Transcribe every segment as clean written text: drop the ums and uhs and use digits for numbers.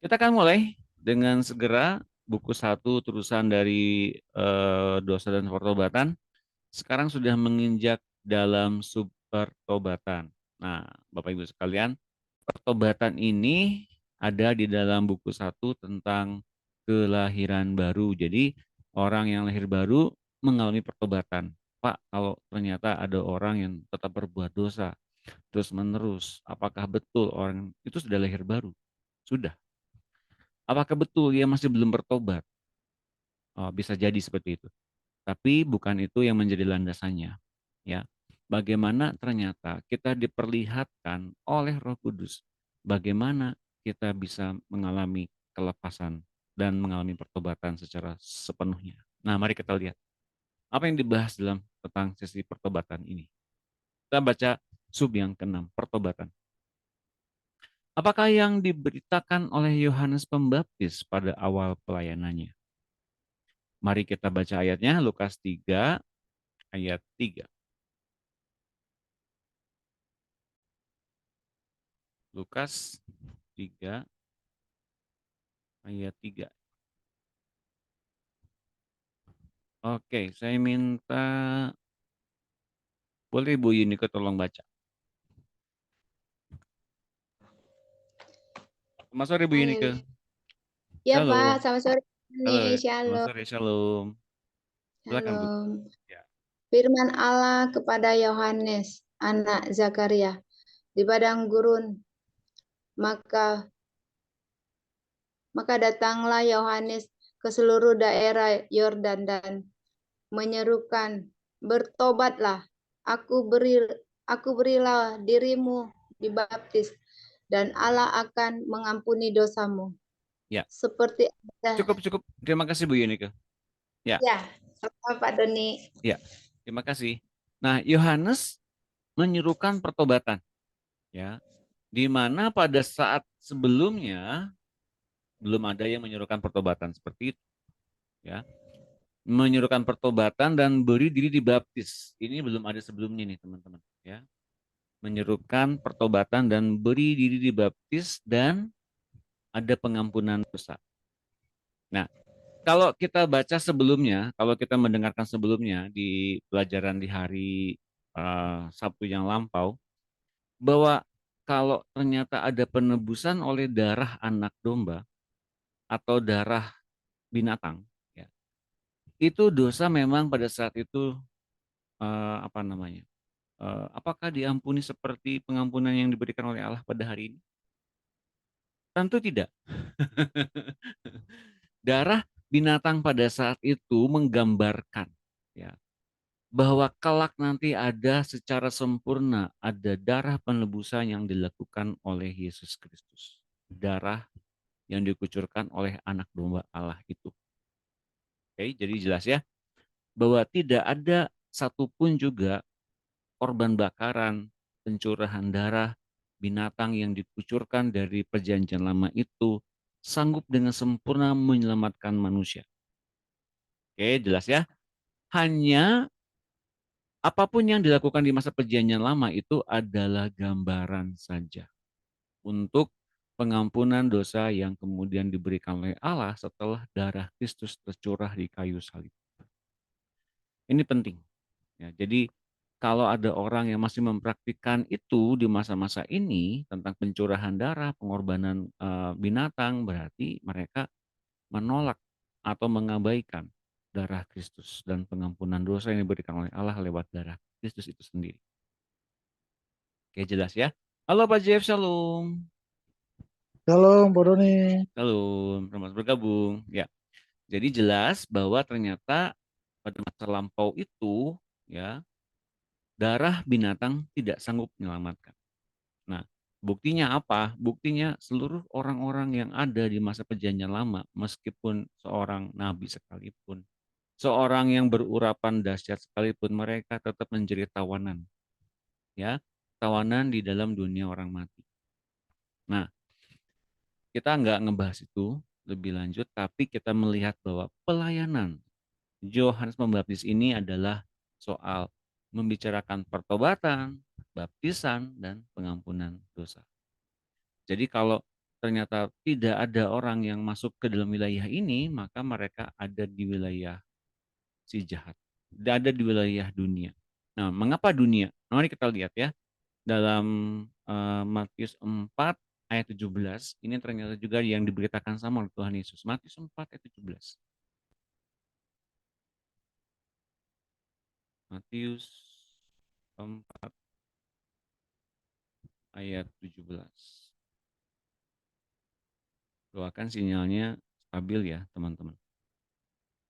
Kita akan mulai dengan segera buku satu terusan dari dosa dan pertobatan. Sekarang sudah menginjak dalam sub pertobatan. Nah, Bapak Ibu sekalian, pertobatan ini ada di dalam buku satu tentang kelahiran baru. Jadi orang yang lahir baru mengalami pertobatan. Pak, kalau ternyata ada orang yang tetap berbuat dosa terus menerus, apakah betul orang itu sudah lahir baru? Sudah. Apakah betul dia masih belum bertobat? Oh, bisa jadi seperti itu. Tapi bukan itu yang menjadi landasannya, ya. Bagaimana ternyata kita diperlihatkan oleh Roh Kudus, bagaimana kita bisa mengalami kelepasan dan mengalami pertobatan secara sepenuhnya. Nah, mari kita lihat apa yang dibahas dalam tentang sesi pertobatan ini. Kita baca sub yang keenam, pertobatan. Apakah yang diberitakan oleh Yohanes Pembaptis pada awal pelayanannya? Mari kita baca ayatnya, Lukas 3 ayat 3. Lukas 3 ayat 3. Oke, saya minta boleh Bu Yunike tolong baca. Selamat sore Bu Yunike. Haleluya. Ya Pak, Shalom. selamat sore Halo, nih, selamat Shalom. sore, Shalom. Silakan Bu. Shalom. Ya. Firman Allah kepada Yohanes, anak Zakaria, di padang gurun. Maka maka datanglah Yohanes ke seluruh daerah Yordan dan menyerukan, bertobatlah, aku berilah dirimu dibaptis, dan Allah akan mengampuni dosamu. Ya, Seperti ada. cukup cukup. Terima kasih Bu Yunike. Ya, Ya, sama Pak Doni. ya. Terima kasih. Nah, Yohanes menyerukan pertobatan, ya. Di mana pada saat sebelumnya belum ada yang menyerukan pertobatan seperti itu, ya. Menyerukan pertobatan dan beri diri dibaptis. Ini belum ada sebelumnya nih, teman-teman, ya. Menyerukan pertobatan dan beri diri dibaptis dan ada pengampunan dosa. Nah, kalau kita baca sebelumnya, kalau kita mendengarkan sebelumnya di pelajaran di hari Sabtu yang lampau, bahwa kalau ternyata ada penebusan oleh darah anak domba atau darah binatang, ya, itu dosa memang pada saat itu apa namanya? Apakah diampuni seperti pengampunan yang diberikan oleh Allah pada hari ini? Tentu tidak. Darah binatang pada saat itu menggambarkan, ya, bahwa kelak nanti ada secara sempurna ada darah penebusan yang dilakukan oleh Yesus Kristus. Darah yang dikucurkan oleh anak domba Allah itu. Oke, jadi jelas ya bahwa tidak ada satupun juga korban bakaran, pencurahan darah binatang yang dikucurkan dari perjanjian lama itu sanggup dengan sempurna menyelamatkan manusia. Oke, jelas ya. Hanya apapun yang dilakukan di masa perjanjian lama itu adalah gambaran saja untuk pengampunan dosa yang kemudian diberikan oleh Allah setelah darah Kristus tercurah di kayu salib. Ini penting. Ya, jadi kalau ada orang yang masih mempraktikkan itu di masa-masa ini tentang pencurahan darah, pengorbanan binatang, berarti mereka menolak atau mengabaikan darah Kristus dan pengampunan dosa yang diberikan oleh Allah lewat darah Kristus itu sendiri. Oke, jelas ya. Halo Pak Jeff, shalom. Shalom, Pak Doni. Shalom, selamat bergabung. Ya, jadi jelas bahwa ternyata pada masa lampau itu, ya, darah binatang tidak sanggup menyelamatkan. Nah, buktinya apa? Buktinya seluruh orang-orang yang ada di masa perjanjian lama, meskipun seorang nabi sekalipun, seorang yang berurapan dahsyat sekalipun, mereka tetap menjadi tawanan, ya, tawanan di dalam dunia orang mati. Nah, kita nggak ngebahas itu lebih lanjut, tapi kita melihat bahwa pelayanan Yohanes Pembaptis ini adalah soal membicarakan pertobatan, baptisan, dan pengampunan dosa. Jadi kalau ternyata tidak ada orang yang masuk ke dalam wilayah ini, maka mereka ada di wilayah si jahat. Ada di wilayah dunia. Nah, mengapa dunia? Mari kita lihat ya. Dalam Matius 4 ayat 17, ini ternyata juga yang diberitakan sama oleh Tuhan Yesus. Matius 4 ayat 17. Matius 4 ayat 17. Doakan sinyalnya stabil ya, teman-teman.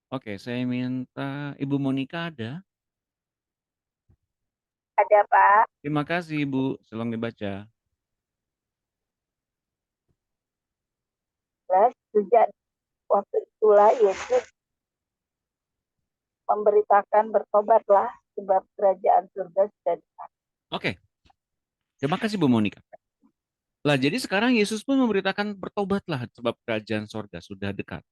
Oke, saya minta Ibu Monica ada? Ada, Pak. Terima kasih, Ibu. Tolong dibaca. Sejak waktu itulah Yesus memberitakan bertobatlah sebab kerajaan surga sudah dekat. Oke, terima kasih Bu Monica. Lah, jadi sekarang Yesus pun memberitakan bertobatlah sebab kerajaan sorga sudah dekat.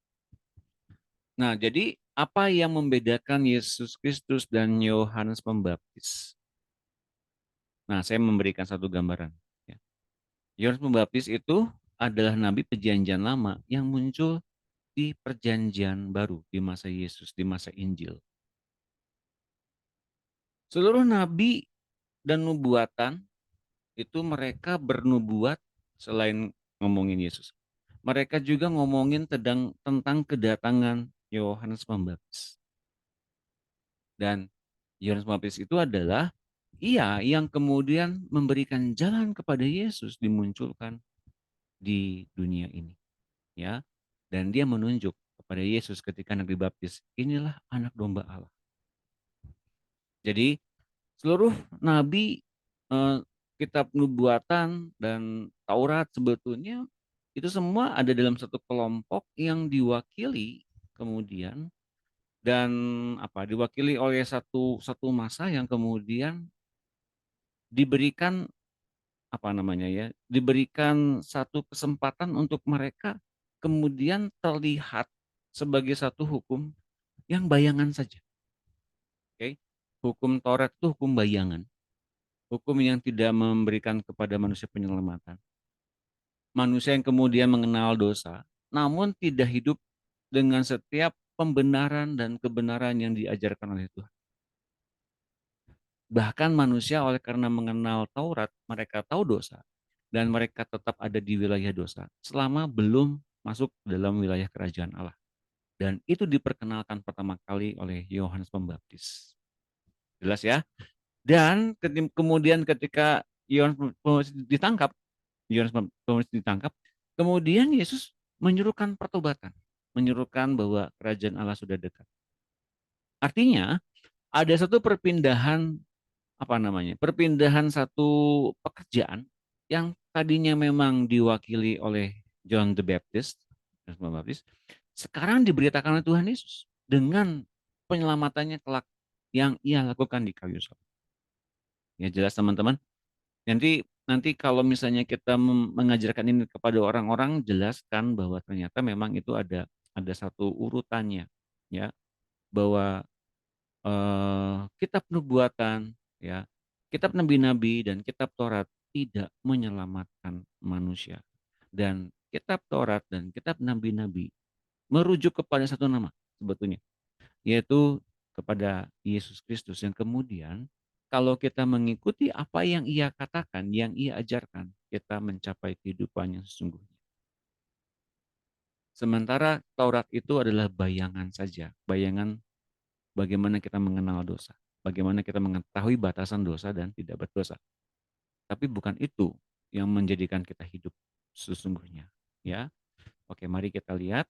Nah, jadi apa yang membedakan Yesus Kristus dan Yohanes Pembaptis? Nah, saya memberikan satu gambaran. Ya. Yohanes Pembaptis itu adalah nabi perjanjian lama yang muncul di perjanjian baru di masa Yesus, di masa Injil. Seluruh nabi dan nubuatan itu mereka bernubuat selain ngomongin Yesus. Mereka juga ngomongin tentang kedatangan Yohanes Pembaptis. Dan Yohanes Pembaptis itu adalah yang kemudian memberikan jalan kepada Yesus dimunculkan di dunia ini. Ya. Dan dia menunjuk kepada Yesus ketika Nabi Baptis, inilah anak domba Allah. Jadi seluruh nabi, kitab nubuatan dan Taurat sebetulnya itu semua ada dalam satu kelompok yang diwakili kemudian dan diwakili oleh satu masa yang kemudian diberikan diberikan satu kesempatan untuk mereka kemudian terlihat sebagai satu hukum yang bayangan saja. Oke. Hukum Taurat itu hukum bayangan. Hukum yang tidak memberikan kepada manusia penyelamatan. Manusia yang kemudian mengenal dosa, namun tidak hidup dengan setiap pembenaran dan kebenaran yang diajarkan oleh Tuhan. Bahkan manusia oleh karena mengenal Taurat, mereka tahu dosa, dan mereka tetap ada di wilayah dosa selama belum masuk dalam wilayah kerajaan Allah. Dan itu diperkenalkan pertama kali oleh Yohanes Pembaptis. Jelas ya? Dan kemudian ketika Yohanes Pembaptis ditangkap, kemudian Yesus menyuruhkan pertobatan, menyuruhkan bahwa kerajaan Allah sudah dekat. Artinya ada satu perpindahan perpindahan satu pekerjaan yang tadinya memang diwakili oleh John the Baptist, sekarang diberitakan oleh Tuhan Yesus dengan penyelamatannya kelak yang ia lakukan di kayu salib. Ya jelas teman-teman. Nanti kalau misalnya kita mengajarkan ini kepada orang-orang, jelaskan bahwa ternyata memang itu ada satu urutannya, ya, bahwa kitab nubuatan, ya, kitab nabi-nabi dan kitab Taurat tidak menyelamatkan manusia, dan kitab Taurat dan kitab nabi-nabi merujuk kepada satu nama sebetulnya, yaitu kepada Yesus Kristus yang kemudian kalau kita mengikuti apa yang ia katakan, yang ia ajarkan, kita mencapai kehidupan yang sesungguhnya. Sementara Taurat itu adalah bayangan saja, bayangan bagaimana kita mengenal dosa, bagaimana kita mengetahui batasan dosa dan tidak berdosa. Tapi bukan itu yang menjadikan kita hidup sesungguhnya. Ya, oke, mari kita lihat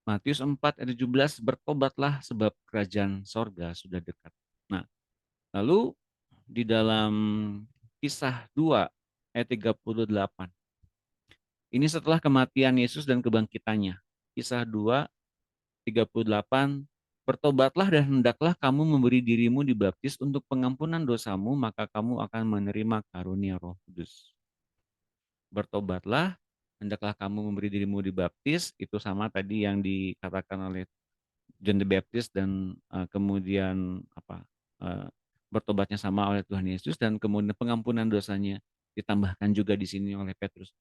Matius 4 ayat 17, bertobatlah sebab kerajaan sorga sudah dekat. Nah, lalu di dalam Kisah 2 ayat 38. Ini setelah kematian Yesus dan kebangkitannya. Kisah 2 38, bertobatlah dan hendaklah kamu memberi dirimu dibaptis untuk pengampunan dosamu, maka kamu akan menerima karunia Roh Kudus. Bertobatlah, hendaklah kamu memberi dirimu dibaptis, itu sama tadi yang dikatakan oleh John the Baptist dan kemudian bertobatnya sama oleh Tuhan Yesus dan kemudian pengampunan dosanya ditambahkan juga di sini oleh Petrus.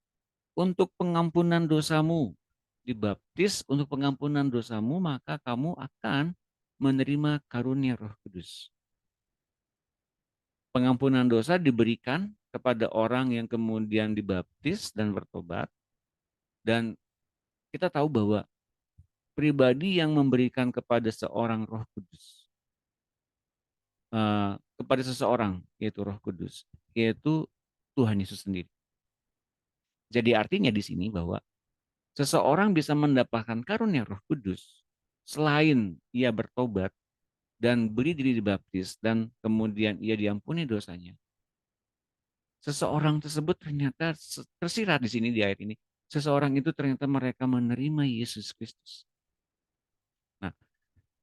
Untuk pengampunan dosamu, dibaptis untuk pengampunan dosamu, maka kamu akan menerima karunia Roh Kudus. Pengampunan dosa diberikan kepada orang yang kemudian dibaptis dan bertobat. Dan kita tahu bahwa pribadi yang memberikan kepada seorang Roh Kudus, kepada seseorang, yaitu Roh Kudus, yaitu Tuhan Yesus sendiri. Jadi artinya di sini bahwa seseorang bisa mendapatkan karunia Roh Kudus selain ia bertobat dan beri diri dibaptis dan kemudian ia diampuni dosanya. Seseorang tersebut ternyata tersirat di sini di ayat ini. Seseorang itu ternyata mereka menerima Yesus Kristus. Nah,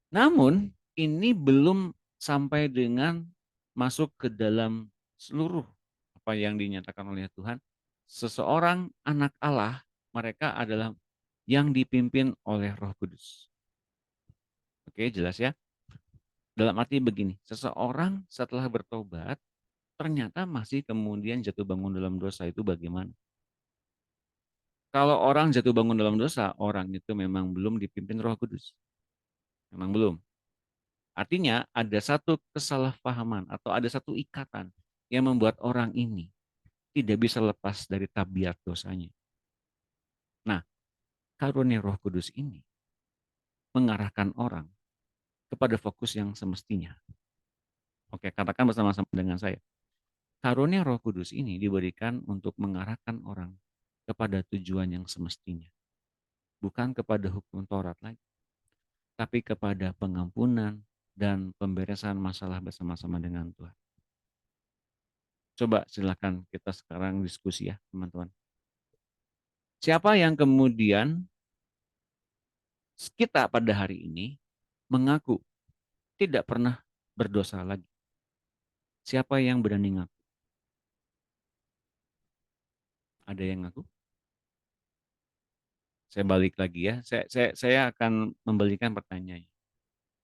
namun ini belum sampai dengan masuk ke dalam seluruh apa yang dinyatakan oleh Tuhan. Seseorang anak Allah, mereka adalah yang dipimpin oleh Roh Kudus. Oke, jelas ya? Dalam arti begini, seseorang setelah bertobat, ternyata masih kemudian jatuh bangun dalam dosa itu bagaimana? Kalau orang jatuh bangun dalam dosa, orang itu memang belum dipimpin Roh Kudus. Memang belum. Artinya ada satu kesalahpahaman atau ada satu ikatan yang membuat orang ini tidak bisa lepas dari tabiat dosanya. Nah, karunia Roh Kudus ini mengarahkan orang kepada fokus yang semestinya. Oke, katakan bersama-sama dengan saya. Karunia Roh Kudus ini diberikan untuk mengarahkan orang kepada tujuan yang semestinya. Bukan kepada hukum Taurat lagi, tapi kepada pengampunan dan pemberesan masalah bersama-sama dengan Tuhan. Coba silakan kita sekarang diskusi ya, teman-teman. Siapa yang kemudian kita pada hari ini mengaku tidak pernah berdosa lagi? Siapa yang berani ngaku? Ada yang ngaku? Saya balik lagi ya. Saya akan membalikan pertanyaan.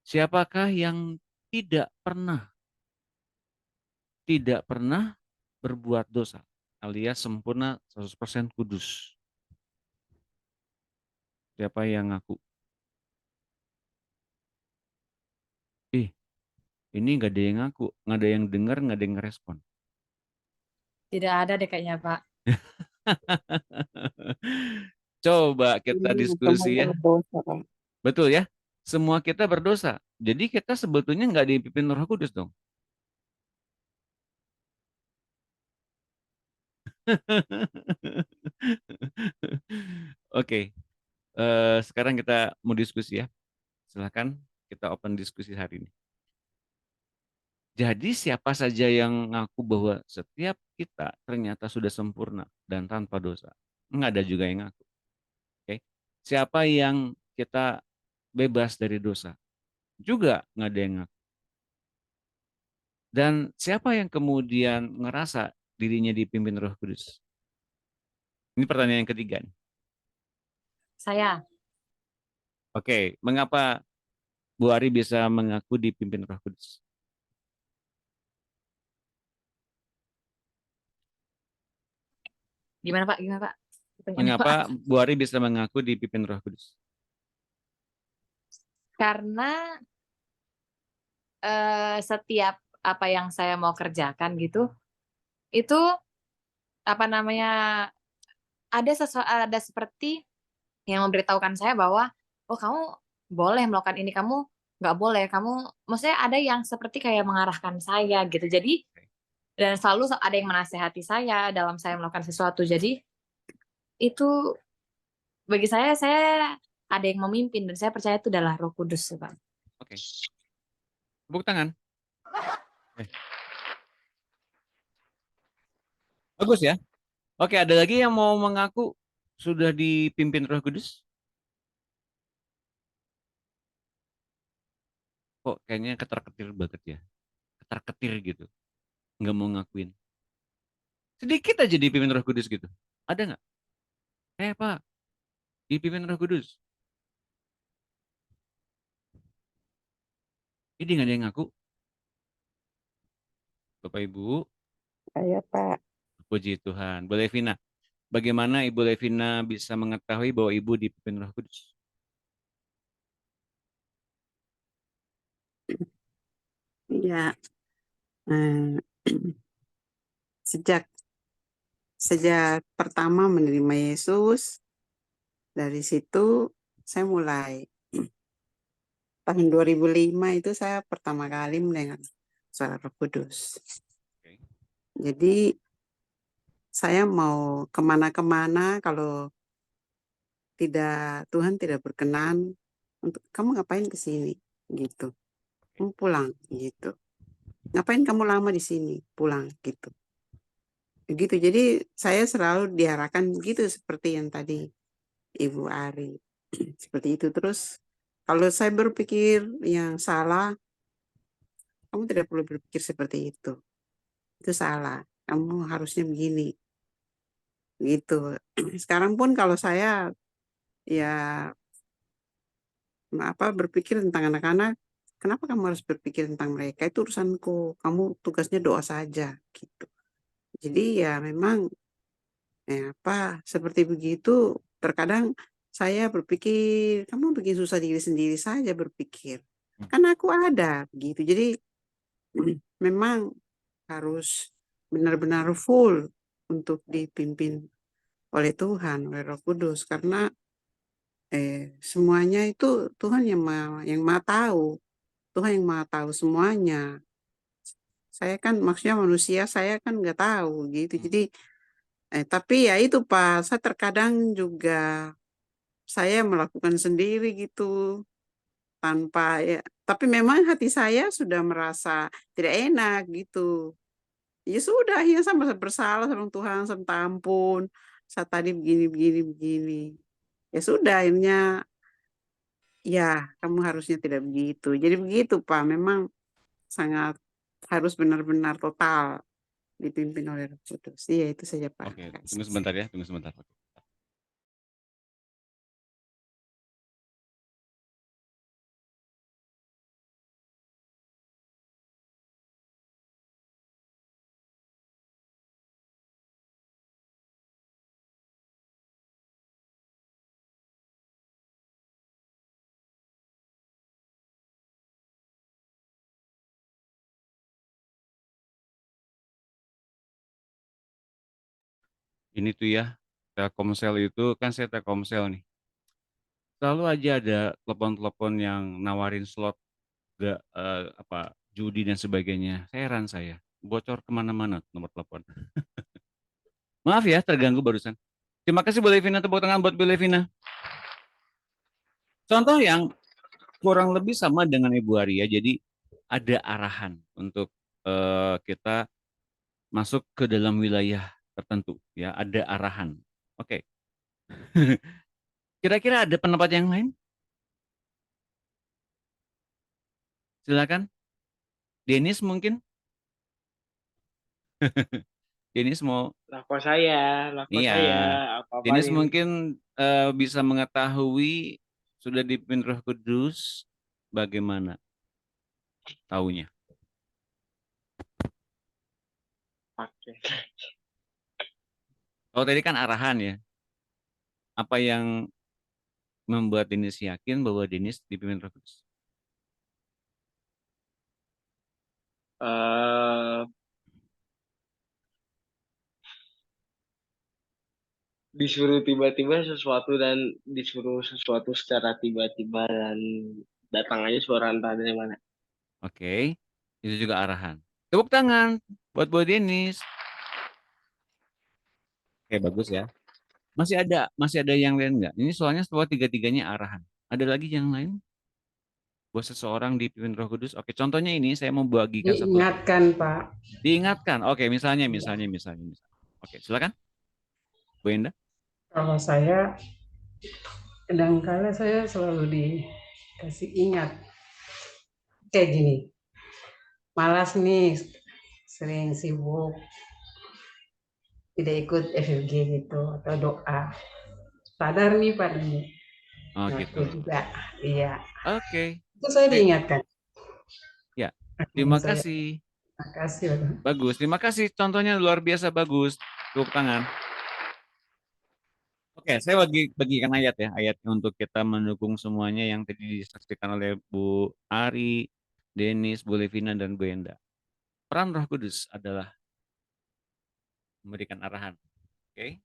Siapakah yang tidak pernah berbuat dosa alias sempurna 100% kudus? Siapa yang ngaku? Ini nggak ada yang ngaku, nggak ada yang dengar, nggak ada yang respon. Tidak ada deh kayaknya, Pak. Coba kita Ini diskusi ya. semuanya dosa, Pak. Betul ya? Semua kita berdosa. Jadi kita sebetulnya nggak dipimpin Roh Kudus dong. Oke, sekarang kita mau diskusi ya. Silahkan kita open diskusi hari ini. Jadi siapa saja yang ngaku bahwa setiap kita ternyata sudah sempurna dan tanpa dosa. Nggak ada juga yang ngaku. Oke. Siapa yang kita bebas dari dosa? Juga nggak ada yang ngaku. Dan siapa yang kemudian ngerasa dirinya dipimpin Roh Kudus? Ini pertanyaan yang ketiga. Saya. Oke, mengapa Bu Ari bisa mengaku dipimpin Roh Kudus? Gimana, Pak? Gimana, Pak? Pertanyaannya, Pak. Mengapa Bu Ari bisa mengaku dipimpin Roh Kudus? Karena setiap apa yang saya mau kerjakan gitu, itu apa namanya, ada seperti yang memberitahukan saya bahwa, oh kamu boleh melakukan ini, kamu nggak boleh, kamu maksudnya ada yang seperti kayak mengarahkan saya gitu. Jadi dan selalu ada yang menasehati saya dalam saya melakukan sesuatu. Jadi itu bagi saya ada yang memimpin dan saya percaya itu adalah Roh Kudus, Pak. Oke. Tepuk tangan. Bagus ya. Oke, ada lagi yang mau mengaku sudah dipimpin Roh Kudus? Kok kayaknya ketar-ketir banget ya. Ketar-ketir gitu. Nggak mau ngakuin. Sedikit aja dipimpin Roh Kudus gitu. Ada nggak? Pak, dipimpin Roh Kudus. Ini nggak ada yang ngaku. Bapak Ibu, Saya, Pak. Puji Tuhan. Bu Levina, bagaimana Ibu Levina bisa mengetahui bahwa Ibu dipimpin Roh Kudus? Ya, eh, sejak pertama menerima Yesus, dari situ saya mulai tahun 2005 itu saya pertama kali mendengar suara Roh Kudus. Oke. Jadi saya mau kemana-kemana kalau Tuhan tidak berkenan, untuk kamu ngapain ke sini gitu, kamu pulang gitu. Ngapain kamu lama di sini, pulang gitu. Begitu. Jadi saya selalu diarahkan begitu seperti yang tadi Ibu Ari. Seperti itu. Terus kalau saya berpikir yang salah, kamu tidak perlu berpikir seperti itu. Itu salah. Kamu harusnya begini. Gitu. Sekarang pun kalau saya ya berpikir tentang anak-anak, kenapa kamu harus berpikir tentang mereka? Itu urusanku. Kamu tugasnya doa saja gitu. Jadi ya memang seperti begitu. Terkadang saya berpikir, kamu bikin susah diri sendiri saja berpikir. Kan aku ada begitu. Jadi memang harus benar-benar full untuk dipimpin oleh Tuhan, oleh Roh Kudus, karena semuanya itu Tuhan yang maha tahu. Tuhan yang maha tahu semuanya. Saya kan maksudnya manusia, saya kan nggak tahu gitu. Jadi tapi ya itu Pak, saya terkadang juga saya melakukan sendiri gitu tanpa ya, tapi memang hati saya sudah merasa tidak enak gitu. Ya sudah, ya sama bersalah sama Tuhan, sama minta ampun. Saya tadi begini. Ya sudah, akhirnya ya kamu harusnya tidak begitu. Jadi begitu Pak, memang sangat harus benar-benar total dipimpin oleh Roh Kudus. Iya itu saja Pak. Oke, tunggu sebentar ya, tunggu sebentar. Ini tuh ya, Telkomsel itu kan saya Telkomsel nih. Selalu aja ada telepon-telepon yang nawarin slot judi dan sebagainya. Heran saya, bocor kemana-mana nomor telepon. Maaf ya, terganggu barusan. Terima kasih Bu Levina, tepuk tangan buat Bu Levina. Contoh yang kurang lebih sama dengan Ibu Arya, jadi ada arahan untuk kita masuk ke dalam wilayah tertentu, ya ada arahan. Oke. Kira-kira ada pendapat yang lain? Silakan. Denis mungkin? Denis mau? Laku saya, Iya. apa-apa Denis ini. mungkin bisa mengetahui sudah dipimpin Roh Kudus bagaimana taunya? Oke. Kalau tadi kan arahan ya. Apa yang membuat Denis yakin bahwa Denis dipimpin Roh Kudus? Disuruh tiba-tiba sesuatu dan disuruh sesuatu secara tiba-tiba dan datang aja suara entah dari mana. Oke, itu juga arahan. Tepuk tangan buat Bu Denis. Oke, bagus ya. Masih ada yang lain nggak? Ini soalnya setelah tiga-tiganya arahan. Ada lagi yang lain? Buat seseorang dipimpin Roh Kudus. Oke, contohnya ini saya mau bagikan satu. Diingatkan, Pak. Diingatkan. Oke, misalnya. Oke, silakan. Bu Enda. Kalau saya, kadang-kala saya selalu dikasih ingat. Kayak gini, malas nih, sering sibuk, tidak ikut FFG gitu, atau doa. Sadar nih Pak ini. Oh Nah, gitu. itu juga, iya. Oke. Itu saya diingatkan. Ya, terima kasih. Terima kasih. Bagus, terima kasih. Contohnya luar biasa bagus. Tepuk tangan. Oke, saya bagikan ayat ya, ayat untuk kita mendukung semuanya yang tadi disaksikan oleh Bu Ari, Denis, Bu Levina, dan Bu Enda. Peran Roh Kudus adalah memberikan arahan. Oke.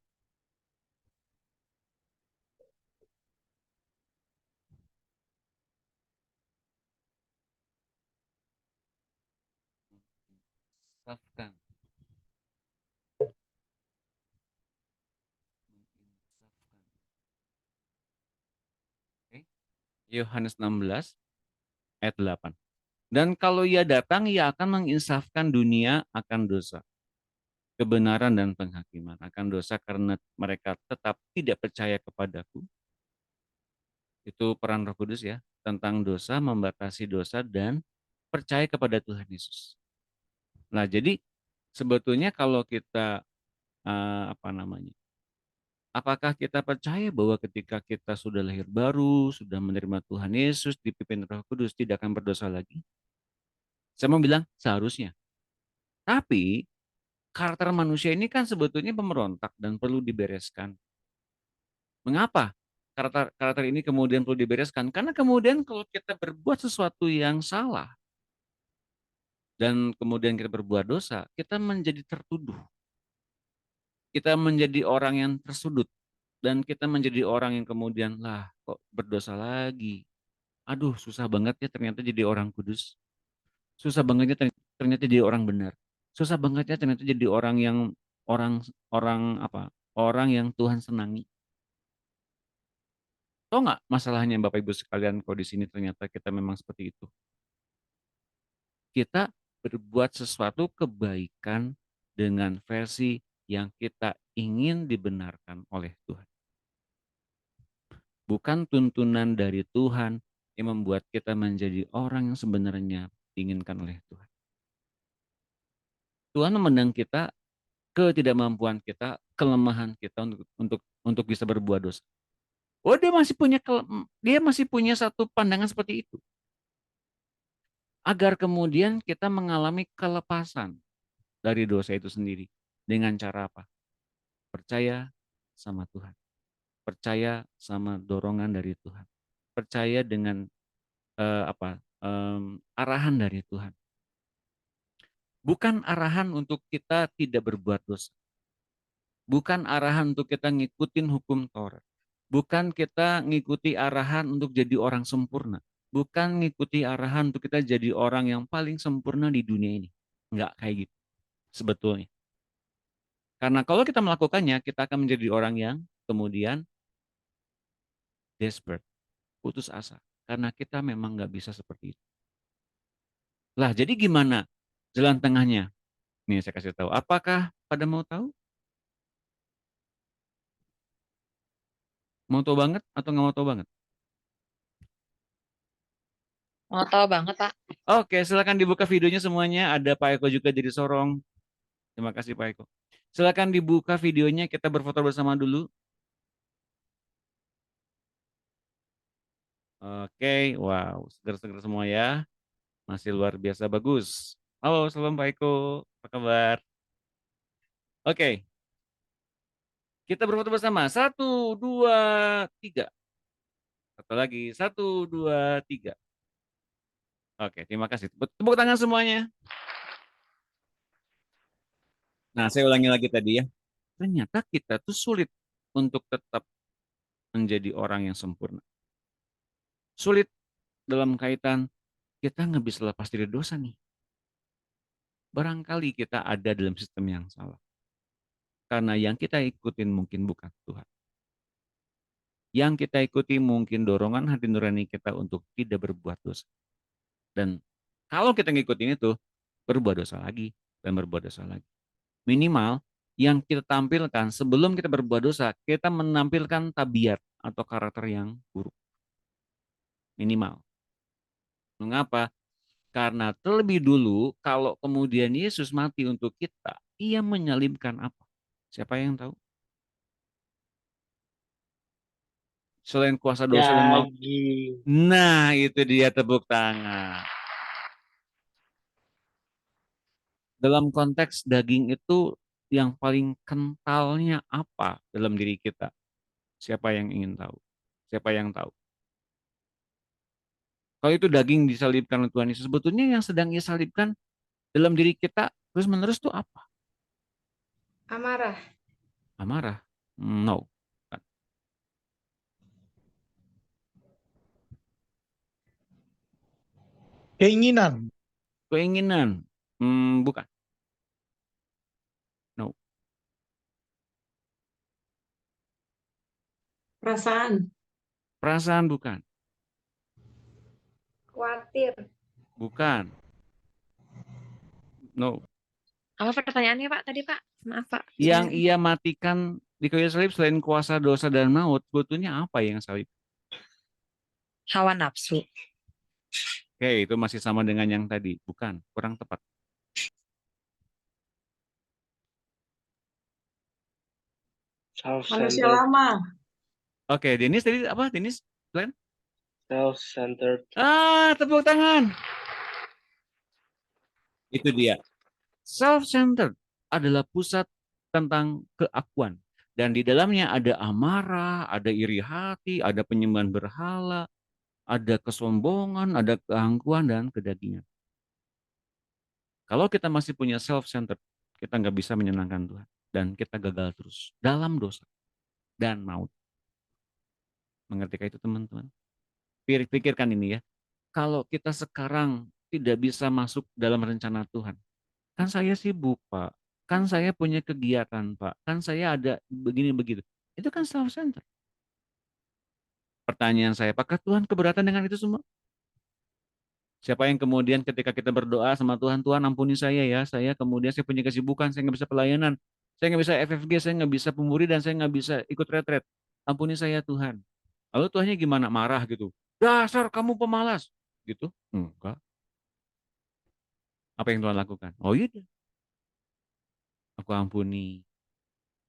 Menginsafkan. Oke. Yohanes 16 ayat 8. Dan kalau ia datang, ia akan menginsafkan dunia akan dosa, kebenaran dan penghakiman. Akan dosa karena mereka tetap tidak percaya kepadaku. Itu peran Roh Kudus ya, tentang dosa, membatasi dosa, dan percaya kepada Tuhan Yesus. Nah, jadi sebetulnya kalau kita apakah kita percaya bahwa ketika kita sudah lahir baru, sudah menerima Tuhan Yesus, dipimpin Roh Kudus, tidak akan berdosa lagi? Saya mau bilang seharusnya. Tapi karakter manusia ini kan sebetulnya pemberontak dan perlu dibereskan. Mengapa karakter ini kemudian perlu dibereskan? Karena kemudian kalau kita berbuat sesuatu yang salah dan kemudian kita berbuat dosa, kita menjadi tertuduh. Kita menjadi orang yang tersudut dan kita menjadi orang yang kemudian lah kok berdosa lagi. Aduh, susah banget ya ternyata jadi orang kudus. Susah banget ya ternyata jadi orang benar. Susah banget ya ternyata jadi orang yang orang orang apa? Orang yang Tuhan senangi. Tahu nggak masalahnya Bapak Ibu sekalian kalau di sini ternyata kita memang seperti itu. Kita berbuat sesuatu kebaikan dengan versi yang kita ingin dibenarkan oleh Tuhan. Bukan tuntunan dari Tuhan yang membuat kita menjadi orang yang sebenarnya diinginkan oleh Tuhan. Tuhan memandang kita, ketidakmampuan kita, kelemahan kita untuk bisa berbuat dosa. Oh, dia masih punya satu pandangan seperti itu. Agar kemudian kita mengalami kelepasan dari dosa itu sendiri. Dengan cara apa? Percaya sama Tuhan. Percaya sama dorongan dari Tuhan. Percaya dengan arahan dari Tuhan. Bukan arahan untuk kita tidak berbuat dosa. Bukan arahan untuk kita ngikutin hukum Taurat. Bukan kita ngikuti arahan untuk jadi orang sempurna. Bukan ngikuti arahan untuk kita jadi orang yang paling sempurna di dunia ini. Enggak kayak gitu sebetulnya. Karena kalau kita melakukannya, kita akan menjadi orang yang kemudian desperate, putus asa. Karena kita memang nggak bisa seperti itu. Lah, jadi gimana jalan tengahnya? Nih saya kasih tahu. Apakah pada mau tahu? Mau tahu banget atau nggak mau tahu banget? Mau tahu banget, Pak. Oke, silakan dibuka videonya semuanya. Ada Pak Eko juga dari Sorong. Terima kasih Pak Eko. Silakan dibuka videonya, kita berfoto bersama dulu. Oke, wow, seger-seger semua ya. Masih luar biasa bagus. Halo, salam Pak Eko. Apa kabar? Oke. Kita berfoto bersama. 1, 2, 3. Satu lagi. 1, 2, 3. Oke, terima kasih. Tepuk tangan semuanya. Nah, saya ulangi lagi tadi ya. Ternyata kita tuh sulit untuk tetap menjadi orang yang sempurna. Sulit dalam kaitan kita nggak bisa lepas dari dosa nih. Barangkali kita ada dalam sistem yang salah. Karena yang kita ikutin mungkin bukan Tuhan. Yang kita ikuti mungkin dorongan hati nurani kita untuk tidak berbuat dosa. Dan kalau kita ngikutin itu, berbuat dosa lagi dan berbuat dosa lagi. Minimal yang kita tampilkan sebelum kita berbuat dosa, kita menampilkan tabiat atau karakter yang buruk. Minimal. Mengapa? Karena terlebih dulu kalau kemudian Yesus mati untuk kita, ia menyalibkan apa? Siapa yang tahu? Selain kuasa dosa dan maut. Daging. Nah, itu dia, tepuk tangan. Dalam konteks daging itu yang paling kentalnya apa dalam diri kita? Siapa yang ingin tahu? Siapa yang tahu? Kalau itu daging disalibkan oleh Tuhan Yesus, sebetulnya yang sedang Ia salibkan dalam diri kita terus-menerus itu apa? Amarah. Amarah? No. Bukan. Keinginan. Keinginan? Bukan. No. Perasaan. Perasaan bukan. Khawatir. Bukan. No. Apa pertanyaannya Pak tadi Pak? Maaf Pak. Yang Gimana? Ia matikan di kayu salib selain kuasa dosa dan maut, sebetulnya apa yang salib? Hawa nafsu. Oke, itu masih sama dengan yang tadi. Bukan, kurang tepat. Manusia Self-centered. lama. Oke, Denis tadi apa? Denis? Glenn? Self-centered. Tepuk tangan. Itu dia. Self-centered adalah pusat tentang keakuan. Dan di dalamnya ada amarah, ada iri hati, ada penyembahan berhala, ada kesombongan, ada keangkuhan, dan kedagingan. Kalau kita masih punya self-centered, kita nggak bisa menyenangkan Tuhan. Dan kita gagal terus dalam dosa dan maut. Mengertikah itu teman-teman? Pikirkan ini ya. Kalau kita sekarang tidak bisa masuk dalam rencana Tuhan, kan saya sibuk Pak, kan saya punya kegiatan Pak, kan saya ada begini begitu. Itu kan self-centered. Pertanyaan saya, apakah Tuhan keberatan dengan itu semua? Siapa yang kemudian ketika kita berdoa sama Tuhan, Tuhan ampuni saya kemudian saya punya kesibukan, saya nggak bisa pelayanan, saya nggak bisa FFG, saya nggak bisa pemburi, dan saya nggak bisa ikut retret. Ampuni saya Tuhan. Lalu Tuhannya gimana? Marah gitu. Dasar kamu pemalas. Gitu? Enggak. Apa yang Tuhan lakukan? Oh iya, aku ampuni.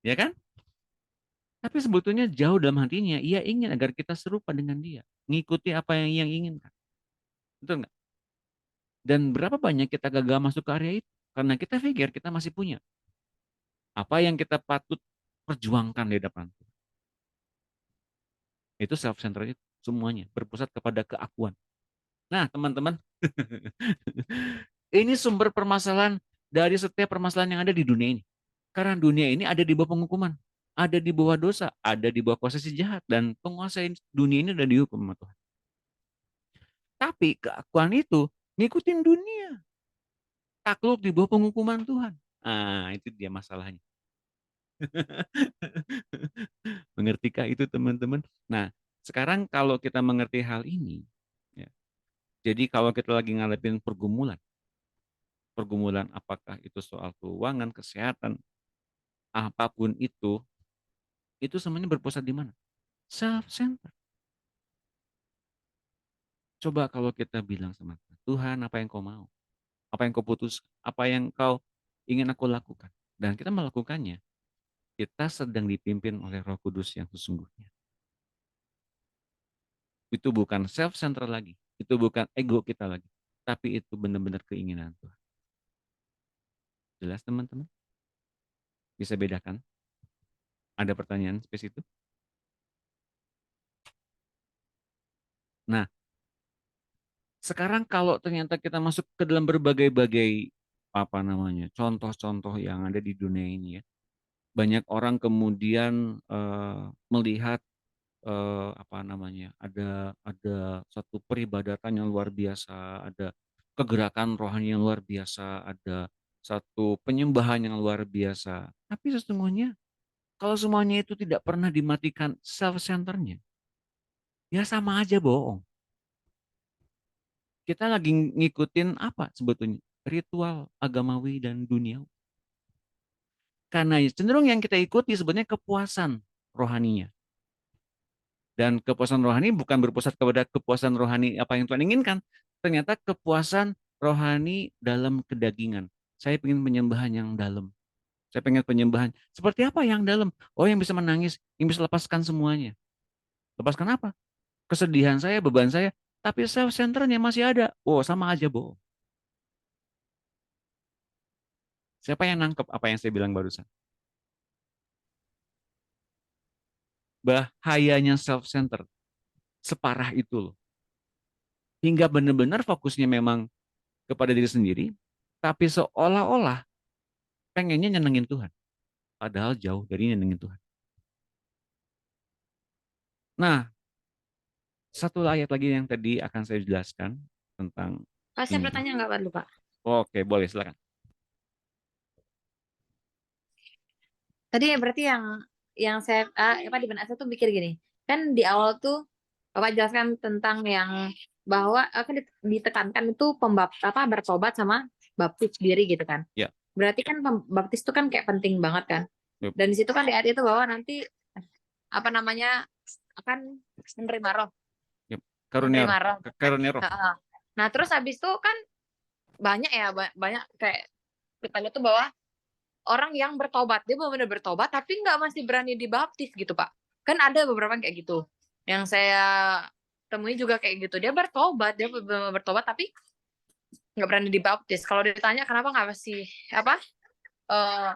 Ya kan? Tapi sebetulnya jauh dalam hatinya, ia ingin agar kita serupa dengan dia. Ngikuti apa yang ia inginkan. Betul nggak? Dan berapa banyak kita gagal masuk ke area itu? Karena kita pikir kita masih punya. Apa yang kita patut perjuangkan di depan. Itu self-centered semuanya. Berpusat kepada keakuan. Nah teman-teman, ini sumber permasalahan dari setiap permasalahan yang ada di dunia ini. Karena dunia ini ada di bawah penghukuman. Ada di bawah dosa, ada di bawah kuasa si jahat. Dan penguasa dunia ini sudah dihukum sama Tuhan. Tapi keakuan itu ngikutin dunia. Takluk di bawah penghukuman Tuhan. Itu dia masalahnya. Mengertikah itu teman-teman? Nah, sekarang kalau kita mengerti hal ini, ya, jadi kalau kita lagi ngadepin pergumulan apakah itu soal keuangan, kesehatan, apapun itu semuanya berpusat di mana? Self-centered. Coba kalau kita bilang sama Tuhan, Tuhan apa yang kau mau? Apa yang kau putus? Apa yang kau ingin aku lakukan? Dan kita melakukannya, kita sedang dipimpin oleh Roh Kudus yang sesungguhnya. Itu bukan self-centered lagi. Itu bukan ego kita lagi. Tapi itu benar-benar keinginan Tuhan. Jelas teman-teman? Bisa bedakan? Ada pertanyaan spesifik? Nah, sekarang kalau ternyata kita masuk ke dalam berbagai-bagai contoh-contoh yang ada di dunia ini ya. Banyak orang kemudian melihat ada satu peribadatan yang luar biasa, ada kegerakan rohani yang luar biasa, ada satu penyembahan yang luar biasa. Tapi sesungguhnya kalau semuanya itu tidak pernah dimatikan self-centernya, ya sama aja bohong. Kita lagi ngikutin apa sebetulnya? Ritual agamawi dan dunia. Karena cenderung yang kita ikuti sebenarnya kepuasan rohaninya. Dan kepuasan rohani bukan berpusat kepada kepuasan rohani apa yang Tuhan inginkan. Ternyata kepuasan rohani dalam kedagingan. Saya ingin penyembahan yang dalam. Saya pengen penyembahan. Seperti apa yang dalam? Oh, yang bisa menangis, yang bisa lepaskan semuanya. Lepaskan apa? Kesedihan saya, beban saya. Tapi self-centerednya masih ada. Oh, sama aja bohong. Siapa yang nangkep apa yang saya bilang barusan? Bahayanya self-centered. Separah itu loh. Hingga benar-benar fokusnya memang kepada diri sendiri, tapi seolah-olah pengennya nyenengin Tuhan. Padahal jauh dari nyenengin Tuhan. Nah, satu ayat lagi yang tadi akan saya jelaskan tentang Pak, saya ini. bertanya nggak Pak dulu Pak? Oke, boleh silakan. Tadi berarti yang saya apa di benak saya tuh mikir gini, kan di awal tuh Bapak jelaskan tentang yang bahwa kan ditekankan itu bertobat sama baptis diri gitu kan. Ya. Berarti kan baptis itu kan kayak penting banget kan. Yup. Dan di situ kan di ayat itu bahwa nanti apa namanya akan menerima roh. Karunia Menerima roh. roh. Karunia roh. Heeh. Nah, terus habis itu kan banyak ya banyak kayak kita lihat tuh bahwa orang yang bertobat, dia benar-benar bertobat tapi nggak masih berani dibaptis gitu Pak. Kan ada beberapa yang kayak gitu. Yang saya temui juga kayak gitu. Dia benar-benar bertobat tapi nggak berani dibaptis. Kalau ditanya kenapa nggak masih eh,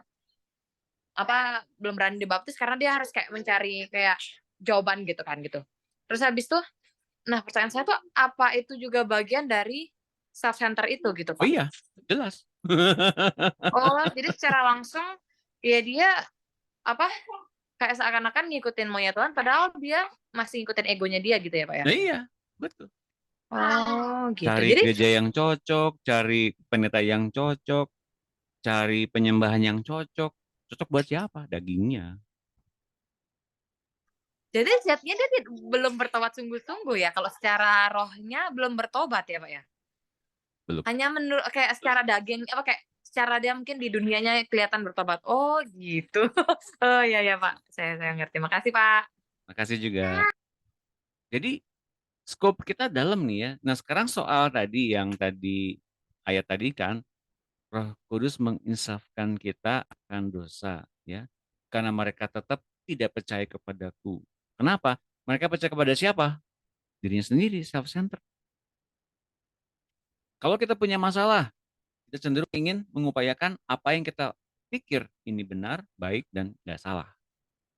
belum berani dibaptis, karena dia harus kayak mencari kayak jawaban gitu kan gitu. Terus habis itu, nah pertanyaan saya tuh apa itu juga bagian dari self center itu gitu Oh Pak? iya, jelas. Oh, jadi secara langsung ya dia kayak seakan-akan ngikutin maunya Tuhan, padahal dia masih ngikutin egonya dia gitu ya Pak ya? Nah, iya, betul. Oh gitu. Cari Jadi gereja yang cocok, cari pendeta yang cocok, cari penyembahan yang cocok. Cocok buat siapa? Dagingnya. jadi sejatinya dia belum bertobat sungguh-sungguh ya. Kalau secara rohnya belum bertobat ya Pak ya? Belum. Hanya menurut kayak secara daging kayak secara dia mungkin di dunianya kelihatan bertobat. Oh gitu. Oh iya ya Pak. Saya ngerti. Makasih Pak. Makasih juga. Jadi skop kita dalam nih ya. Nah sekarang soal tadi yang tadi ayat tadi kan, Roh Kudus menginsafkan kita akan dosa ya. Karena mereka tetap tidak percaya kepadaku. Kenapa? Mereka percaya kepada siapa? Dirinya sendiri, self-centered. Kalau kita punya masalah, kita cenderung ingin mengupayakan apa yang kita pikir ini benar, baik, dan nggak salah.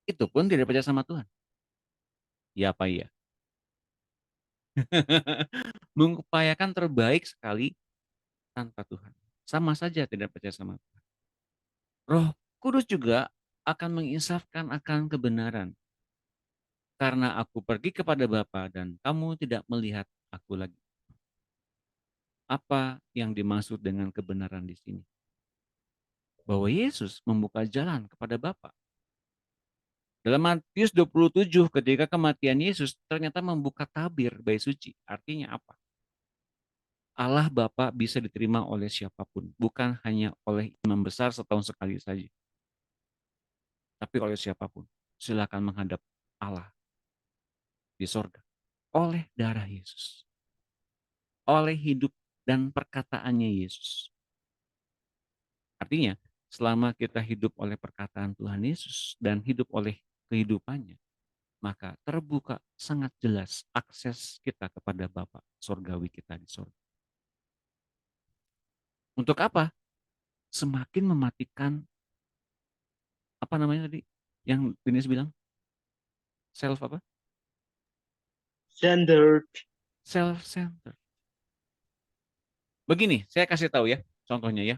Itu pun tidak percaya sama Tuhan. Ya apa iya? Mengupayakan terbaik sekali tanpa Tuhan. Sama saja tidak percaya sama Tuhan. Roh Kudus juga akan menginsafkan akan kebenaran. Karena aku pergi kepada Bapa dan kamu tidak melihat aku lagi. Apa yang dimaksud dengan kebenaran di sini? Bahwa Yesus membuka jalan kepada Bapa. Dalam Matius 27 ketika kematian Yesus ternyata membuka tabir bait suci. Artinya apa? Allah Bapa bisa diterima oleh siapapun, bukan hanya oleh imam besar setahun sekali saja. Tapi oleh siapapun. Silakan menghadap Allah di sorga. Oleh darah Yesus. Oleh hidup dan perkataannya Yesus. Artinya, selama kita hidup oleh perkataan Tuhan Yesus dan hidup oleh kehidupannya, maka terbuka sangat jelas akses kita kepada Bapa sorgawi kita di sorga. Untuk apa? Semakin mematikan apa namanya tadi yang Dinis bilang? Self apa? Standard. Self-centered. Begini, saya kasih tahu ya, contohnya ya.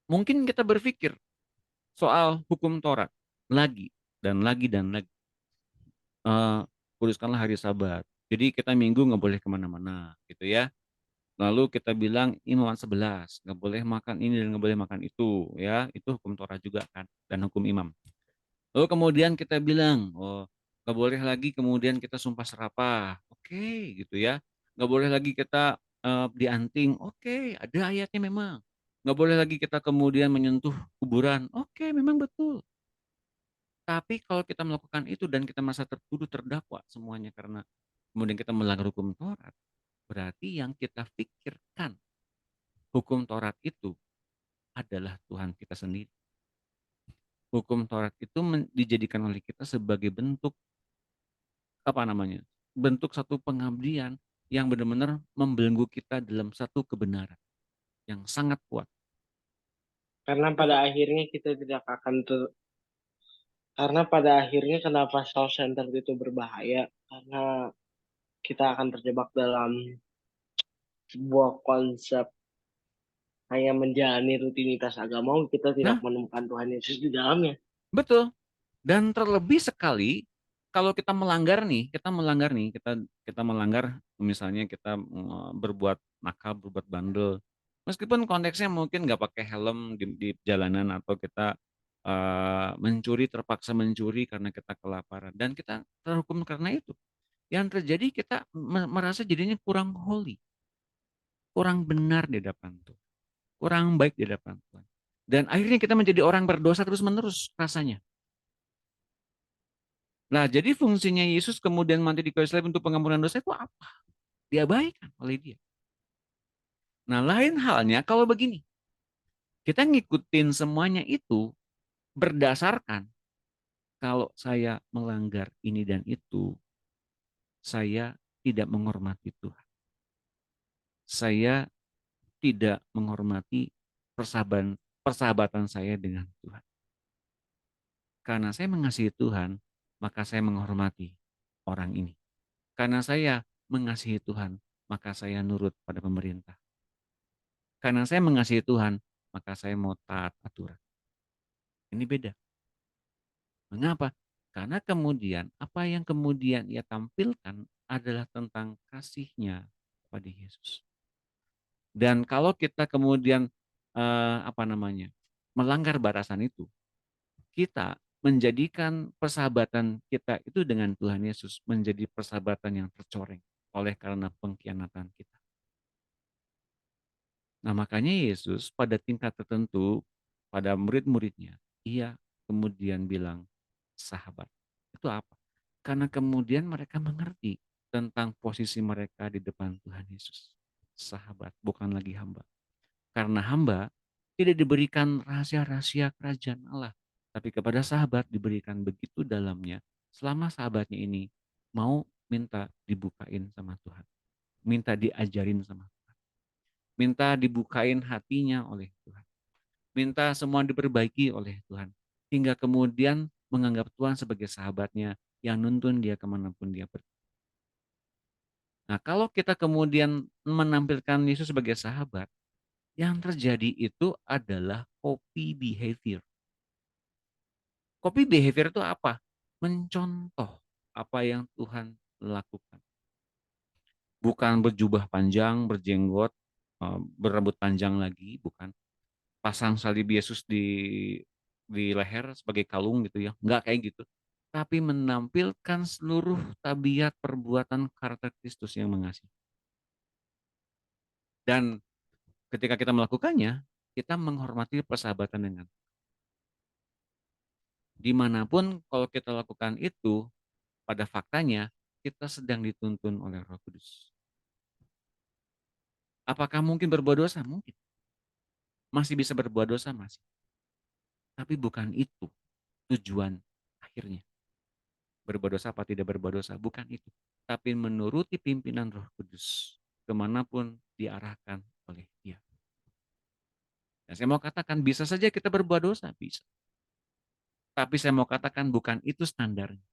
Mungkin kita berpikir soal hukum Taurat lagi dan lagi dan lagi. Kuduskanlah hari Sabat. Jadi kita minggu nggak boleh kemana-mana, gitu ya. Lalu kita bilang imaman 11, nggak boleh makan ini dan nggak boleh makan itu, ya. Itu hukum Taurat juga kan, dan hukum imam. Lalu kemudian kita bilang, oh nggak boleh lagi kemudian kita sumpah serapah, oke, gitu ya. Nggak boleh lagi kita dianting, oke, ada ayatnya memang. Nggak boleh lagi kita kemudian menyentuh kuburan, oke, memang betul. Tapi kalau kita melakukan itu dan kita merasa tertuduh terdakwa semuanya karena kemudian kita melanggar hukum Taurat, berarti yang kita pikirkan hukum Taurat itu adalah Tuhan kita sendiri. Hukum Taurat itu dijadikan oleh kita sebagai bentuk apa namanya? Bentuk satu pengabdian yang benar-benar membelenggu kita dalam satu kebenaran yang sangat kuat. Karena pada akhirnya kita tidak akan karena pada akhirnya kenapa self-centered itu berbahaya? Karena kita akan terjebak dalam sebuah konsep hanya menjalani rutinitas agama, kita tidak Nah, menemukan Tuhan Yesus di dalamnya. betul. Dan terlebih sekali kalau kita melanggar nih, kita melanggar, misalnya kita berbuat nakal, berbuat bandel. Meskipun konteksnya mungkin nggak pakai helm di jalanan, atau kita mencuri, terpaksa mencuri karena kita kelaparan, dan kita terhukum karena itu. Yang terjadi, kita merasa jadinya kurang holy, kurang benar di hadapan Tuhan, kurang baik di hadapan Tuhan. Dan akhirnya kita menjadi orang berdosa terus-menerus rasanya. Nah, jadi fungsinya Yesus kemudian mati di kayu salib untuk pengampunan dosa itu apa? Diabaikan oleh dia. Nah, lain halnya kalau begini. Kita ngikutin semuanya itu berdasarkan kalau saya melanggar ini dan itu, saya tidak menghormati Tuhan. Saya tidak menghormati persahabatan saya dengan Tuhan. Karena saya mengasihi Tuhan, maka saya menghormati orang ini. Karena saya mengasihi Tuhan, maka saya nurut pada pemerintah. Karena saya mengasihi Tuhan, maka saya mau taat aturan. Ini beda. Mengapa? Karena kemudian apa yang kemudian ia tampilkan adalah tentang kasihnya pada Yesus. Dan kalau kita kemudian melanggar batasan itu, kita menjadikan persahabatan kita itu dengan Tuhan Yesus menjadi persahabatan yang tercoreng oleh karena pengkhianatan kita. Nah, makanya Yesus pada tingkat tertentu, pada murid-muridnya, ia kemudian bilang sahabat. Itu apa? Karena kemudian mereka mengerti tentang posisi mereka di depan Tuhan Yesus. Sahabat, bukan lagi hamba. Karena hamba tidak diberikan rahasia-rahasia kerajaan Allah, tapi kepada sahabat diberikan begitu dalamnya, selama sahabatnya ini mau minta dibukain sama Tuhan, minta diajarin sama Tuhan, minta dibukain hatinya oleh Tuhan, minta semua diperbaiki oleh Tuhan, hingga kemudian menganggap Tuhan sebagai sahabatnya yang nuntun dia kemanapun dia pergi. Nah, kalau kita kemudian menampilkan Yesus sebagai sahabat, yang terjadi itu adalah copy behavior. Copy behavior itu apa? Mencontoh apa yang Tuhan lakukan. Bukan berjubah panjang, berjenggot, berambut panjang lagi, bukan. Pasang salib Yesus di leher sebagai kalung gitu ya. Enggak kayak gitu. Tapi menampilkan seluruh tabiat perbuatan karakter Kristus yang mengasihi. Dan ketika kita melakukannya, kita menghormati persahabatan dengan dimanapun kalau kita lakukan itu, pada faktanya kita sedang dituntun oleh Roh Kudus. Apakah mungkin berbuat dosa? Mungkin. Masih bisa berbuat dosa? Masih. Tapi bukan itu tujuan akhirnya. Berbuat dosa apa tidak berbuat dosa? Bukan itu. Tapi menuruti pimpinan Roh Kudus kemanapun diarahkan oleh Dia. Dan saya mau katakan bisa saja kita berbuat dosa, bisa. Tapi saya mau katakan bukan itu standarnya.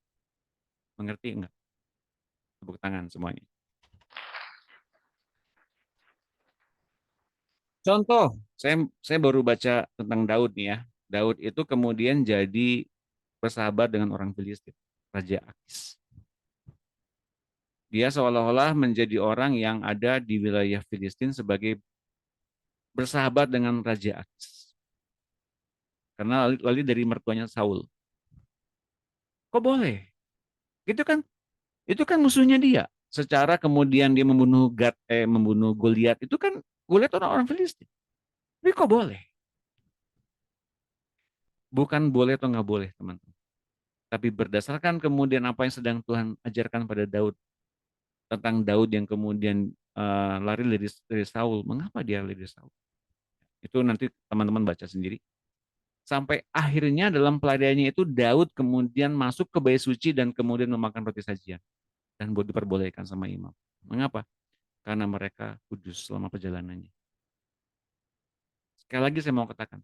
Mengerti enggak? Tepuk tangan semuanya. Contoh, saya baru baca tentang Daud nih ya. Daud itu kemudian jadi bersahabat dengan orang Filistin, Raja Akis. Dia seolah-olah menjadi orang yang ada di wilayah Filistin sebagai bersahabat dengan Raja Akis. Karena lalu dari mertuanya Saul. Kok boleh? Itu kan musuhnya dia. Secara kemudian dia membunuh Goliat, itu kan Goliat orang Filistin. Tapi kok boleh? Bukan boleh atau nggak boleh, teman-teman. Tapi berdasarkan kemudian apa yang sedang Tuhan ajarkan pada Daud, tentang Daud yang kemudian lari dari Saul. Mengapa dia lari dari Saul? Itu nanti teman-teman baca sendiri. Sampai akhirnya dalam pelariannya itu Daud kemudian masuk ke bait suci dan kemudian memakan roti sajian. Dan diperbolehkan sama imam. Mengapa? Karena mereka kudus selama perjalanannya. Sekali lagi saya mau katakan,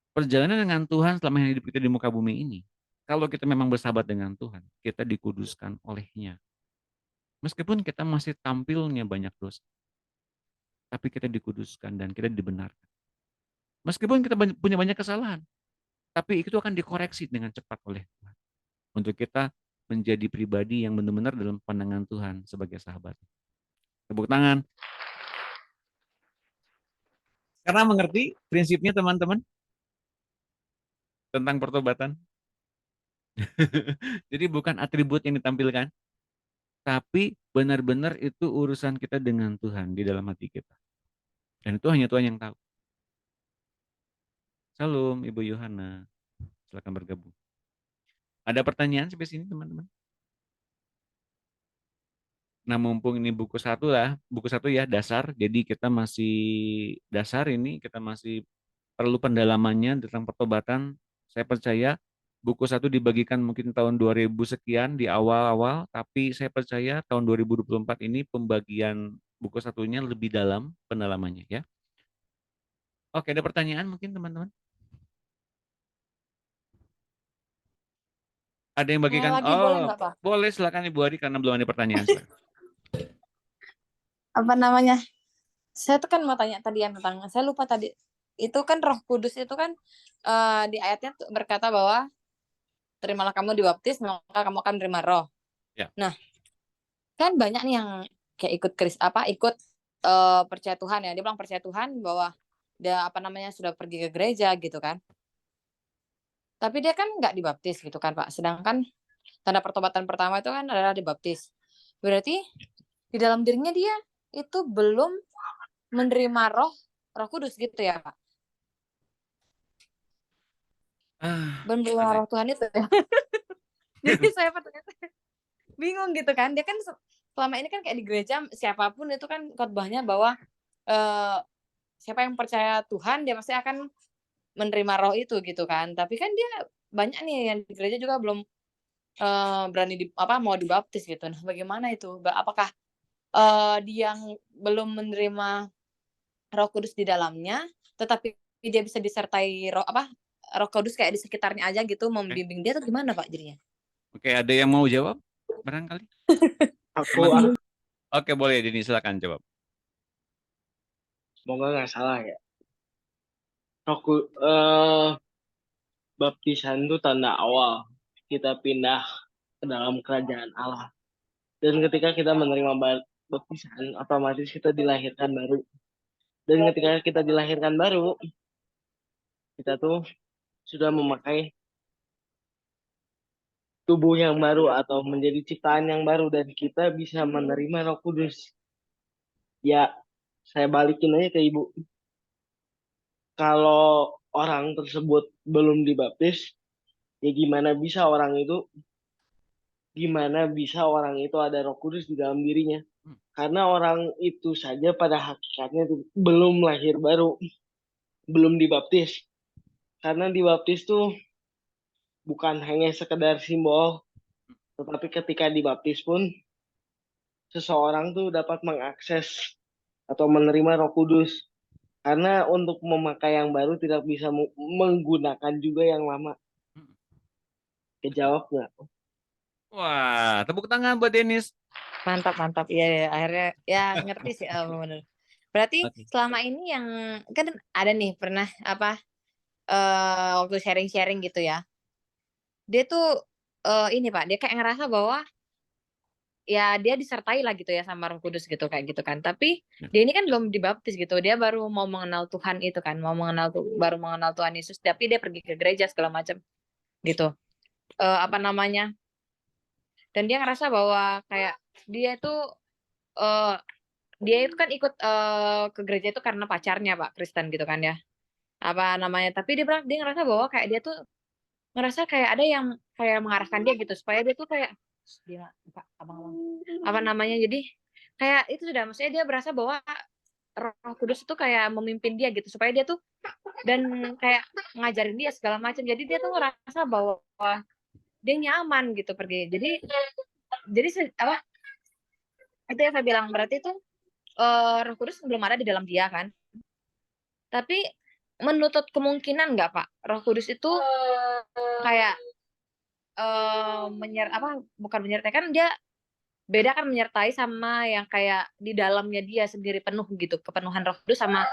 Perjalanan dengan Tuhan selama hidup kita di muka bumi ini, kalau kita memang bersahabat dengan Tuhan, kita dikuduskan oleh-Nya. Meskipun kita masih tampilnya banyak dosa, tapi kita dikuduskan dan kita dibenarkan. Meskipun kita punya banyak kesalahan, tapi itu akan dikoreksi dengan cepat oleh Tuhan. Untuk kita menjadi pribadi yang benar-benar dalam pandangan Tuhan sebagai sahabat. Tepuk tangan. Karena mengerti prinsipnya teman-teman tentang pertobatan. Jadi bukan atribut yang ditampilkan, tapi benar-benar itu urusan kita dengan Tuhan di dalam hati kita. Dan itu hanya Tuhan yang tahu. Salam Ibu Yohana. Silakan bergabung. Ada pertanyaan sampai sini teman-teman? Nah mumpung ini buku satu ya dasar, jadi kita masih dasar ini, kita masih perlu pendalamannya tentang pertobatan. Saya percaya buku satu dibagikan mungkin tahun 2000 sekian di awal-awal, tapi saya percaya tahun 2024 ini pembagian buku satunya lebih dalam pendalamannya ya. Oke, ada pertanyaan mungkin teman-teman? Ada yang bagikan? Lagi boleh nggak, Pak? Boleh, silakan Ibu Adi karena belum ada pertanyaan. Silakan. Apa namanya? Saya tuh kan mau tanya tadi yang tentang, saya lupa tadi. Itu kan Roh Kudus itu kan di ayatnya tuh berkata bahwa terimalah kamu dibaptis maka kamu akan menerima roh. Ya. Nah, kan banyak nih yang kayak ikut percaya Tuhan ya. Dia bilang percaya Tuhan bahwa dia sudah pergi ke gereja gitu kan. Tapi dia kan nggak dibaptis gitu kan, Pak. Sedangkan tanda pertobatan pertama itu kan adalah dibaptis. Berarti di dalam dirinya dia itu belum menerima Roh Kudus gitu ya, Pak. Belum menerima Roh Tuhan itu ya. Jadi saya bingung gitu kan. Dia kan selama ini kan kayak di gereja siapapun itu kan khotbahnya bahwa siapa yang percaya Tuhan dia pasti akan menerima roh itu gitu kan. Tapi kan dia banyak nih yang di gereja juga belum berani mau dibaptis gitu. Nah, bagaimana itu? Apakah dia yang belum menerima Roh Kudus di dalamnya, tetapi dia bisa disertai Roh Kudus kayak di sekitarnya aja gitu membimbing dia, atau gimana Pak jadinya? Oke, ada yang mau jawab barangkali? Oke, boleh Dini, silakan jawab. Semoga nggak salah ya. Baptisan itu tanda awal kita pindah ke dalam kerajaan Allah. Dan ketika kita menerima baptisan, otomatis kita dilahirkan baru. Dan ketika kita dilahirkan baru, kita tuh sudah memakai tubuh yang baru atau menjadi ciptaan yang baru dan kita bisa menerima Roh Kudus. Ya, saya balikin aja ke Ibu. Kalau orang tersebut belum dibaptis, ya gimana bisa orang itu ada Roh Kudus di dalam dirinya? Karena orang itu saja pada hakikatnya itu belum lahir baru, belum dibaptis. Karena dibaptis tuh bukan hanya sekedar simbol, tetapi ketika dibaptis pun seseorang tuh dapat mengakses atau menerima Roh Kudus. Karena untuk memakai yang baru tidak bisa menggunakan juga yang lama. Kejawab nggak? Wah, tepuk tangan buat Denis. Mantap. Iya, akhirnya ya ngerti sih, bener. Berarti selama ini yang kan ada nih pernah waktu sharing-sharing gitu ya. Dia tuh ini Pak, dia kayak ngerasa bahwa ya dia disertai lah gitu ya sama Roh Kudus gitu kayak gitu kan. Tapi dia ini kan belum dibaptis gitu. Dia baru mau mengenal Tuhan itu kan, baru mengenal Tuhan Yesus, tapi dia pergi ke gereja segala macam gitu. Dan dia ngerasa bahwa kayak dia itu kan ikut ke gereja itu karena pacarnya Pak Kristen gitu kan ya. Tapi dia ngerasa bahwa kayak dia tuh ngerasa kayak ada yang kayak mengarahkan dia gitu supaya dia tuh kayak dia abang-abang jadi kayak itu sudah, maksudnya dia berasa bahwa Roh Kudus itu kayak memimpin dia gitu supaya dia tuh dan kayak ngajarin dia segala macam. Jadi dia tuh ngerasa bahwa dia nyaman gitu pergi. Jadi itu yang saya bilang, berarti tuh Roh Kudus belum ada di dalam dia kan. Tapi menutup kemungkinan nggak Pak, Roh Kudus itu kayak bukan menyertai, kan dia beda kan menyertai sama yang kayak di dalamnya dia sendiri penuh gitu, kepenuhan Roh Kudus sama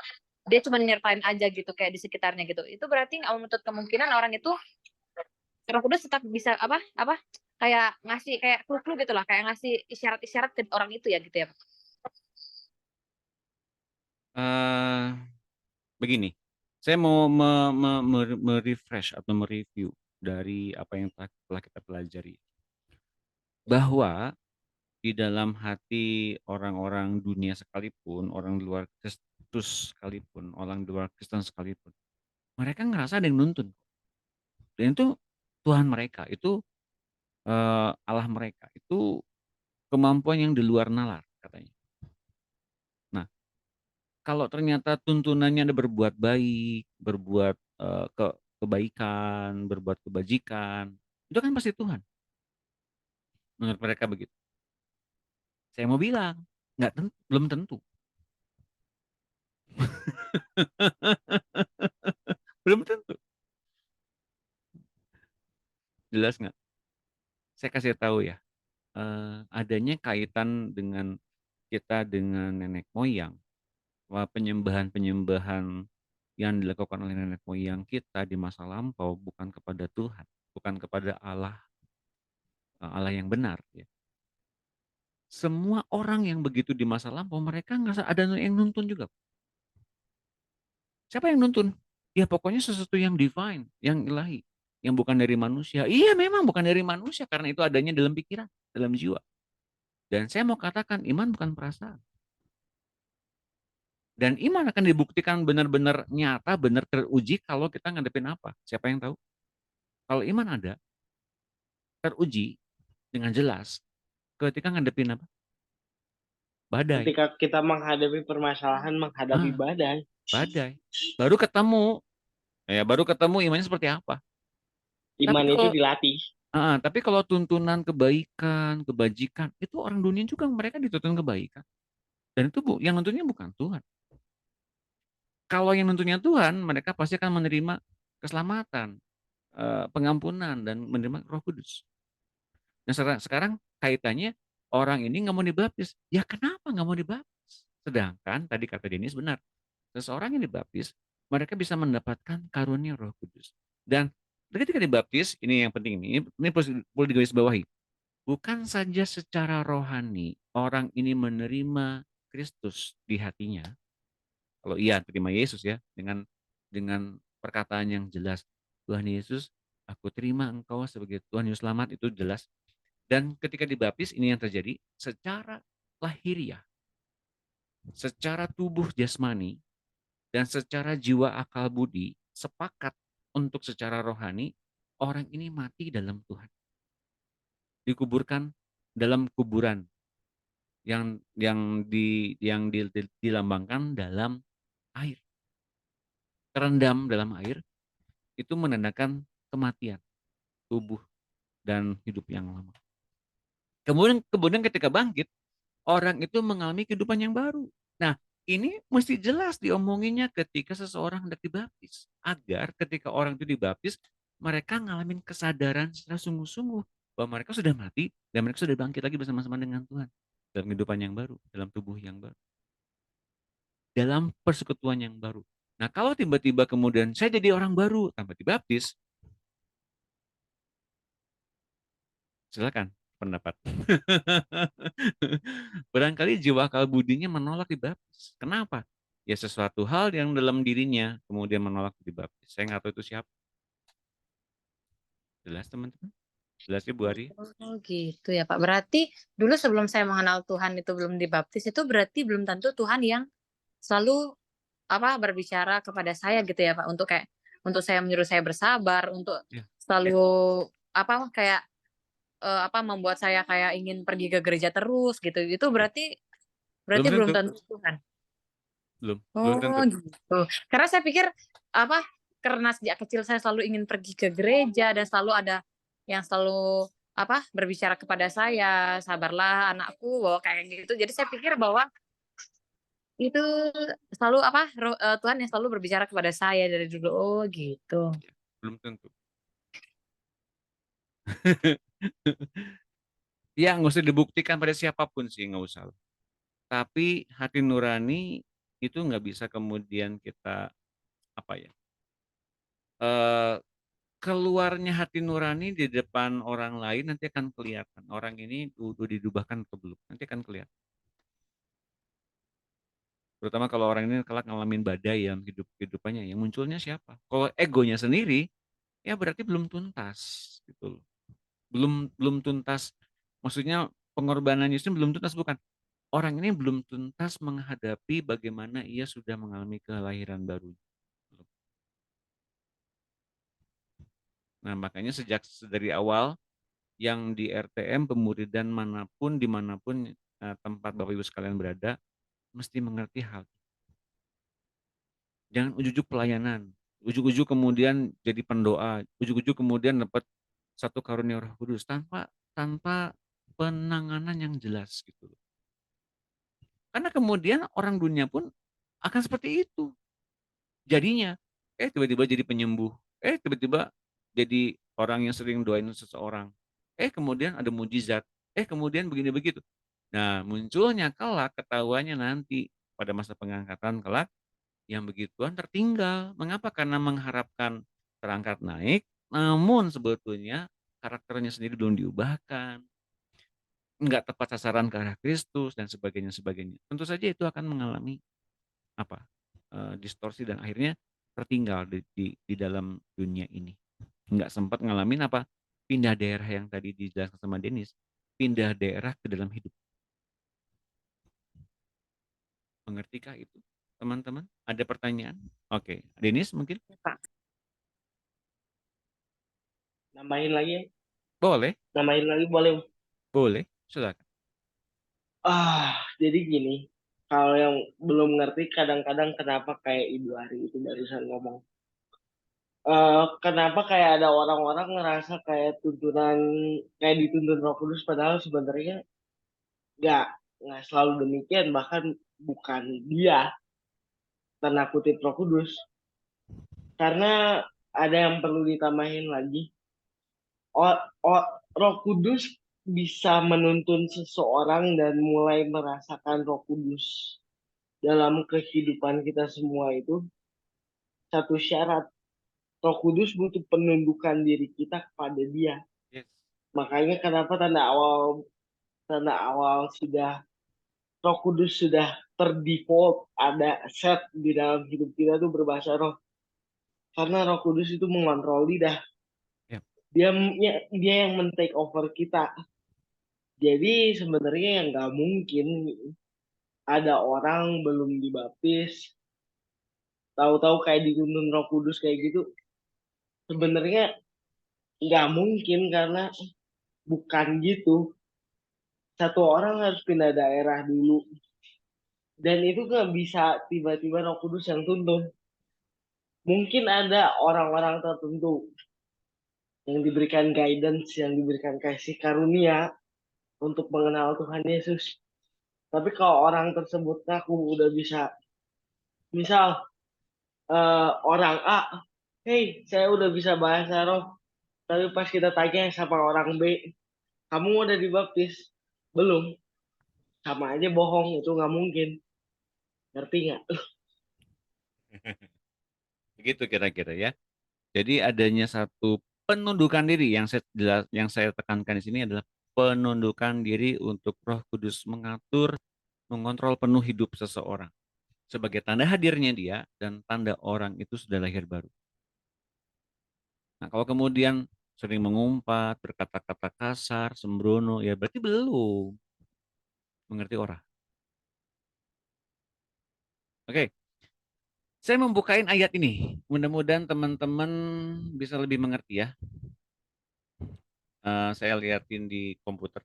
dia cuma nyertain aja gitu kayak di sekitarnya gitu. Itu berarti nggak menutup kemungkinan orang itu Roh Kudus tetap bisa kayak ngasih kayak clue-clue gitu lah, kayak ngasih isyarat-isyarat ke orang itu ya gitu ya Pak? Begini, saya mau merefresh atau mereview dari apa yang telah kita pelajari. Bahwa di dalam hati orang-orang dunia sekalipun, orang luar Kristus sekalipun, orang luar Kristen sekalipun, mereka ngerasa ada yang nuntun. Dan itu Tuhan mereka, itu Allah mereka, itu kemampuan yang di luar nalar katanya. Nah, kalau ternyata tuntunannya ada berbuat baik, berbuat kebaikan, berbuat kebajikan, itu kan pasti Tuhan. Menurut mereka begitu. Saya mau bilang, belum tentu. Belum tentu. Jelas nggak? Saya kasih tahu ya, adanya kaitan dengan kita dengan nenek moyang, penyembahan-penyembahan yang dilakukan oleh nenek moyang kita di masa lampau bukan kepada Tuhan, bukan kepada Allah yang benar. Ya. Semua orang yang begitu di masa lampau, mereka nggak ada yang nuntun juga. Siapa yang nuntun? Ya pokoknya sesuatu yang divine, yang ilahi, yang bukan dari manusia. Iya memang bukan dari manusia, karena itu adanya dalam pikiran, dalam jiwa. Dan saya mau katakan iman bukan perasaan. Dan iman akan dibuktikan benar-benar nyata, benar teruji kalau kita ngadepin apa. Siapa yang tahu? Kalau iman ada, teruji dengan jelas ketika ngadepin apa? Badai. Ketika kita menghadapi permasalahan, menghadapi badai. Badai. Baru ketemu imannya seperti apa. Iman itu dilatih. Tapi kalau tuntunan kebaikan, kebajikan, itu orang dunia juga mereka dituntun kebaikan. Dan itu yang nuntunnya bukan Tuhan. Kalau yang nuntunnya Tuhan, mereka pasti akan menerima keselamatan, pengampunan, dan menerima Roh Kudus. Nah sekarang kaitannya orang ini nggak mau dibaptis. Ya kenapa nggak mau dibaptis? Sedangkan tadi kata Denis benar, seseorang yang dibaptis, mereka bisa mendapatkan karunia Roh Kudus. Dan ketika dibaptis, ini yang penting, ini boleh digarisbawahi. Bukan saja secara rohani orang ini menerima Kristus di hatinya. Kalau iya terima Yesus ya dengan perkataan yang jelas, Tuhan Yesus, aku terima Engkau sebagai Tuhan yang selamat, itu jelas. Dan ketika dibaptis ini yang terjadi secara lahiriah, secara tubuh jasmani dan secara jiwa akal budi sepakat untuk secara rohani orang ini mati dalam Tuhan. Dikuburkan dalam kuburan yang dilambangkan dalam air. Terendam dalam air itu menandakan kematian tubuh dan hidup yang lama. Kemudian ketika bangkit, orang itu mengalami kehidupan yang baru. Nah, ini mesti jelas diomonginnya ketika seseorang hendak dibaptis. Agar ketika orang itu dibaptis, mereka ngalamin kesadaran secara sungguh-sungguh bahwa mereka sudah mati dan mereka sudah bangkit lagi bersama-sama dengan Tuhan dalam kehidupan yang baru, dalam tubuh yang baru, dalam persekutuan yang baru. Nah, kalau tiba-tiba kemudian saya jadi orang baru tanpa dibaptis, silakan pendapat. Barangkali jiwa akal budinya menolak dibaptis. Kenapa? Ya sesuatu hal yang dalam dirinya kemudian menolak dibaptis. Saya nggak tahu itu siapa. Jelas teman-teman? Jelas ya Bu Ari? Oh gitu ya Pak. Berarti dulu sebelum saya mengenal Tuhan itu belum dibaptis, itu berarti belum tentu Tuhan yang selalu berbicara kepada saya gitu ya Pak, untuk saya menyuruh saya bersabar, untuk selalu membuat saya kayak ingin pergi ke gereja terus gitu. Itu berarti belum tentu Tuhan. Belum tentu. Gitu. Karena saya pikir karena sejak kecil saya selalu ingin pergi ke gereja dan selalu ada yang selalu berbicara kepada saya, sabarlah anakku, kayak gitu. Jadi saya pikir bahwa itu selalu apa, Tuhan yang selalu berbicara kepada saya dari dulu. Oh gitu. Ya, belum tentu. Ya nggak usah dibuktikan pada siapapun sih, nggak usah. Tapi hati nurani itu nggak bisa kemudian kita apa ya? eh, Keluarnya hati nurani di depan orang lain nanti akan kelihatan. Orang ini udah didubahkan atau belum. Nanti akan kelihatan. Terutama kalau orang ini kelak ngalamin badai yang kehidupannya, yang munculnya siapa? Kalau egonya sendiri, ya berarti belum tuntas gitu loh. Belum belum tuntas. Maksudnya pengorbanan Yesus belum tuntas, bukan. Orang ini belum tuntas menghadapi bagaimana ia sudah mengalami kelahiran baru. Nah, makanya sejak dari awal yang di RTM pemuridan manapun dimanapun tempat Bapak Ibu sekalian berada mesti mengerti hal. Jangan ujuk-ujuk pelayanan, ujuk-ujuk kemudian jadi pendoa, ujuk-ujuk kemudian dapat satu karunia Roh Kudus tanpa tanpa penanganan yang jelas gitu. Karena kemudian orang dunia pun akan seperti itu. Jadinya, tiba-tiba jadi penyembuh, tiba-tiba jadi orang yang sering doain seseorang, kemudian ada mujizat, kemudian begini begitu. Nah, munculnya kelak ketahuannya nanti pada masa pengangkatan kelak yang begituan tertinggal. Mengapa? Karena mengharapkan terangkat naik, namun sebetulnya karakternya sendiri belum diubahkan, nggak tepat sasaran ke arah Kristus dan sebagainya sebagainya. Tentu saja itu akan mengalami apa distorsi dan akhirnya tertinggal di dalam dunia ini. Nggak sempat ngalamin apa pindah daerah yang tadi dijelaskan sama Denis, pindah daerah ke dalam hidup. Mengertikah itu, teman-teman? Ada pertanyaan? Oke, Denis mungkin? Pak. Nambahin lagi ya? Boleh, Nambahin lagi boleh. boleh, silakan. Jadi gini, kalau yang belum ngerti kadang-kadang kenapa kayak Ibu Ari itu barusan ngomong. Kenapa kayak ada orang-orang ngerasa kayak kayak dituntun Roh Kudus padahal sebenarnya nggak nggak selalu demikian, bahkan bukan dia tanda kutip Roh Kudus, karena ada yang perlu ditambahin lagi. O- Roh Kudus bisa menuntun seseorang dan mulai merasakan Roh Kudus dalam kehidupan kita semua itu satu syarat. Roh Kudus butuh penundukan diri kita kepada Dia. Yes. Makanya kenapa tanda awal sudah Roh Kudus sudah terdefault ada set di dalam hidup kita tuh berbahasa roh. Karena Roh Kudus itu mengontrol lidah. Yep. Dia yang men-take over kita. Jadi sebenarnya yang nggak mungkin ada orang belum dibaptis, tahu-tahu kayak dituntun Roh Kudus kayak gitu. Sebenarnya nggak mungkin karena bukan gitu. Satu orang harus pindah daerah dulu. Dan itu nggak bisa tiba-tiba Roh Kudus yang tuntun. Mungkin ada orang-orang tertentu yang diberikan guidance, yang diberikan kasih karunia untuk mengenal Tuhan Yesus. Tapi kalau orang tersebut ngaku udah bisa, misal orang A, hey, saya udah bisa bahasa roh, tapi pas kita tanya sama orang B, kamu udah dibaptis? Belum. Sama aja bohong, itu nggak mungkin. Ngerti nggak? Begitu kira-kira ya. Jadi adanya satu penundukan diri yang saya tekankan di sini adalah penundukan diri untuk Roh Kudus mengatur, mengontrol penuh hidup seseorang sebagai tanda hadirnya dia dan tanda orang itu sudah lahir baru. Nah, kalau kemudian sering mengumpat, berkata-kata kasar, sembrono, ya berarti belum mengerti orang. Oke, saya membukain ayat ini. Mudah-mudahan teman-teman bisa lebih mengerti ya. Saya liatin di komputer.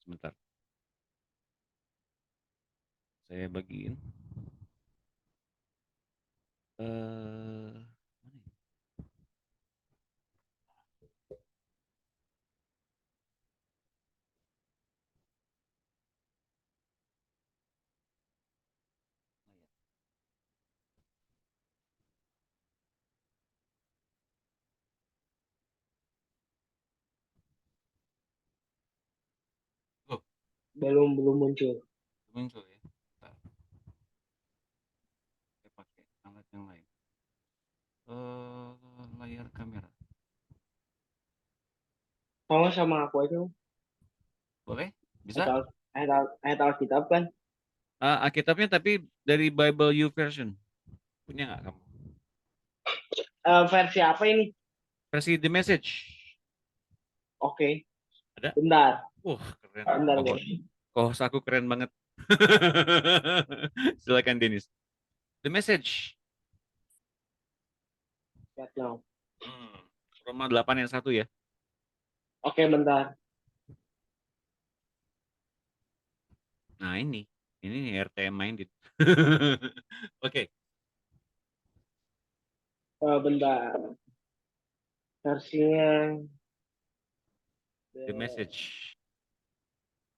Sebentar. Saya bagiin. Mana ya? Belum muncul. Muncul ya. Bentar. Saya pakai alat yang lain. Layar kamera. Sama aku aja. Boleh? Bisa? Ayat Alkitab kan. Alkitabnya tapi dari Bible U version. Punya nggak kamu? Versi apa ini? Versi The Message. Oke. Ada? Bentar. Keren. Bentar deh. Kohos aku keren banget. Silakan Denis. The Message. Lihat now. Roma 8 yang 1 ya. Oke, bentar. Nah ini RTM minded. Oke. Bentar. Versinya The Message.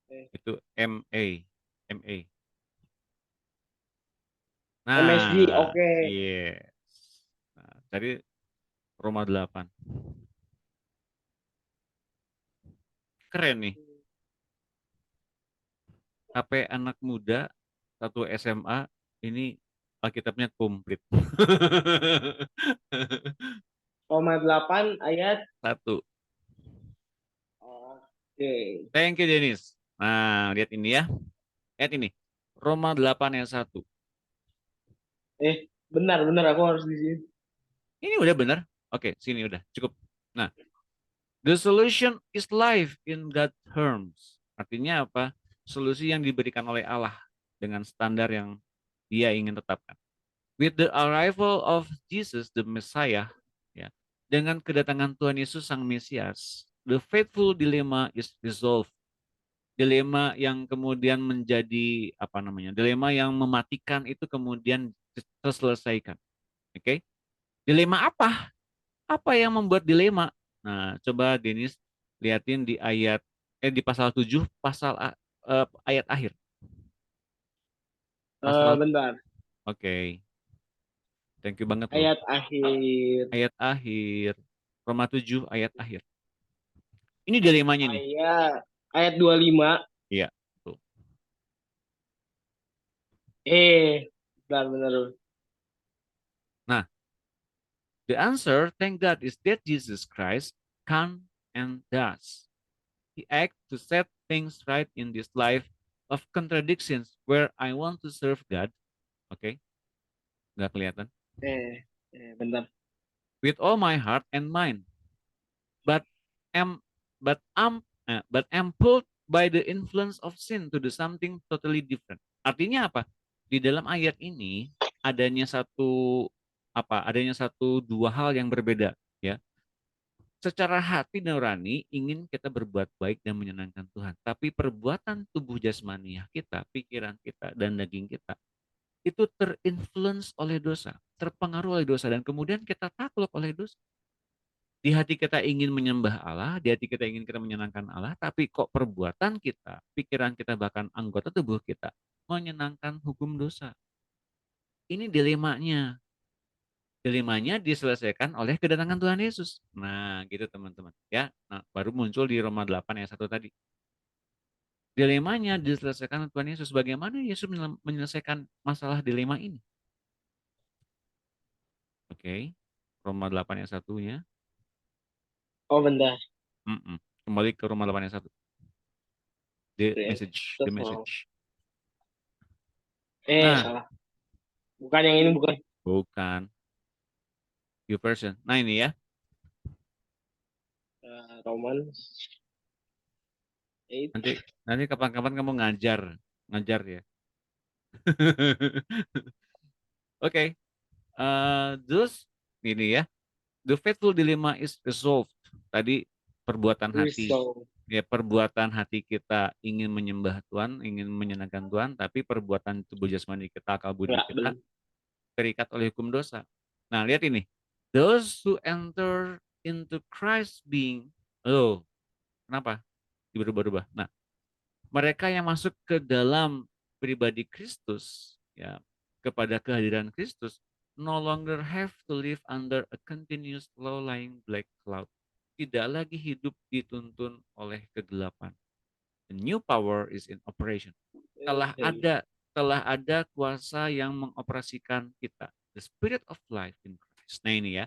Eh. Itu MA. Nah, MSG, oke. yes. Nah, tadi Roma 8. Keren nih. HP anak muda 1 SMA ini Alkitabnya komplit. Roma 8 ayat 1. Oke. Thank you Denis. Nah, lihat ini ya. Lihat ini. Roma 8 yang 1. Benar aku harus di sini. Ini udah benar. Oke, sini udah cukup. Nah, the solution is life in God's terms. Artinya apa? Solusi yang diberikan oleh Allah dengan standar yang Dia ingin tetapkan. With the arrival of Jesus the Messiah, ya, dengan kedatangan Tuhan Yesus Sang Mesias, the faithful dilemma is resolved. Dilema yang kemudian menjadi apa namanya? Dilema yang mematikan itu kemudian terselesaikan. Oke? Dilema apa? Apa yang membuat dilema? Nah, coba Denis liatin di di pasal 7 ayat akhir. Bentar. Oke. Thank you banget loh. Ayat akhir. Ayat akhir. Roma 7 ayat akhir. Ini dilemanya nih. Ayat 25. Iya, tuh. Benar. Nah, the answer, thank God, is that Jesus Christ can and does. He acts to set things right in this life of contradictions where I want to serve God. Oke. Nggak kelihatan. Bentar. With all my heart and mind. But am pulled by the influence of sin to do something totally different. Artinya apa? Di dalam ayat ini adanya dua hal yang berbeda, ya. Secara hati nurani ingin kita berbuat baik dan menyenangkan Tuhan, tapi perbuatan tubuh jasmaniah kita, pikiran kita dan daging kita itu terinfluence oleh dosa, terpengaruh oleh dosa dan kemudian kita takluk oleh dosa. Di hati kita ingin menyembah Allah, di hati kita ingin kita menyenangkan Allah, tapi kok perbuatan kita, pikiran kita, bahkan anggota tubuh kita menyenangkan hukum dosa. Ini dilemanya. Dilemanya diselesaikan oleh kedatangan Tuhan Yesus. Nah, gitu teman-teman. Ya, nah, baru muncul di Roma 8 ayat 1 tadi. Dilemanya diselesaikan Tuhan Yesus. Bagaimana Yesus menyelesaikan masalah dilema ini? Oke, Roma 8 ayat 1-nya. Bentar. Kembali ke Roma 8 ayat 1. The message. Nah, Salah. Bukan yang ini, bukan. Bukan. YouVersion. Nah ini ya. Roman. Nanti kapan-kapan kamu ngajar ya. Oke. Terus ini ya. The faithful dilemma is resolved. Tadi perbuatan hati. Ya, perbuatan hati kita ingin menyembah Tuhan, ingin menyenangkan Tuhan, tapi perbuatan tubuh jasmani kita, akal budi kita terikat oleh hukum dosa. Nah, lihat ini. Those who enter into Christ being, kenapa berubah-ubah? Nah, mereka yang masuk ke dalam pribadi Kristus, ya, kepada kehadiran Kristus, no longer have to live under a continuous low-lying black cloud. Tidak lagi hidup dituntun oleh kegelapan. The new power is in operation. Telah ada kuasa yang mengoperasikan kita. The spirit of life in Christ. Nah ini ya,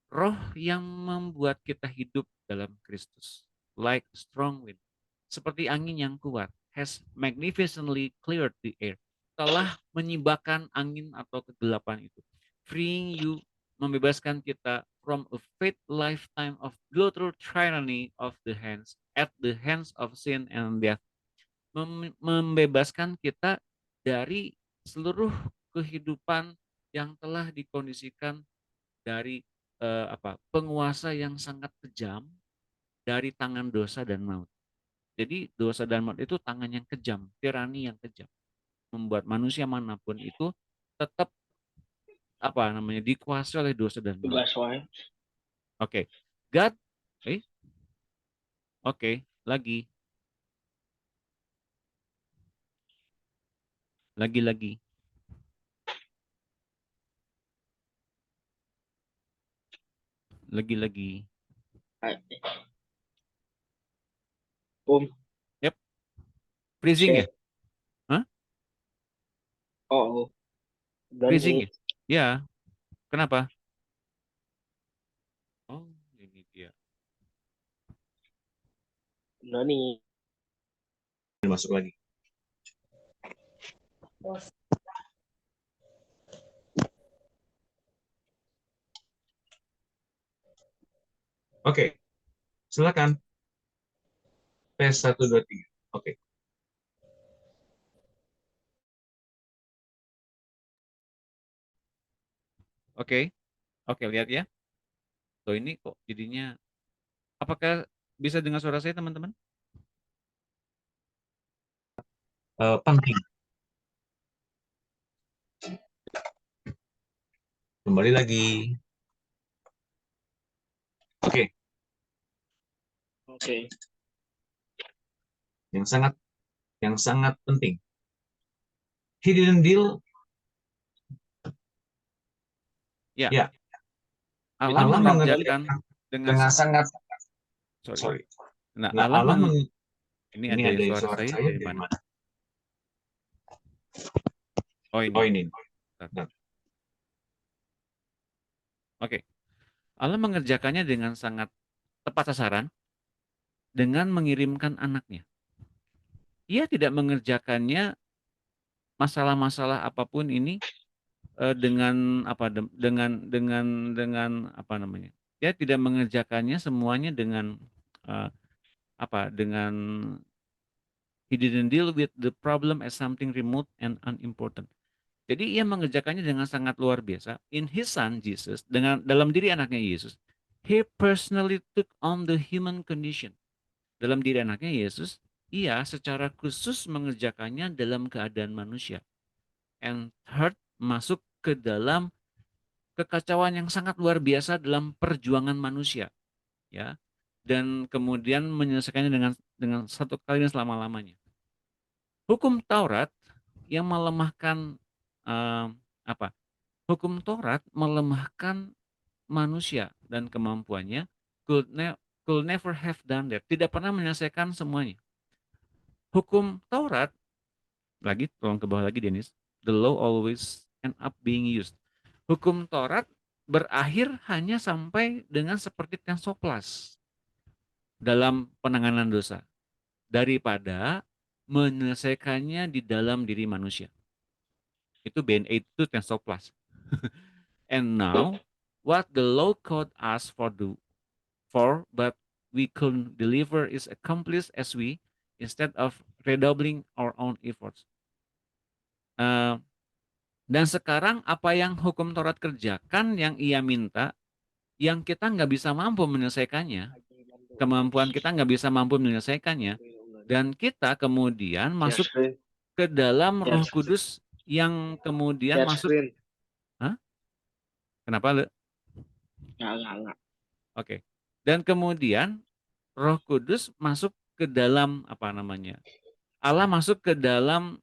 roh yang membuat kita hidup dalam Kristus. Like a strong wind. Seperti angin yang kuat. Has magnificently cleared the air. Telah menyibakkan angin atau kegelapan itu. Freeing you, membebaskan kita from a fate lifetime of brutal tyranny of the hands, at the hands of sin and death. Membebaskan kita dari seluruh kehidupan yang telah dikondisikan dari penguasa yang sangat kejam dari tangan dosa dan maut. Jadi dosa dan maut itu tangan yang kejam, tirani yang kejam, membuat manusia manapun itu tetap dikuasai oleh dosa dan maut. Oke, God, lagi. Lagi-lagi. Yep. Freezing ya? Hah? Oh. Freezing ya? Ya. Kenapa? Oh, ini dia. Nani. Masuk lagi. Oke, silakan. Tes 1, 2, 3. Oke. Oke, lihat ya. Tuh ini kok jadinya, apakah bisa dengar suara saya teman-teman? Penting. Kembali lagi. Oke. Yang sangat penting. He didn't deal. Ya. Allah mengerjakan dengan sangat. Sorry. Nah, ini ada suara saya dari mana? Oh ini. Oke. Allah mengerjakannya dengan sangat tepat sasaran dengan mengirimkan anaknya. Ia tidak mengerjakannya masalah-masalah apapun ini dengan dia tidak mengerjakannya semuanya dengan he didn't deal with the problem as something remote and unimportant. Jadi ia mengerjakannya dengan sangat luar biasa. In his son Jesus, dalam diri anaknya Yesus, he personally took on the human condition. Dalam diri anaknya Yesus, ia secara khusus mengerjakannya dalam keadaan manusia. And third, masuk ke dalam kekacauan yang sangat luar biasa dalam perjuangan manusia, ya, dan kemudian menyelesaikannya dengan satu kali dan selama-lamanya. Hukum Taurat yang melemahkan hukum Taurat melemahkan manusia dan kemampuannya could never have done that. Tidak pernah menyelesaikan semuanya. Hukum Taurat, lagi tolong ke bawah lagi Dennis, the law always end up being used. Hukum Taurat berakhir hanya sampai dengan seperti tensoplas dalam penanganan dosa daripada menyelesaikannya di dalam diri manusia. Itu BNA itu tensoplas. And now what the law code asks for but we couldn't deliver is accomplished as we instead of redoubling our own efforts. Dan sekarang apa yang hukum Taurat kerjakan yang ia minta, yang kita nggak bisa mampu menyelesaikannya, kemampuan kita nggak bisa mampu menyelesaikannya, dan kita kemudian masuk ke dalam Roh Kudus yang kemudian masuk. Hah? Kenapa Le? Enggak. Oke. Dan kemudian Roh Kudus masuk ke dalam Allah masuk ke dalam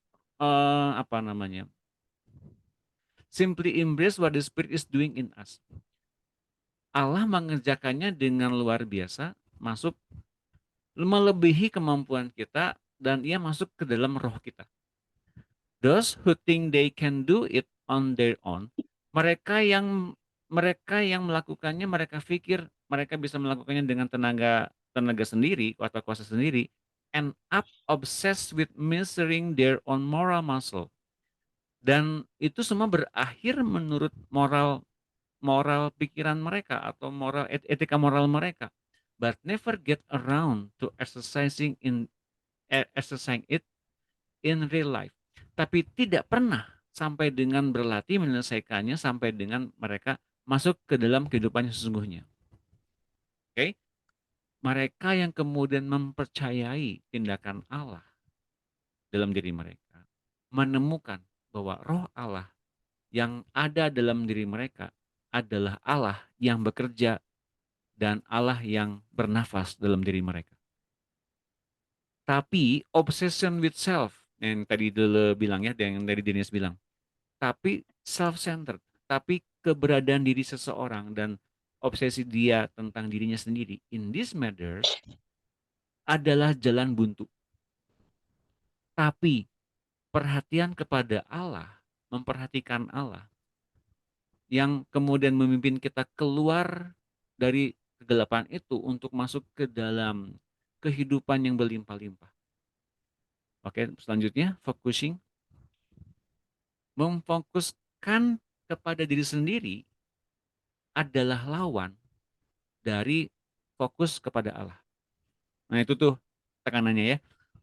simply embrace what the Spirit is doing in us. Allah mengerjakannya dengan luar biasa, masuk melebihi kemampuan kita dan ia masuk ke dalam roh kita. Those who think they can do it on their own, mereka yang melakukannya, mereka pikir mereka bisa melakukannya dengan tenaga sendiri atau kuasa sendiri, end up obsessed with measuring their own moral muscle. Dan itu semua berakhir menurut moral pikiran mereka atau etika moral mereka, but never get around to exercising it in real life. Tapi tidak pernah sampai dengan berlatih menyelesaikannya sampai dengan mereka masuk ke dalam kehidupan yang sesungguhnya. Oke? Mereka yang kemudian mempercayai tindakan Allah dalam diri mereka, menemukan bahwa roh Allah yang ada dalam diri mereka adalah Allah yang bekerja dan Allah yang bernafas dalam diri mereka. Tapi obsession with self, yang tadi dulu bilang ya, yang dari Dennis bilang, tapi self-centered, tapi keberadaan diri seseorang dan obsesi dia tentang dirinya sendiri, in this matter adalah jalan buntu. Tapi perhatian kepada Allah, memperhatikan Allah, yang kemudian memimpin kita keluar dari kegelapan itu untuk masuk ke dalam kehidupan yang berlimpah-limpah. Oke, selanjutnya focusing. Memfokuskan kepada diri sendiri adalah lawan dari fokus kepada Allah. Nah itu tuh tekanannya ya.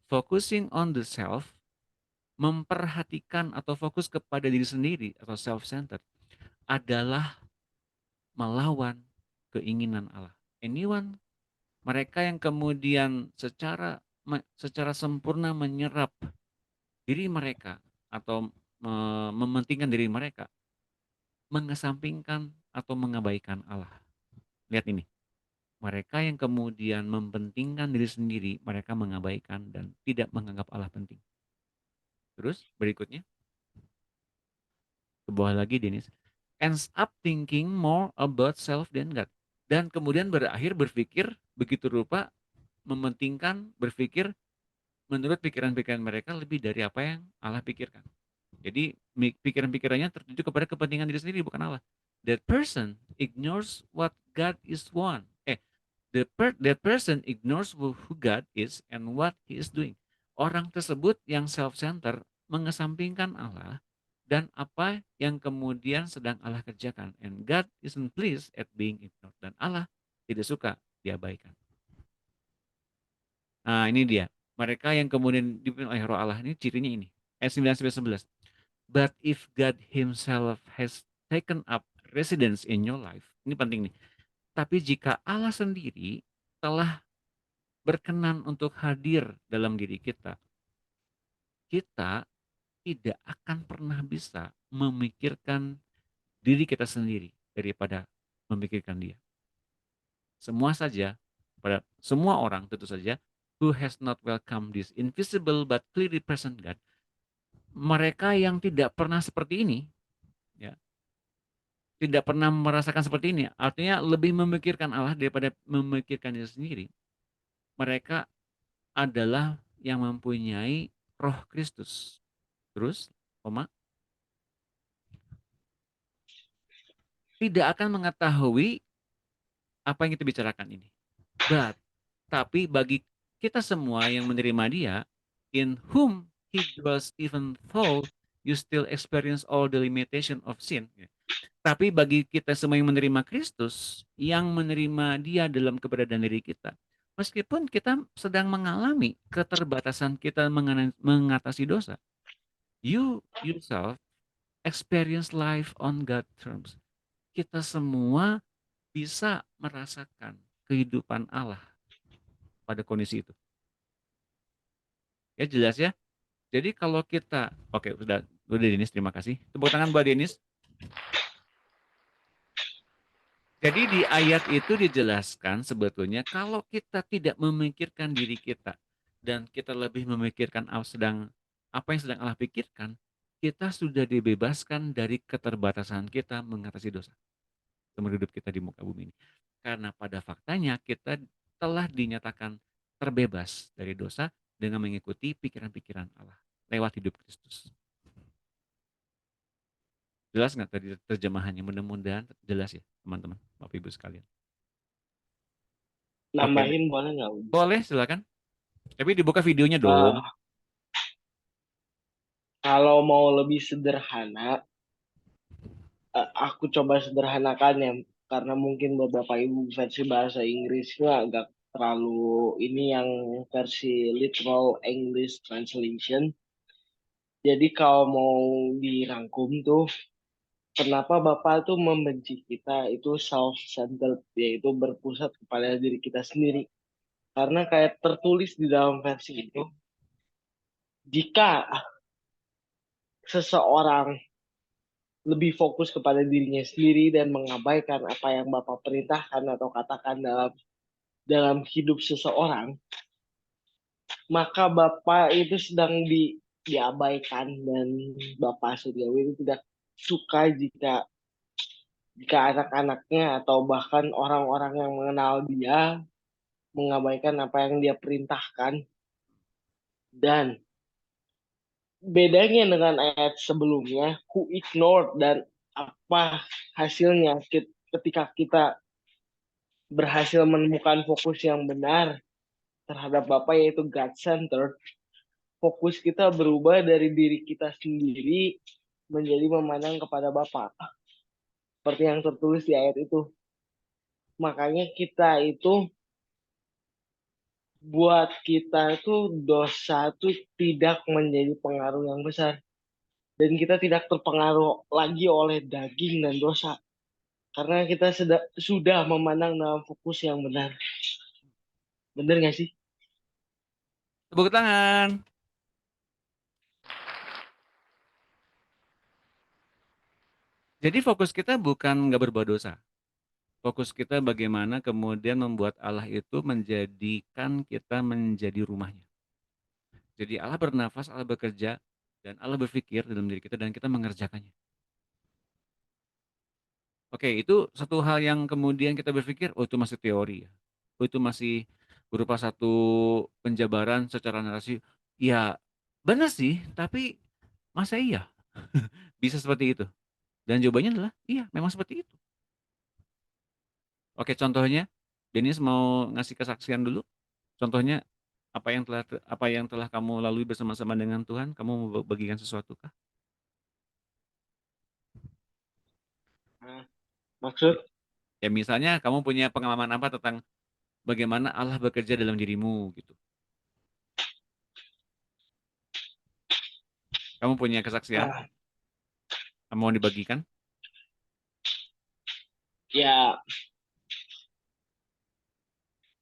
Focusing on the self, memperhatikan atau fokus kepada diri sendiri atau self-centered adalah melawan keinginan Allah. Anyone, mereka yang kemudian secara sempurna menyerap diri mereka atau mementingkan diri mereka, mengesampingkan atau mengabaikan Allah. Lihat ini. Mereka yang kemudian mementingkan diri sendiri, mereka mengabaikan dan tidak menganggap Allah penting. Terus berikutnya. Ke bawah lagi Dennis. Ends up thinking more about self than God. Dan kemudian berakhir berpikir begitu rupa mementingkan, berpikir menurut pikiran-pikiran mereka lebih dari apa yang Allah pikirkan. Jadi pikiran-pikirannya tertuju kepada kepentingan diri sendiri, bukan Allah. That person ignores what God is want. That person ignores who God is and what He is doing. Orang tersebut yang self-centered mengesampingkan Allah dan apa yang kemudian sedang Allah kerjakan. And God isn't pleased at being ignored. Dan Allah tidak suka diabaikan. Nah ini dia. Mereka yang kemudian dipimpin oleh roh Allah ini cirinya ini. Ayat 9-11. But if God Himself has taken up residence in your life. Ini penting nih. Tapi jika Allah sendiri telah berkenan untuk hadir dalam diri kita, kita tidak akan pernah bisa memikirkan diri kita sendiri daripada memikirkan Dia. Semua orang tentu saja, who has not welcomed this invisible but clearly present God, mereka yang tidak pernah seperti ini, ya, tidak pernah merasakan seperti ini, artinya lebih memikirkan Allah daripada memikirkan diri sendiri. Mereka adalah yang mempunyai roh Kristus. Terus, tidak akan mengetahui apa yang kita bicarakan ini. Tapi bagi kita semua yang menerima Dia, in whom He dwells even though you still experience all the limitation of sin. Tapi bagi kita semua yang menerima Kristus, yang menerima Dia dalam keberadaan diri kita, meskipun kita sedang mengalami keterbatasan kita mengatasi dosa, you yourself experience life on God's terms. Kita semua bisa merasakan kehidupan Allah pada kondisi itu. Ya jelas ya. Jadi kalau kita, oke udah Denis, terima kasih. Tepuk tangan buat Denis. Jadi di ayat itu dijelaskan sebetulnya kalau kita tidak memikirkan diri kita dan kita lebih memikirkan apa yang sedang Allah pikirkan, kita sudah dibebaskan dari keterbatasan kita mengatasi dosa seumur hidup kita di muka bumi ini. Karena pada faktanya kita telah dinyatakan terbebas dari dosa dengan mengikuti pikiran-pikiran Allah lewat hidup Kristus. Jelas nggak tadi terjemahannya? Mudah-mudahan jelas ya teman-teman, Bapak Ibu sekalian. Oke, Nambahin boleh nggak? boleh silakan. Tapi dibuka videonya Eh, dong. kalau mau lebih sederhana, aku coba sederhanakan ya, karena mungkin beberapa ibu versi bahasa Inggrisnya agak terlalu ini yang versi literal English translation. Jadi kalau mau dirangkum tuh, kenapa Bapak tuh membenci kita itu self-centered, yaitu berpusat kepada diri kita sendiri. Karena kayak tertulis di dalam versi itu, jika seseorang lebih fokus kepada dirinya sendiri dan mengabaikan apa yang Bapak perintahkan atau katakan dalam hidup seseorang, maka Bapak itu sedang diabaikan, dan Bapak Suryawi itu tidak suka jika anak-anaknya atau bahkan orang-orang yang mengenal dia mengabaikan apa yang dia perintahkan. Dan bedanya dengan ayat sebelumnya, who ignored, dan apa hasilnya ketika kita berhasil menemukan fokus yang benar terhadap Bapak, yaitu God-centered. Fokus kita berubah dari diri kita sendiri menjadi memandang kepada Bapak. Seperti yang tertulis di ayat itu. Makanya kita itu, buat kita itu dosa itu tidak menjadi pengaruh yang besar. Dan kita tidak terpengaruh lagi oleh daging dan dosa. Karena kita sudah memandang dalam fokus yang benar. Benar nggak sih? Tepuk tangan. Jadi fokus kita bukan nggak berbuat dosa. Fokus kita bagaimana kemudian membuat Allah itu menjadikan kita menjadi rumahnya. Jadi Allah bernafas, Allah bekerja, dan Allah berpikir dalam diri kita dan kita mengerjakannya. Oke, itu satu hal yang kemudian kita berpikir, oh itu masih teori ya. Oh itu masih berupa satu penjabaran secara narasi. Ya benar sih, tapi masa iya bisa seperti itu? Dan jawabannya adalah iya, memang seperti itu. Oke, contohnya, Denis mau ngasih kesaksian dulu. Contohnya apa yang telah kamu lalui bersama-sama dengan Tuhan? Kamu mau bagikan sesuatu kah? Maksud? Ya misalnya kamu punya pengalaman apa tentang bagaimana Allah bekerja dalam dirimu gitu. Kamu punya kesaksian? Kamu mau dibagikan? Ya,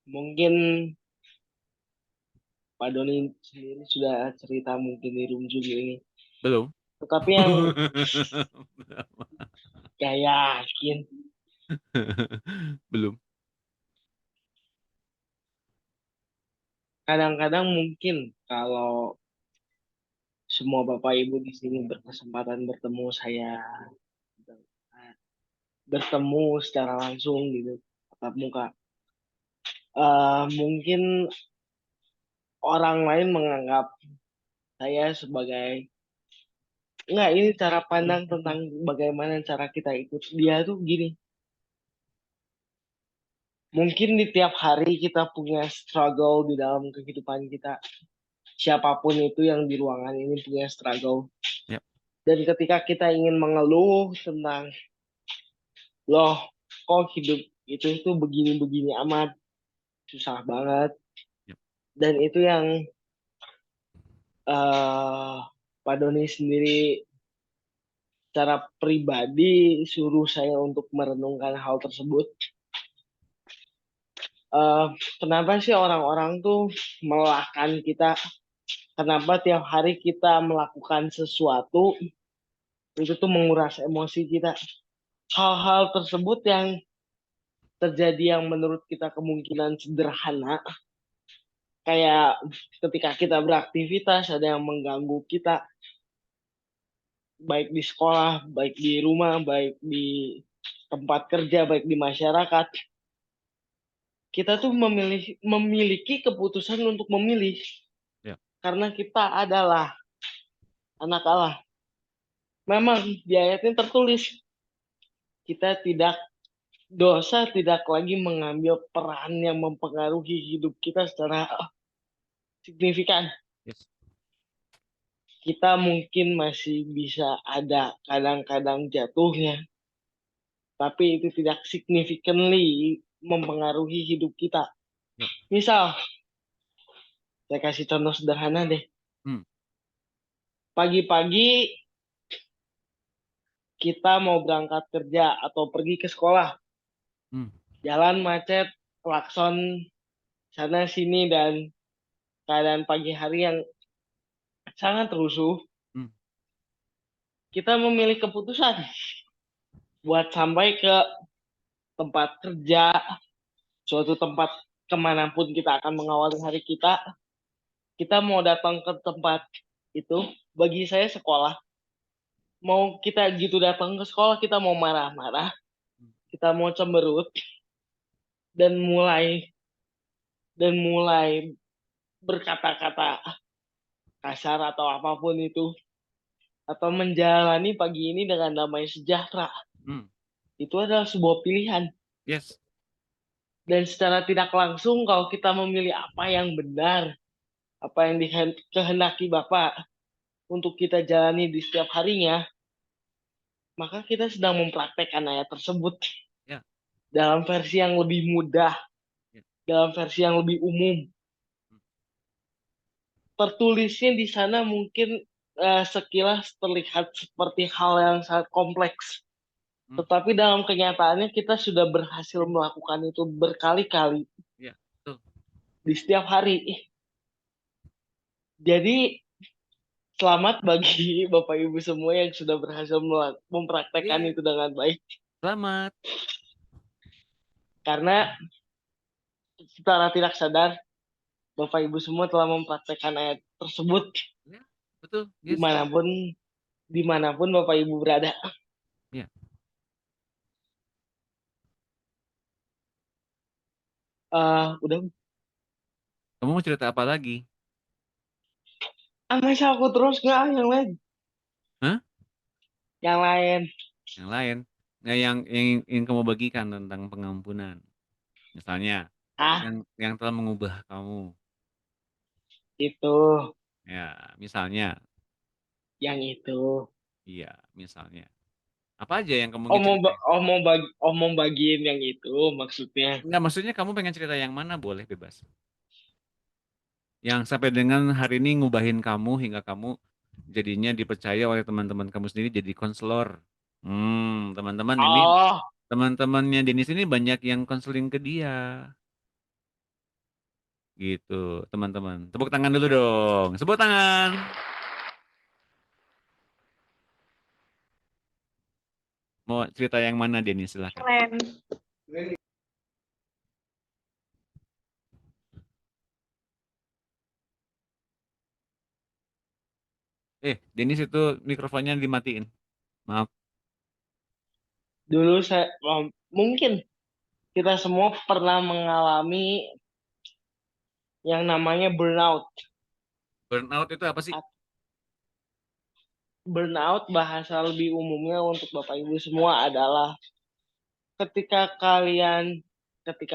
mungkin Pak Doni sendiri sudah cerita mungkin di room Zoom ini. Belum. Tetapi yang gak yakin. Belum. Kadang-kadang mungkin kalau semua Bapak Ibu di sini berkesempatan bertemu secara langsung gitu, tatap muka, mungkin orang lain menganggap saya sebagai, enggak, ini cara pandang tentang bagaimana cara kita ikut dia tuh gini. Mungkin di tiap hari kita punya struggle di dalam kehidupan kita. Siapapun itu yang di ruangan ini punya struggle. Yep. Dan ketika kita ingin mengeluh tentang, loh kok hidup itu begini-begini amat, susah banget. Yep. Dan itu yang Pak Doni sendiri secara pribadi suruh saya untuk merenungkan hal tersebut. Kenapa sih orang-orang tuh melahkan kita? Kenapa tiap hari kita melakukan sesuatu itu tuh menguras emosi kita? Hal-hal tersebut yang terjadi yang menurut kita kemungkinan sederhana, kayak ketika kita beraktivitas ada yang mengganggu kita, baik di sekolah, baik di rumah, baik di tempat kerja, baik di masyarakat. Kita tuh memiliki keputusan untuk memilih. Ya. karena kita adalah anak Allah. Memang di ayat ini tertulis kita tidak dosa tidak lagi mengambil peran yang mempengaruhi hidup kita secara signifikan. Yes. Kita mungkin masih bisa ada kadang-kadang jatuhnya, tapi itu tidak significantly mempengaruhi hidup kita. Yep. Misal, saya kasih contoh sederhana deh. Pagi-pagi kita mau berangkat kerja atau pergi ke sekolah. Jalan macet, klakson sana sini, dan keadaan pagi hari yang sangat rusuh. Kita memilih keputusan buat sampai ke tempat kerja, suatu tempat kemanapun kita akan mengawali hari kita. Kita mau datang ke tempat itu, bagi saya sekolah. Mau kita gitu datang ke sekolah, kita mau marah-marah, kita mau cemberut, dan mulai berkata-kata kasar atau apapun itu, atau menjalani pagi ini dengan damai sejahtera. Itu adalah sebuah pilihan. Yes. Dan secara tidak langsung kalau kita memilih apa yang benar, apa yang dikehendaki Bapak untuk kita jalani di setiap harinya, maka kita sedang mempraktekkan ayat tersebut. Ya. Dalam versi yang lebih mudah, dalam versi yang lebih umum. Tertulisnya di sana mungkin sekilas terlihat seperti hal yang sangat kompleks. Tetapi dalam kenyataannya kita sudah berhasil melakukan itu berkali-kali. Ya, betul. Di setiap hari. Jadi selamat bagi Bapak Ibu semua yang sudah berhasil mempraktekkan itu dengan baik. Selamat. Karena secara tidak sadar Bapak Ibu semua telah mempraktekkan ayat tersebut. Ya, betul. Yes. Dimanapun Bapak Ibu berada. Ya. Udah. Kamu mau cerita apa lagi? Masa aku terus nggak yang lain? Hah? Yang lain. Yang lain. Nah, yang ingin kamu bagikan tentang pengampunan. Misalnya, yang telah mengubah kamu. Itu. Ya, misalnya. Yang itu. Iya, misalnya. Apa aja yang kamu mau bagiin yang itu maksudnya. Enggak, maksudnya kamu pengen cerita yang mana, boleh bebas. Yang sampai dengan hari ini ngubahin kamu hingga kamu jadinya dipercaya oleh teman-teman kamu sendiri jadi konselor. Teman-teman ini teman-temannya Denis ini banyak yang konseling ke dia. Gitu, teman-teman. Tepuk tangan dulu dong. Tepuk tangan. Mau cerita yang mana, Denis? Silahkan. Denis itu mikrofonnya dimatiin. Maaf. Dulu mungkin kita semua pernah mengalami yang namanya burnout. Burnout itu apa sih? Burnout bahasa lebih umumnya untuk Bapak Ibu semua adalah ketika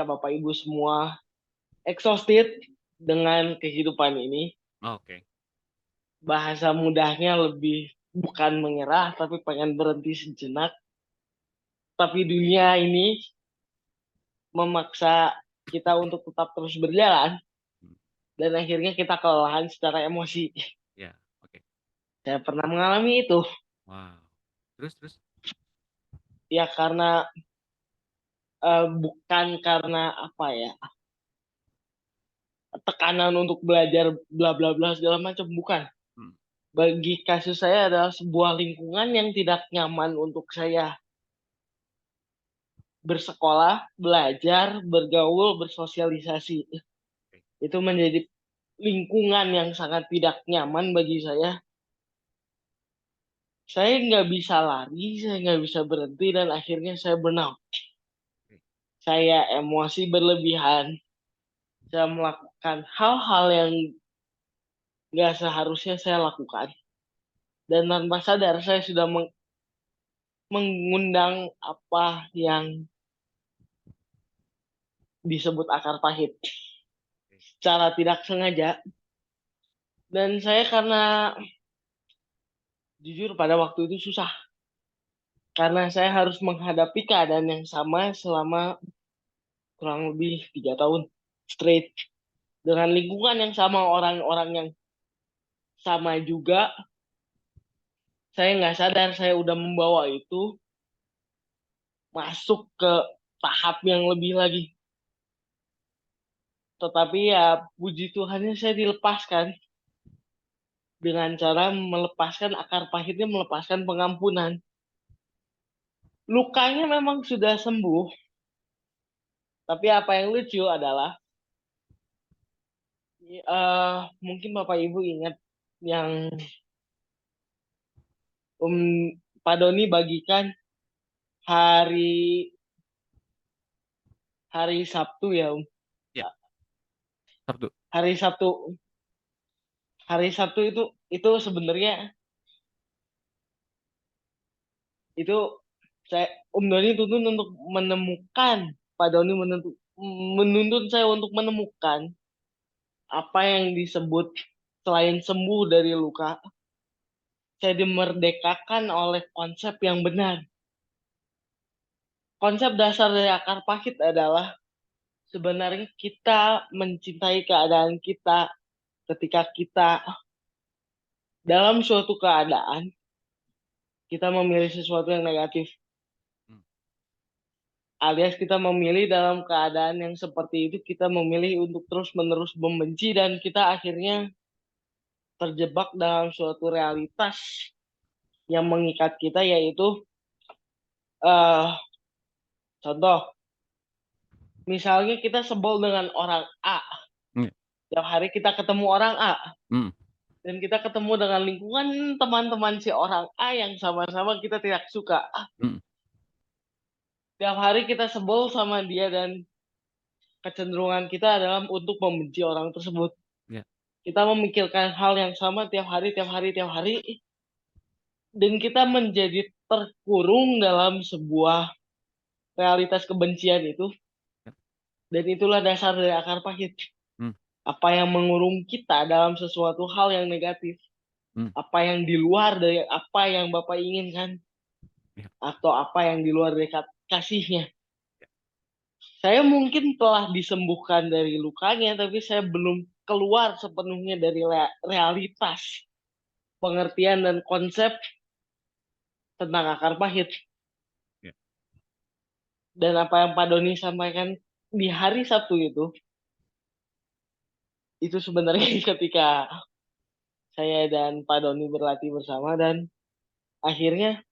Bapak Ibu semua exhausted dengan kehidupan ini. Oke. Bahasa mudahnya lebih bukan menyerah, tapi pengen berhenti sejenak. Tapi dunia ini memaksa kita untuk tetap terus berjalan. Dan akhirnya kita kelelahan secara emosi. Ya, oke. Saya pernah mengalami itu. Wow. Terus? Ya karena bukan karena apa ya, tekanan untuk belajar bla bla bla segala macam, bukan. Bagi kasus saya adalah sebuah lingkungan yang tidak nyaman untuk saya bersekolah, belajar, bergaul, bersosialisasi. Itu menjadi lingkungan yang sangat tidak nyaman bagi saya. Saya nggak bisa lari, saya nggak bisa berhenti, dan akhirnya saya burnout. Saya emosi berlebihan. Saya melakukan hal-hal yang nggak seharusnya saya lakukan. Dan tanpa sadar saya sudah mengundang apa yang disebut akar pahit secara tidak sengaja. Dan saya karena jujur pada waktu itu susah. Karena saya harus menghadapi keadaan yang sama selama kurang lebih 3 tahun straight. Dengan lingkungan yang sama, orang-orang yang sama juga. Saya nggak sadar saya udah membawa itu masuk ke tahap yang lebih lagi. Tetapi ya puji Tuhannya saya dilepaskan dengan cara melepaskan akar pahitnya, melepaskan pengampunan. Lukanya memang sudah sembuh, tapi apa yang lucu adalah mungkin Bapak Ibu ingat yang Pak Doni bagikan hari Sabtu ya, Ya, Sabtu. Hari Sabtu itu sebenarnya itu saya Doni tuntun untuk menemukan, Pak Doni menuntun saya untuk menemukan apa yang disebut selain sembuh dari luka, saya dimerdekakan oleh konsep yang benar. Konsep dasar dari akar pahit adalah sebenarnya kita mencintai keadaan kita ketika kita dalam suatu keadaan kita memilih sesuatu yang negatif. Alias kita memilih dalam keadaan yang seperti itu, kita memilih untuk terus-menerus membenci dan kita akhirnya terjebak dalam suatu realitas yang mengikat kita, yaitu contoh, misalnya kita sebel dengan orang A. Tiap hari kita ketemu orang A. Dan kita ketemu dengan lingkungan teman-teman si orang A yang sama-sama kita tidak suka. Tiap hari kita sebel sama dia dan kecenderungan kita adalah untuk membenci orang tersebut. Kita memikirkan hal yang sama tiap hari. Dan kita menjadi terkurung dalam sebuah realitas kebencian itu. Dan itulah dasar dari akar pahit. Apa yang mengurung kita dalam sesuatu hal yang negatif. Apa yang di luar dari apa yang Bapak inginkan. Atau apa yang di luar dari kasihnya. Saya mungkin telah disembuhkan dari lukanya, tapi saya belum keluar sepenuhnya dari realitas, pengertian dan konsep tentang akar pahit. Dan apa yang Pak Doni sampaikan di hari Sabtu itu sebenarnya ketika saya dan Pak Doni berlatih bersama dan akhirnya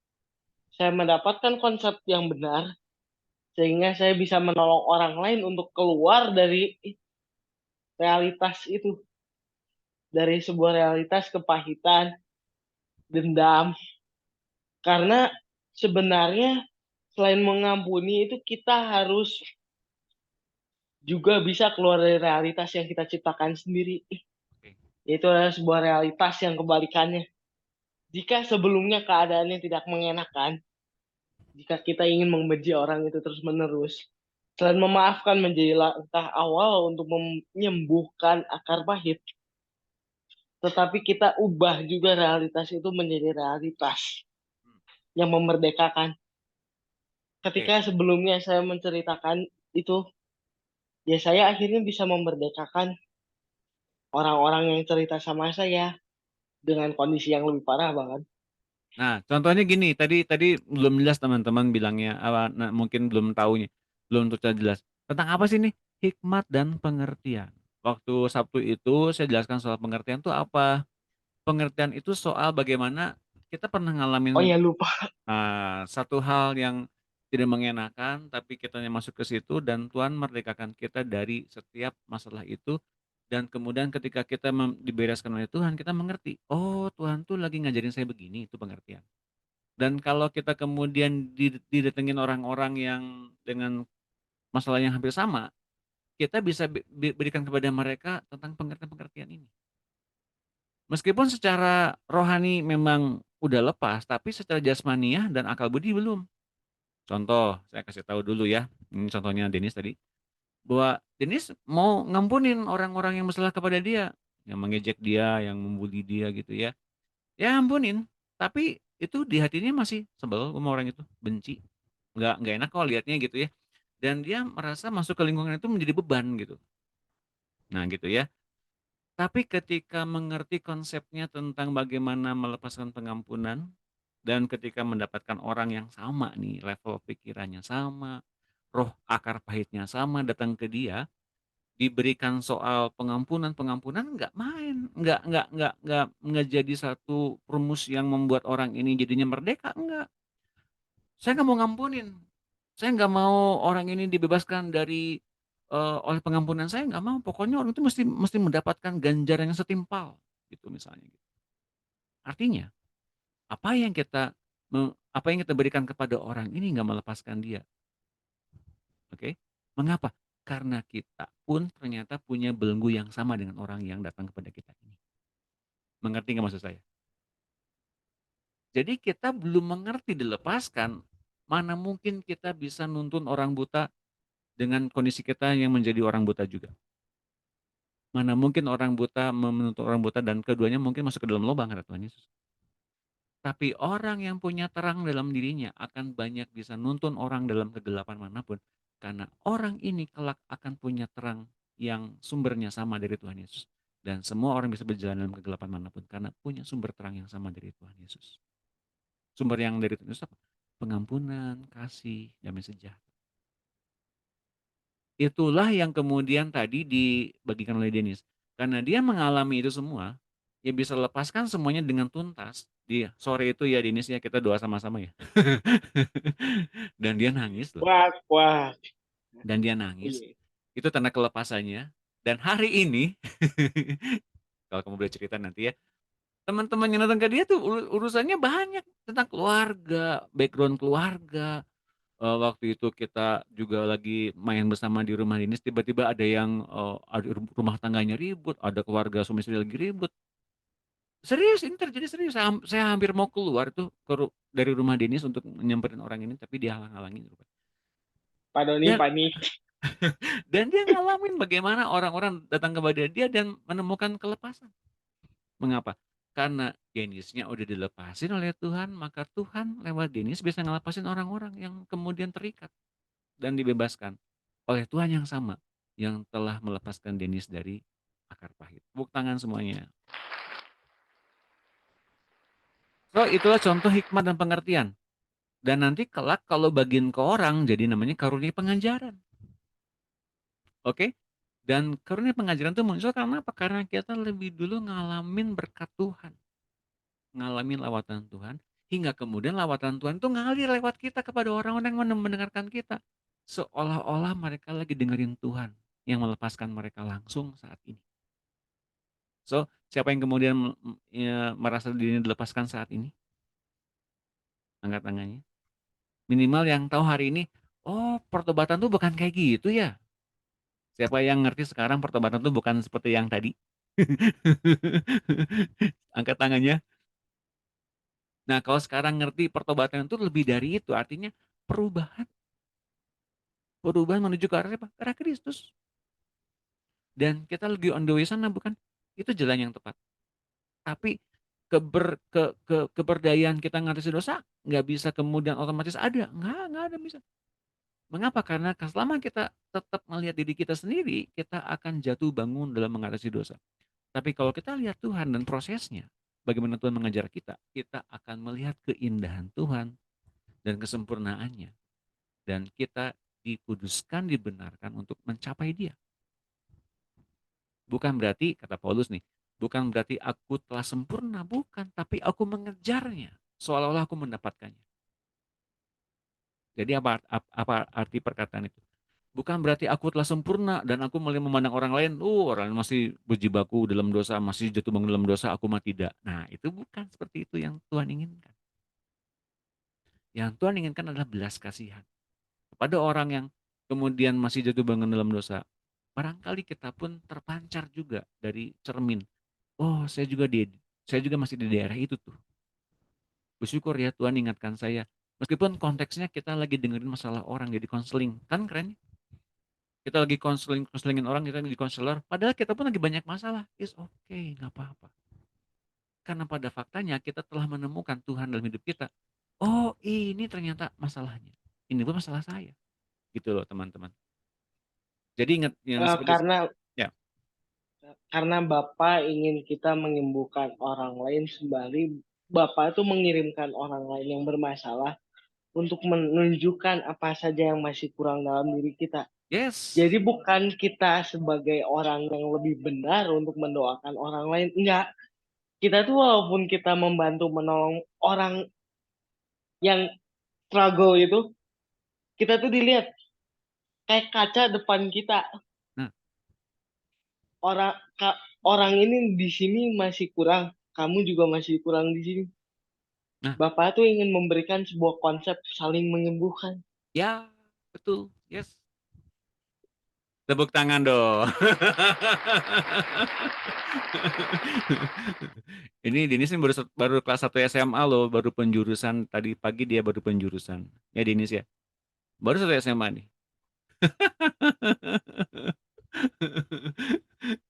saya mendapatkan konsep yang benar sehingga saya bisa menolong orang lain untuk keluar dari realitas itu. Dari sebuah realitas kepahitan, dendam. Karena sebenarnya selain mengampuni itu kita harus juga bisa keluar dari realitas yang kita ciptakan sendiri. Itu adalah sebuah realitas yang kebalikannya. Jika sebelumnya keadaannya tidak mengenakan, jika kita ingin membenci orang itu terus-menerus, selain memaafkan menjadi langkah awal untuk menyembuhkan akar pahit, tetapi kita ubah juga realitas itu menjadi realitas yang memerdekakan. Ketika sebelumnya saya menceritakan itu, ya saya akhirnya bisa memerdekakan orang-orang yang cerita sama saya dengan kondisi yang lebih parah bahkan. Nah, contohnya gini, tadi belum jelas teman-teman bilangnya, mungkin belum tahunya, belum jelas. Tentang apa sih nih? Hikmat dan pengertian. Waktu Sabtu itu saya jelaskan soal pengertian itu apa. Pengertian itu soal bagaimana kita pernah ngalamin satu hal yang tidak mengenakan, tapi kita masuk ke situ dan Tuhan merdekakan kita dari setiap masalah itu. Dan kemudian ketika kita dibereskan oleh Tuhan, kita mengerti, oh Tuhan tuh lagi ngajarin saya begini, itu pengertian. Dan kalau kita kemudian didatengin orang-orang yang dengan masalah yang hampir sama, kita bisa berikan kepada mereka tentang pengertian-pengertian ini. Meskipun secara rohani memang udah lepas, tapi secara jasmaniah dan akal budi belum. Contoh, saya kasih tahu dulu ya. Ini contohnya Denis tadi. Bahwa Denis mau ngampunin orang-orang yang bersalah kepada dia, yang mengejek dia, yang membuli dia gitu ya. Ya ampunin, tapi itu di hatinya masih sebel sama orang itu, benci. Nggak enak kok lihatnya gitu ya. Dan dia merasa masuk ke lingkungan itu menjadi beban gitu. Nah gitu ya. Tapi ketika mengerti konsepnya tentang bagaimana melepaskan pengampunan, dan ketika mendapatkan orang yang sama nih, level pikirannya sama, roh akar pahitnya sama datang ke dia, diberikan soal pengampunan nggak main, nggak jadi satu rumus yang membuat orang ini jadinya merdeka, enggak. Saya nggak mau ngampunin, saya nggak mau orang ini dibebaskan dari oleh pengampunan, saya nggak mau. Pokoknya orang itu mesti mendapatkan ganjaran yang setimpal, gitu misalnya. Artinya apa yang kita berikan kepada orang ini nggak melepaskan dia. Oke, mengapa? Karena kita pun ternyata punya belenggu yang sama dengan orang yang datang kepada kita ini. Mengerti nggak maksud saya? Jadi kita belum mengerti dilepaskan, mana mungkin kita bisa nuntun orang buta dengan kondisi kita yang menjadi orang buta juga. Mana mungkin orang buta menuntun orang buta dan keduanya mungkin masuk ke dalam lubang, kata Tuhan Yesus. Tapi orang yang punya terang dalam dirinya akan banyak bisa nuntun orang dalam kegelapan manapun. Karena orang ini kelak akan punya terang yang sumbernya sama dari Tuhan Yesus. Dan semua orang bisa berjalan dalam kegelapan manapun karena punya sumber terang yang sama dari Tuhan Yesus. Sumber yang dari Tuhan Yesus apa? Pengampunan, kasih, damai sejahtera. Itulah yang kemudian tadi dibagikan oleh Denis. Karena dia mengalami itu semua, ya bisa lepaskan semuanya dengan tuntas. Di sore itu ya Denis ya, kita doa sama-sama ya. Dan dia nangis loh. Wah. Dan dia nangis. Itu tanda kelepasannya. Dan hari ini, kalau kamu boleh cerita nanti ya, teman-teman yang datang ke dia tuh urusannya banyak tentang keluarga, background keluarga. Waktu itu kita juga lagi main bersama di rumah Denis, tiba-tiba ada yang ada rumah tangganya ribut, ada keluarga suami istri lagi ribut. Serius, ini terjadi serius. Saya hampir mau keluar tuh dari rumah Denis untuk nyamperin orang ini, tapi dihalang-halangin. Pak Doni panik. Dan dia ngalamin bagaimana orang-orang datang kepada dia dan menemukan kelepasan. Mengapa? Karena Denisnya udah dilepasin oleh Tuhan, maka Tuhan lewat Denis bisa ngelepasin orang-orang yang kemudian terikat dan dibebaskan oleh Tuhan yang sama yang telah melepaskan Denis dari akar pahit. Tepuk tangan semuanya. So, itulah contoh hikmat dan pengertian. Dan nanti kelak kalau bagian ke orang jadi namanya karunia pengajaran. Oke? Dan karunia pengajaran itu muncul karena apa? Karena kita lebih dulu ngalamin berkat Tuhan. Ngalamin lawatan Tuhan. Hingga kemudian lawatan Tuhan itu ngalir lewat kita kepada orang-orang yang mendengarkan kita. Seolah-olah mereka lagi dengerin Tuhan yang melepaskan mereka langsung saat ini. So, siapa yang kemudian merasa dirinya dilepaskan saat ini? Angkat tangannya. Minimal yang tahu hari ini, oh pertobatan tuh bukan kayak gitu ya. Siapa yang ngerti sekarang pertobatan tuh bukan seperti yang tadi? Angkat tangannya. Nah, kalau sekarang ngerti pertobatan itu lebih dari itu, artinya perubahan. Perubahan menuju ke arah apa? Ke arah Kristus. Dan kita lagi on the way sana, bukan? Itu jalan yang tepat. Tapi keberdayaan kita ngatasi dosa nggak bisa kemudian otomatis ada. Nggak ada bisa. Mengapa? Karena selama kita tetap melihat diri kita sendiri, kita akan jatuh bangun dalam mengatasi dosa. Tapi kalau kita lihat Tuhan dan prosesnya, bagaimana Tuhan mengajar kita, kita akan melihat keindahan Tuhan dan kesempurnaannya. Dan kita dikuduskan, dibenarkan untuk mencapai Dia. Bukan berarti, kata Paulus nih, bukan berarti aku telah sempurna, bukan. Tapi aku mengejarnya, seolah-olah aku mendapatkannya. Jadi apa arti perkataan itu? Bukan berarti aku telah sempurna dan aku mulai memandang orang lain, orang masih berjibaku dalam dosa, masih jatuh bangun dalam dosa, aku mah tidak. Nah, itu bukan seperti itu yang Tuhan inginkan. Yang Tuhan inginkan adalah belas kasihan kepada orang yang kemudian masih jatuh bangun dalam dosa. Barangkali kita pun terpancar juga dari cermin oh saya juga masih di daerah itu tuh. Bersyukur ya Tuhan ingatkan saya. Meskipun konteksnya kita lagi dengerin masalah orang jadi konseling, kan keren? Kita lagi konselingin orang, kita lagi konselor, padahal kita pun lagi banyak masalah. It's okay, nggak apa-apa. Karena pada faktanya kita telah menemukan Tuhan dalam hidup kita. Oh, ini ternyata masalahnya. Ini pun masalah saya. Gitu loh, teman-teman. Jadi ingat yang seperti ya. Karena Bapak ingin kita menyembuhkan orang lain sembari Bapak itu mengirimkan orang lain yang bermasalah untuk menunjukkan apa saja yang masih kurang dalam diri kita. Yes. Jadi bukan kita sebagai orang yang lebih benar untuk mendoakan orang lain. Enggak. Kita tuh walaupun kita membantu menolong orang yang struggle itu, kita tuh dilihat kayak kaca depan kita. Nah. Orang ini di sini masih kurang, kamu juga masih kurang di sini. Nah. Bapak tuh ingin memberikan sebuah konsep saling menyembuhkan. Ya, betul. Yes. Tepuk tangan dong. Ini Denis ini baru kelas 1 SMA loh, baru penjurusan. Tadi pagi dia baru penjurusan. Ya Denis ya. Baru 1 SMA nih.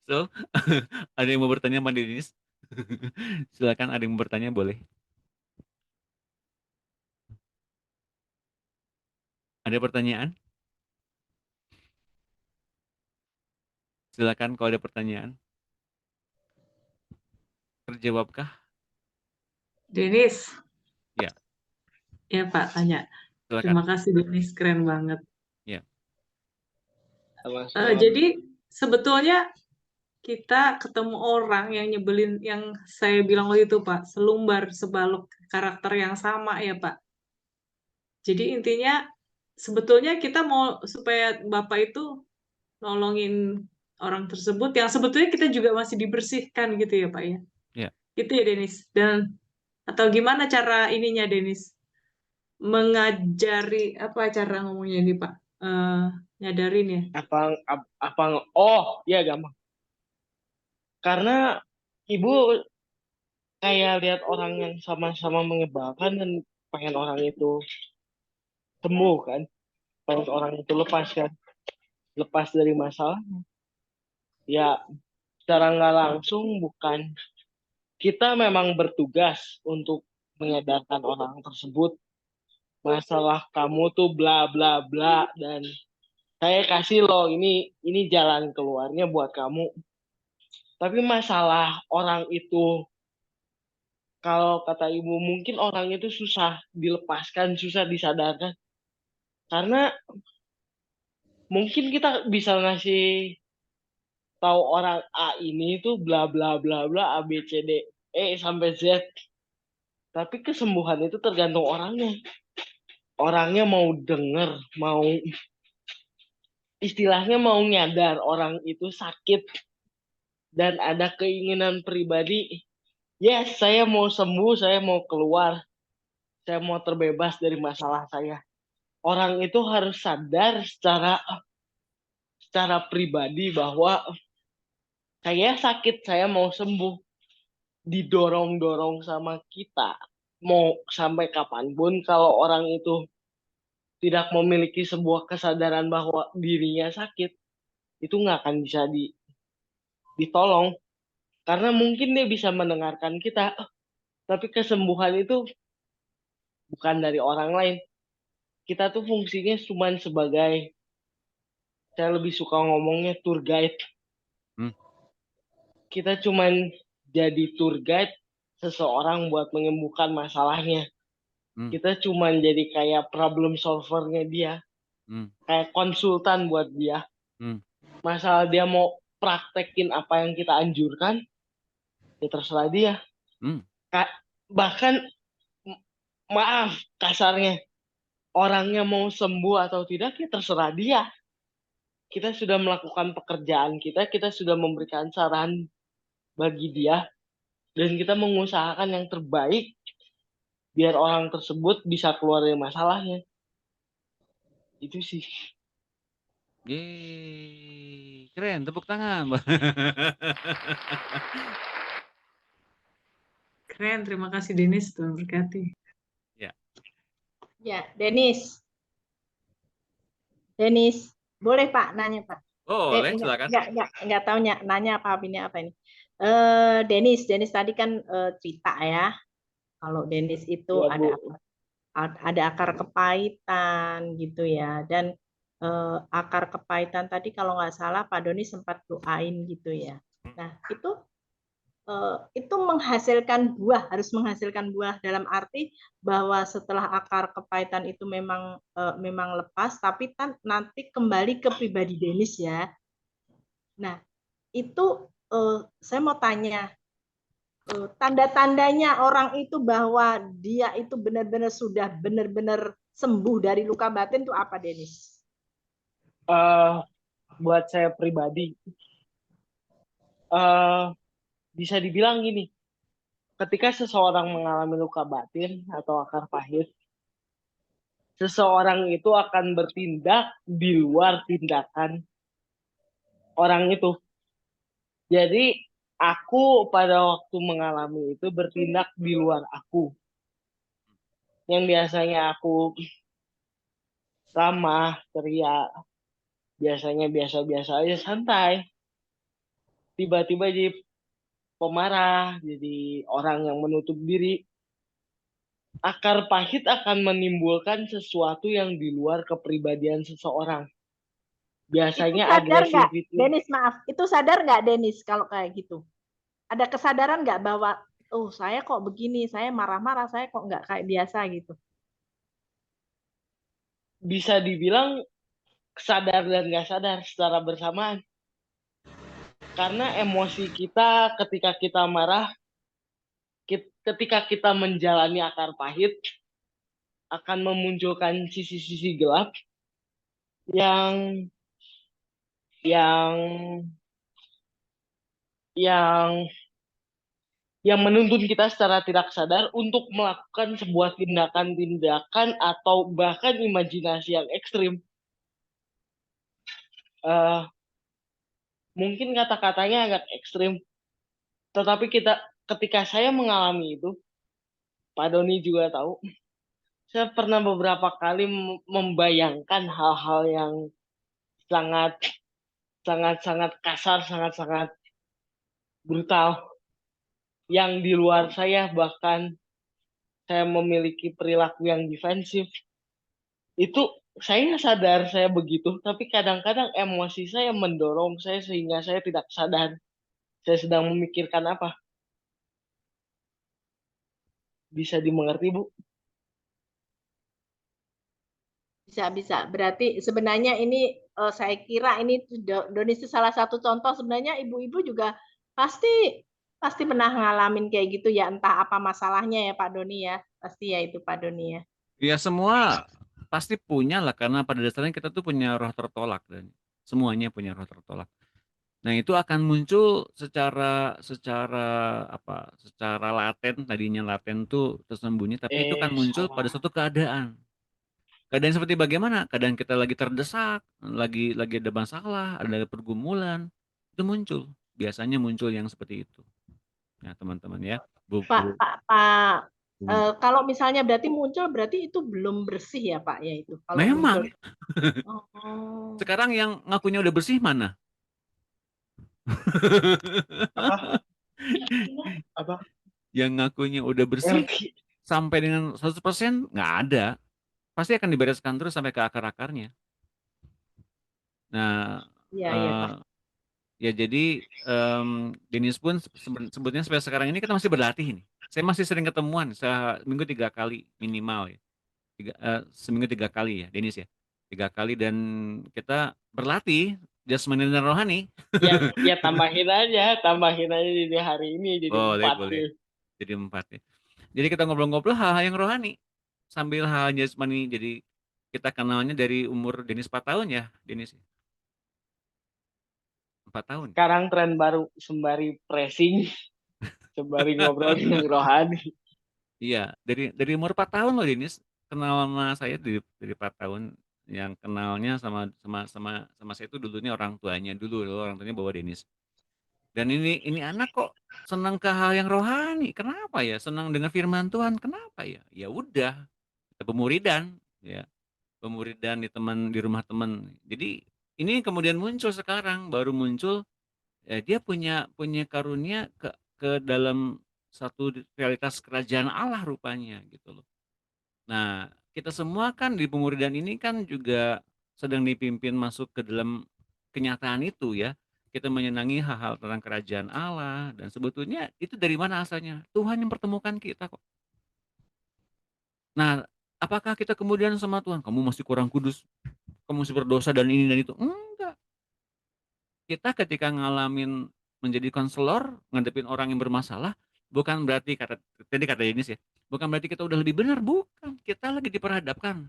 So, ada yang mau bertanya sama Denis? Silakan, ada yang mau bertanya boleh. Ada pertanyaan? Silakan kalau ada pertanyaan. Terjawabkah? Denis. Ya. Ya Pak, tanya. Silakan. Terima kasih Denis, keren banget. Ya. Jadi sebetulnya kita ketemu orang yang nyebelin, yang saya bilang waktu itu Pak, selumbar, sebalok karakter yang sama ya Pak. Jadi intinya sebetulnya kita mau supaya Bapak itu nolongin orang tersebut yang sebetulnya kita juga masih dibersihkan gitu ya Pak ya. Ya. Gitu ya Denis. Dan atau gimana cara ininya Denis? Mengajari apa cara ngomongnya ini Pak? Nyadarin ya. Oh, ya gampang. Karena Ibu kayak lihat orang yang sama-sama menyebalkan dan pengen orang itu sembuh kan, pengen orang itu lepas dari masalahnya. Ya, secara nggak langsung bukan, kita memang bertugas untuk menyadarkan orang tersebut masalah kamu tuh bla bla bla, dan saya kasih loh ini jalan keluarnya buat kamu. Tapi masalah orang itu, kalau kata Ibu, mungkin orang itu susah dilepaskan, susah disadarkan. Karena mungkin kita bisa ngasih tahu orang A ini itu bla bla bla bla A B C D E sampai Z. Tapi kesembuhan itu tergantung orangnya. Orangnya mau denger, mau istilahnya mau nyadar orang itu sakit dan ada keinginan pribadi. Yes, saya mau sembuh, saya mau keluar, saya mau terbebas dari masalah saya. Orang itu harus sadar secara pribadi bahwa saya sakit, saya mau sembuh. Didorong-dorong sama kita, mau sampai kapanpun, kalau orang itu tidak memiliki sebuah kesadaran bahwa dirinya sakit, itu nggak akan bisa ditolong. Karena mungkin dia bisa mendengarkan kita, tapi kesembuhan itu bukan dari orang lain. Kita tuh fungsinya cuma sebagai, saya lebih suka ngomongnya tour guide. Kita cuma jadi tour guide seseorang buat menyembuhkan masalahnya. Kita cuma jadi kayak problem solvernya dia. Kayak konsultan buat dia. Masalah dia mau praktekin apa yang kita anjurkan, ya terserah dia. Bahkan, maaf kasarnya, orangnya mau sembuh atau tidak, ya terserah dia. Kita sudah melakukan pekerjaan kita sudah memberikan saran bagi dia, dan kita mengusahakan yang terbaik biar orang tersebut bisa keluar dari masalahnya. Itu sih. Yeay, keren, tepuk tangan. Keren, terima kasih Denis, Tuhan berkati. Ya. Ya, Denis. Boleh Pak nanya Pak? Oh, boleh, silakan. Enggak tahu nanya apa ini apa ini. Denis tadi kan cerita ya. Kalau Denis itu Ya, ada akar kepahitan gitu ya. Dan akar kepahitan tadi kalau nggak salah Pak Doni sempat doain gitu ya. Nah, itu harus menghasilkan buah dalam arti bahwa setelah akar kepahitan itu memang lepas, tapi nanti kembali ke pribadi Denis ya. Nah, itu saya mau tanya, tanda-tandanya orang itu bahwa dia itu benar-benar sudah benar-benar sembuh dari luka batin itu apa, Denis? Buat saya pribadi, bisa dibilang gini, ketika seseorang mengalami luka batin atau akar pahit, seseorang itu akan bertindak di luar tindakan orang itu. Jadi aku pada waktu mengalami itu bertindak di luar aku. Yang biasanya aku ramah, ceria, biasanya biasa-biasa aja, santai. Tiba-tiba jadi pemarah, jadi orang yang menutup diri. Akar pahit akan menimbulkan sesuatu yang di luar kepribadian seseorang. Biasanya Itu sadar nggak, agresivitas. Denis? Maaf, itu sadar nggak, Denis, kalau kayak gitu? Ada kesadaran nggak bahwa, oh saya kok begini, saya marah-marah, saya kok nggak kayak biasa gitu? Bisa dibilang sadar dan nggak sadar secara bersamaan. Karena emosi kita ketika kita marah, ketika kita menjalani akar pahit, akan memunculkan sisi-sisi gelap yang menuntun kita secara tidak sadar untuk melakukan sebuah tindakan-tindakan atau bahkan imajinasi yang ekstrim. Mungkin kata-katanya agak ekstrim, tetapi ketika saya mengalami itu, Pak Doni juga tahu, saya pernah beberapa kali membayangkan hal-hal yang sangat kasar, sangat brutal, yang di luar saya, bahkan saya memiliki perilaku yang defensif. Itu saya sadar saya begitu, tapi kadang-kadang emosi saya mendorong saya sehingga saya tidak sadar saya sedang memikirkan apa. Bisa dimengerti, Bu? Bisa. Berarti sebenarnya ini saya kira ini Doni itu salah satu contoh. Sebenarnya ibu-ibu juga pasti pernah ngalamin kayak gitu ya, entah apa masalahnya ya Pak Doni ya. Pasti ya itu Pak Doni ya. Ya semua pasti punya lah, karena pada dasarnya kita tuh punya roh tertolak, dan semuanya punya roh tertolak. Nah, itu akan muncul secara laten, tadinya laten tuh tersembunyi, tapi itu akan muncul pada suatu keadaan. Keadaan seperti bagaimana? Keadaan kita lagi terdesak, lagi ada masalah, ada pergumulan, itu muncul. Biasanya muncul yang seperti itu. Ya, teman-teman ya. Pak, kalau misalnya berarti muncul, berarti itu belum bersih ya Pak ya itu. Kalau memang. muncul. Sekarang yang ngakunya udah bersih mana? Apa? Yang ngakunya udah bersih sampai dengan 100% nggak ada. Pasti akan dibereskan terus sampai ke akar-akarnya. Nah, ya jadi Denis pun sebetulnya sampai sekarang ini kita masih berlatih nih. Saya masih sering ketemuan seminggu 3 kali minimal ya. Seminggu 3 kali ya, Denis ya. 3 kali, dan kita berlatih jasmani dan rohani. Ya tambahin aja jadi hari ini jadi 4 boleh. Jadi 4 ya. Jadi kita ngobrol-ngobrol hal-hal yang rohani sambil hal jasmani. Jadi kita kenalnya dari umur Denis 4 tahun ya, Denis. 4 tahun. Sekarang tren baru sembari pressing, sembari ngobrol dengan rohani. Iya, dari umur 4 tahun loh Denis kenal sama saya, dari 4 tahun. Yang kenalnya sama saya itu dulunya orang tuanya bawa Denis. Dan ini anak kok senang ke hal yang rohani, kenapa ya? Senang dengan firman Tuhan, kenapa ya? Ya udah, kita pemuridan, ya. Pemuridan di rumah teman. Jadi ini kemudian muncul sekarang, baru muncul, dia punya punya karunia ke dalam satu realitas kerajaan Allah rupanya gitu loh. Nah, kita semua kan di pemuridan ini kan juga sedang dipimpin masuk ke dalam kenyataan itu ya. Kita menyenangi hal-hal tentang kerajaan Allah dan sebetulnya itu dari mana asalnya? Tuhan yang pertemukan kita kok. Nah, apakah kita kemudian sama Tuhan, "Kamu masih kurang kudus, kamu masih berdosa dan ini dan itu." Enggak. Kita ketika ngalamin menjadi konselor, ngadepin orang yang bermasalah, bukan berarti tadi kata Denis ya, bukan berarti kita udah lebih benar, bukan. Kita lagi diperhadapkan.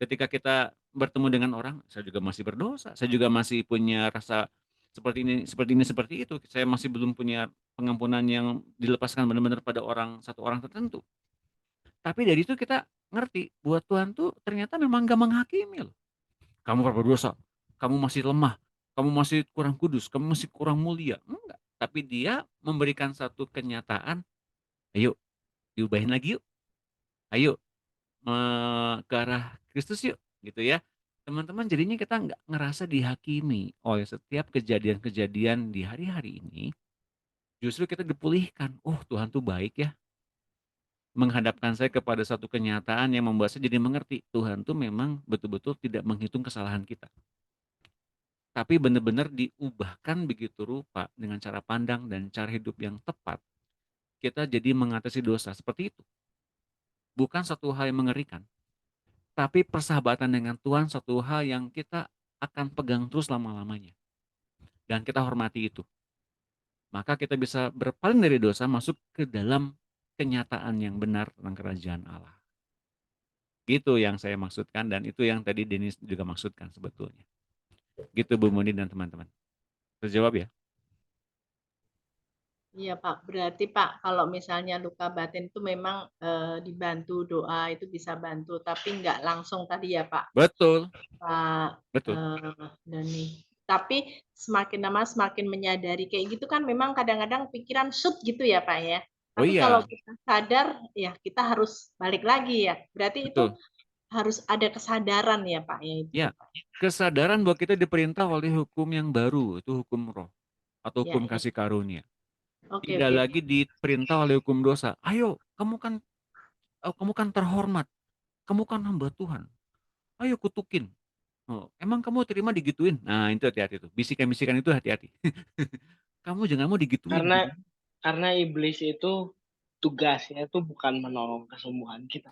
Ketika kita bertemu dengan orang, saya juga masih berdosa, saya juga masih punya rasa seperti ini, seperti ini, seperti itu. Saya masih belum punya pengampunan yang dilepaskan benar-benar pada satu orang tertentu. Tapi dari itu kita ngerti buat Tuhan tuh ternyata memang gak menghakimi loh. Kamu berdosa, kamu masih lemah, kamu masih kurang kudus, kamu masih kurang mulia. Enggak. Tapi dia memberikan satu kenyataan, ayo diubahin lagi yuk. Ayo ke arah Kristus yuk, gitu ya. Teman-teman jadinya kita nggak ngerasa dihakimi oleh setiap kejadian-kejadian di hari-hari ini. Justru kita dipulihkan. Oh Tuhan tuh baik ya. Menghadapkan saya kepada satu kenyataan yang membuat saya jadi mengerti. Tuhan tuh memang betul-betul tidak menghitung kesalahan kita. Tapi benar-benar diubahkan begitu rupa dengan cara pandang dan cara hidup yang tepat. Kita jadi mengatasi dosa seperti itu. Bukan satu hal yang mengerikan. Tapi persahabatan dengan Tuhan satu hal yang kita akan pegang terus lama-lamanya. Dan kita hormati itu. Maka kita bisa berpaling dari dosa masuk ke dalam kenyataan yang benar tentang kerajaan Allah. Gitu yang saya maksudkan dan itu yang tadi Denis juga maksudkan sebetulnya. Gitu Bu Muni dan teman-teman. Terjawab ya? Iya Pak, berarti Pak kalau misalnya luka batin itu memang dibantu doa itu bisa bantu, tapi nggak langsung tadi ya Pak. Betul. Pak Betul. Dani. Tapi semakin lama semakin menyadari kayak gitu kan memang kadang-kadang pikiran shoot gitu ya Pak ya. Oh Tapi iya. kalau kita sadar ya kita harus balik lagi ya. Berarti itu Betul. harus ada kesadaran ya Pak ya itu. Ya, kesadaran bahwa kita diperintah oleh hukum yang baru, itu hukum roh atau Ya, hukum ya. kasih karunia. Oke, Tidak oke. lagi diperintah oleh hukum dosa. Ayo, kamu kan terhormat. Kamu kan hamba Tuhan. Ayo kutukin. Oh, emang kamu terima digituin? Nah, itu hati-hati tuh. Bisikan-bisikan itu hati-hati. Kamu jangan mau digituin. Karena iblis itu tugasnya tuh bukan menolong kesembuhan kita.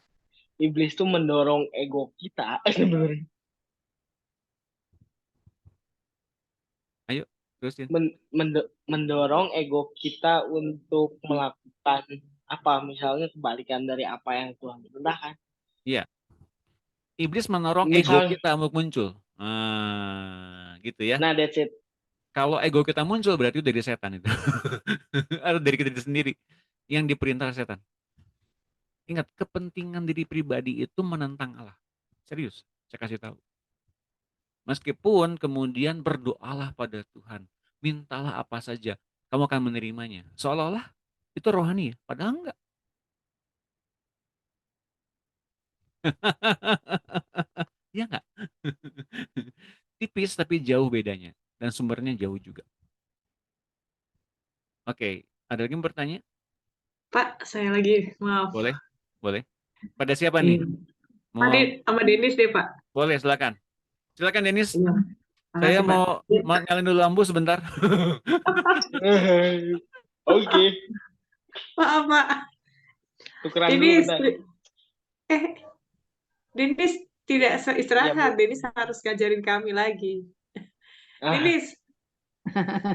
Iblis tuh mendorong ego kita sebenarnya. Ayo, terusin. Mendorong ego kita untuk melakukan apa, misalnya kebalikan dari apa yang Tuhan perintahkan. Iya. Iblis mendorong ego kita untuk muncul. Gitu ya. Nah, that's it. Kalau ego kita muncul berarti dari setan itu. Atau dari kita sendiri yang diperintah setan. Ingat, kepentingan diri pribadi itu menentang Allah. Serius, saya kasih tahu. Meskipun kemudian berdoalah pada Tuhan, mintalah apa saja, kamu akan menerimanya. Seolah-olah itu rohani ya, padahal enggak. Ya enggak? Tipis tapi jauh bedanya. Dan sumbernya jauh juga. Oke, ada lagi yang bertanya? Pak, saya lagi, maaf. Boleh? Boleh. Pada siapa nih? Tadi sama Denis deh, Pak. Boleh, silakan. Silakan Denis. Iya. Saya mau nyalain dulu lampu sebentar. Oke. Maaf, Pak. Tukeran Denis, dulu. Denis tidak istirahat. Denis harus ngajarin kami lagi. Denis,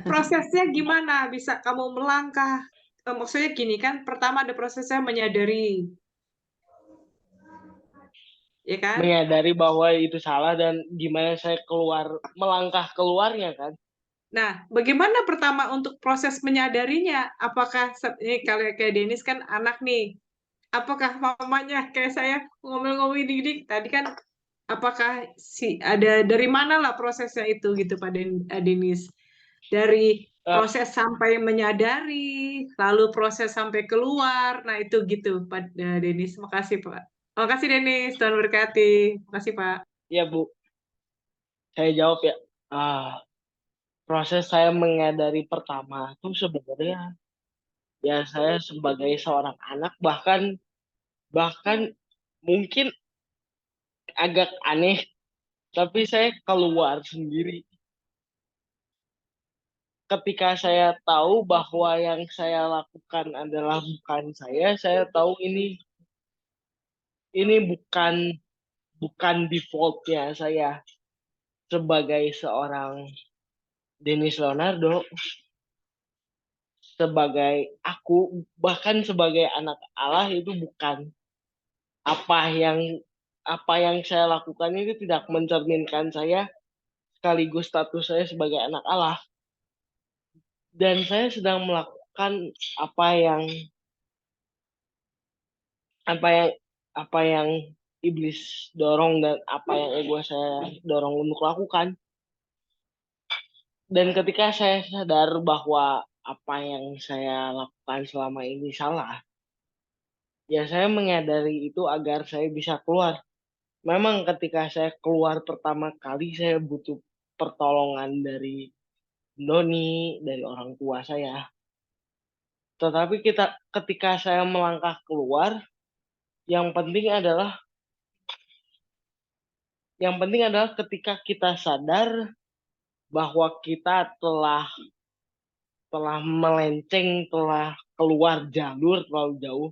prosesnya gimana bisa kamu melangkah? Maksudnya gini kan, pertama ada prosesnya menyadari. Ya kan? Menyadari bahwa itu salah dan gimana saya melangkah keluarnya kan. Nah, bagaimana pertama untuk proses menyadarinya? Apakah ini kalau kayak Denis kan anak nih, apakah mamanya kayak saya ngomel-ngomel didik tadi kan, apakah ada dari mana lah prosesnya itu gitu Pak Denis? Dari proses sampai menyadari, lalu proses sampai keluar. Nah, itu gitu, Pak Denis. Makasih, Pak. Makasih, Denis. Tuhan berkati. Makasih, Pak. Ya Bu, saya jawab ya. Ah, proses saya menyadari pertama itu sebenarnya ya saya sebagai seorang anak bahkan bahkan mungkin agak aneh, tapi saya keluar sendiri ketika saya tahu bahwa yang saya lakukan adalah bukan saya tahu ini bukan defaultnya saya sebagai seorang Denis Leonardo, sebagai aku, bahkan sebagai anak Allah itu bukan apa yang apa yang saya lakukan itu tidak mencerminkan saya sekaligus status saya sebagai anak Allah, dan saya sedang melakukan apa yang apa yang apa yang iblis dorong dan apa yang ego saya dorong untuk lakukan. Dan ketika saya sadar bahwa apa yang saya lakukan selama ini salah, ya saya menyadari itu agar saya bisa keluar. Memang ketika saya keluar pertama kali saya butuh pertolongan dari Doni, dari orang tua saya. Tetapi ketika saya melangkah keluar, yang penting adalah ketika kita sadar bahwa kita telah melenceng, telah keluar jalur terlalu jauh.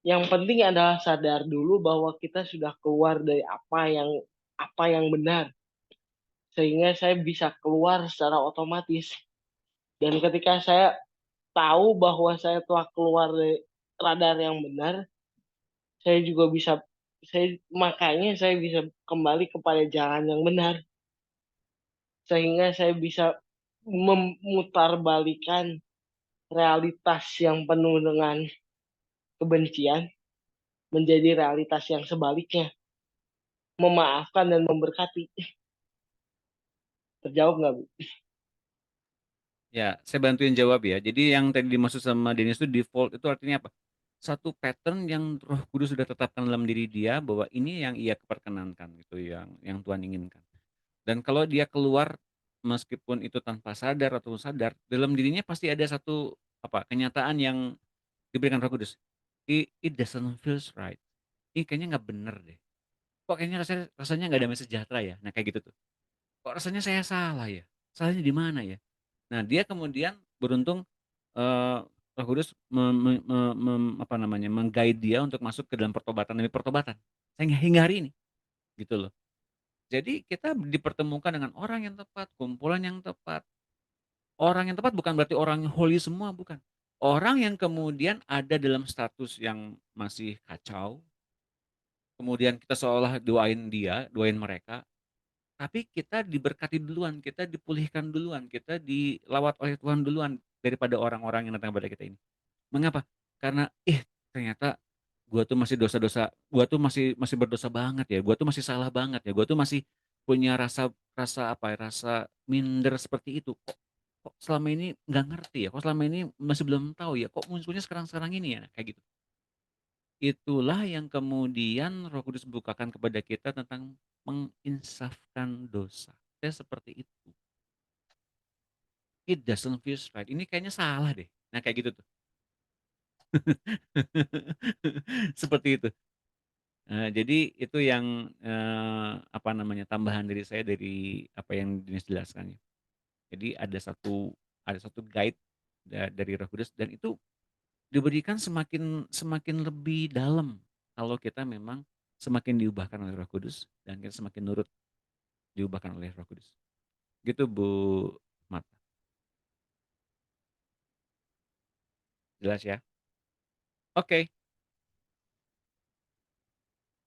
Yang penting adalah sadar dulu bahwa kita sudah keluar dari apa yang benar, sehingga saya bisa keluar secara otomatis. Dan ketika saya tahu bahwa saya telah keluar dari radar yang benar, makanya saya bisa kembali kepada jalan yang benar, sehingga saya bisa memutarbalikan realitas yang penuh dengan kebencian menjadi realitas yang sebaliknya, memaafkan dan memberkati. Terjawab nggak, Bu? Ya, saya bantuin jawab ya. Jadi yang tadi dimaksud sama Dennis itu default itu artinya apa? Satu pattern yang Roh Kudus sudah tetapkan dalam diri dia bahwa ini yang ia perkenankan gitu, yang Tuhan inginkan. Dan kalau dia keluar meskipun itu tanpa sadar atau sadar, dalam dirinya pasti ada satu kenyataan yang diberikan Roh Kudus. It doesn't feels right. Ini kayaknya nggak bener deh. Kok kayaknya rasanya nggak damai sejahtera ya. Nah kayak gitu tuh. Kok rasanya saya salah ya? Salahnya di mana ya? Nah, dia kemudian beruntung Roh Kudus meng-guide dia untuk masuk ke dalam pertobatan demi pertobatan. Hingga hari ini, gitu loh. Jadi kita dipertemukan dengan orang yang tepat, kumpulan yang tepat. Orang yang tepat bukan berarti orang yang holy semua, bukan. Orang yang kemudian ada dalam status yang masih kacau, kemudian kita seolah doain mereka, tapi kita diberkati duluan, kita dipulihkan duluan, kita dilawat oleh Tuhan duluan daripada orang-orang yang datang kepada kita ini. Mengapa? Karena ternyata gua tuh masih gua tuh masih berdosa banget ya, gua tuh masih salah banget ya, gua tuh masih punya rasa rasa minder seperti itu. Kok selama ini nggak ngerti ya, kok selama ini masih belum tahu ya, kok munculnya sekarang-sekarang ini ya, kayak gitu. Itulah yang kemudian Roh Kudus bukakan kepada kita tentang menginsafkan dosa. Saya seperti itu. It doesn't feel right. Ini kayaknya salah deh. Nah kayak gitu tuh. Seperti itu. Jadi itu yang tambahan dari saya dari apa yang Dinis jelaskan ya. Jadi ada satu guide dari Roh Kudus dan itu diberikan semakin lebih dalam kalau kita memang semakin diubahkan oleh Roh Kudus dan kita semakin nurut diubahkan oleh Roh Kudus. Gitu Bu Marta. Jelas ya? Oke.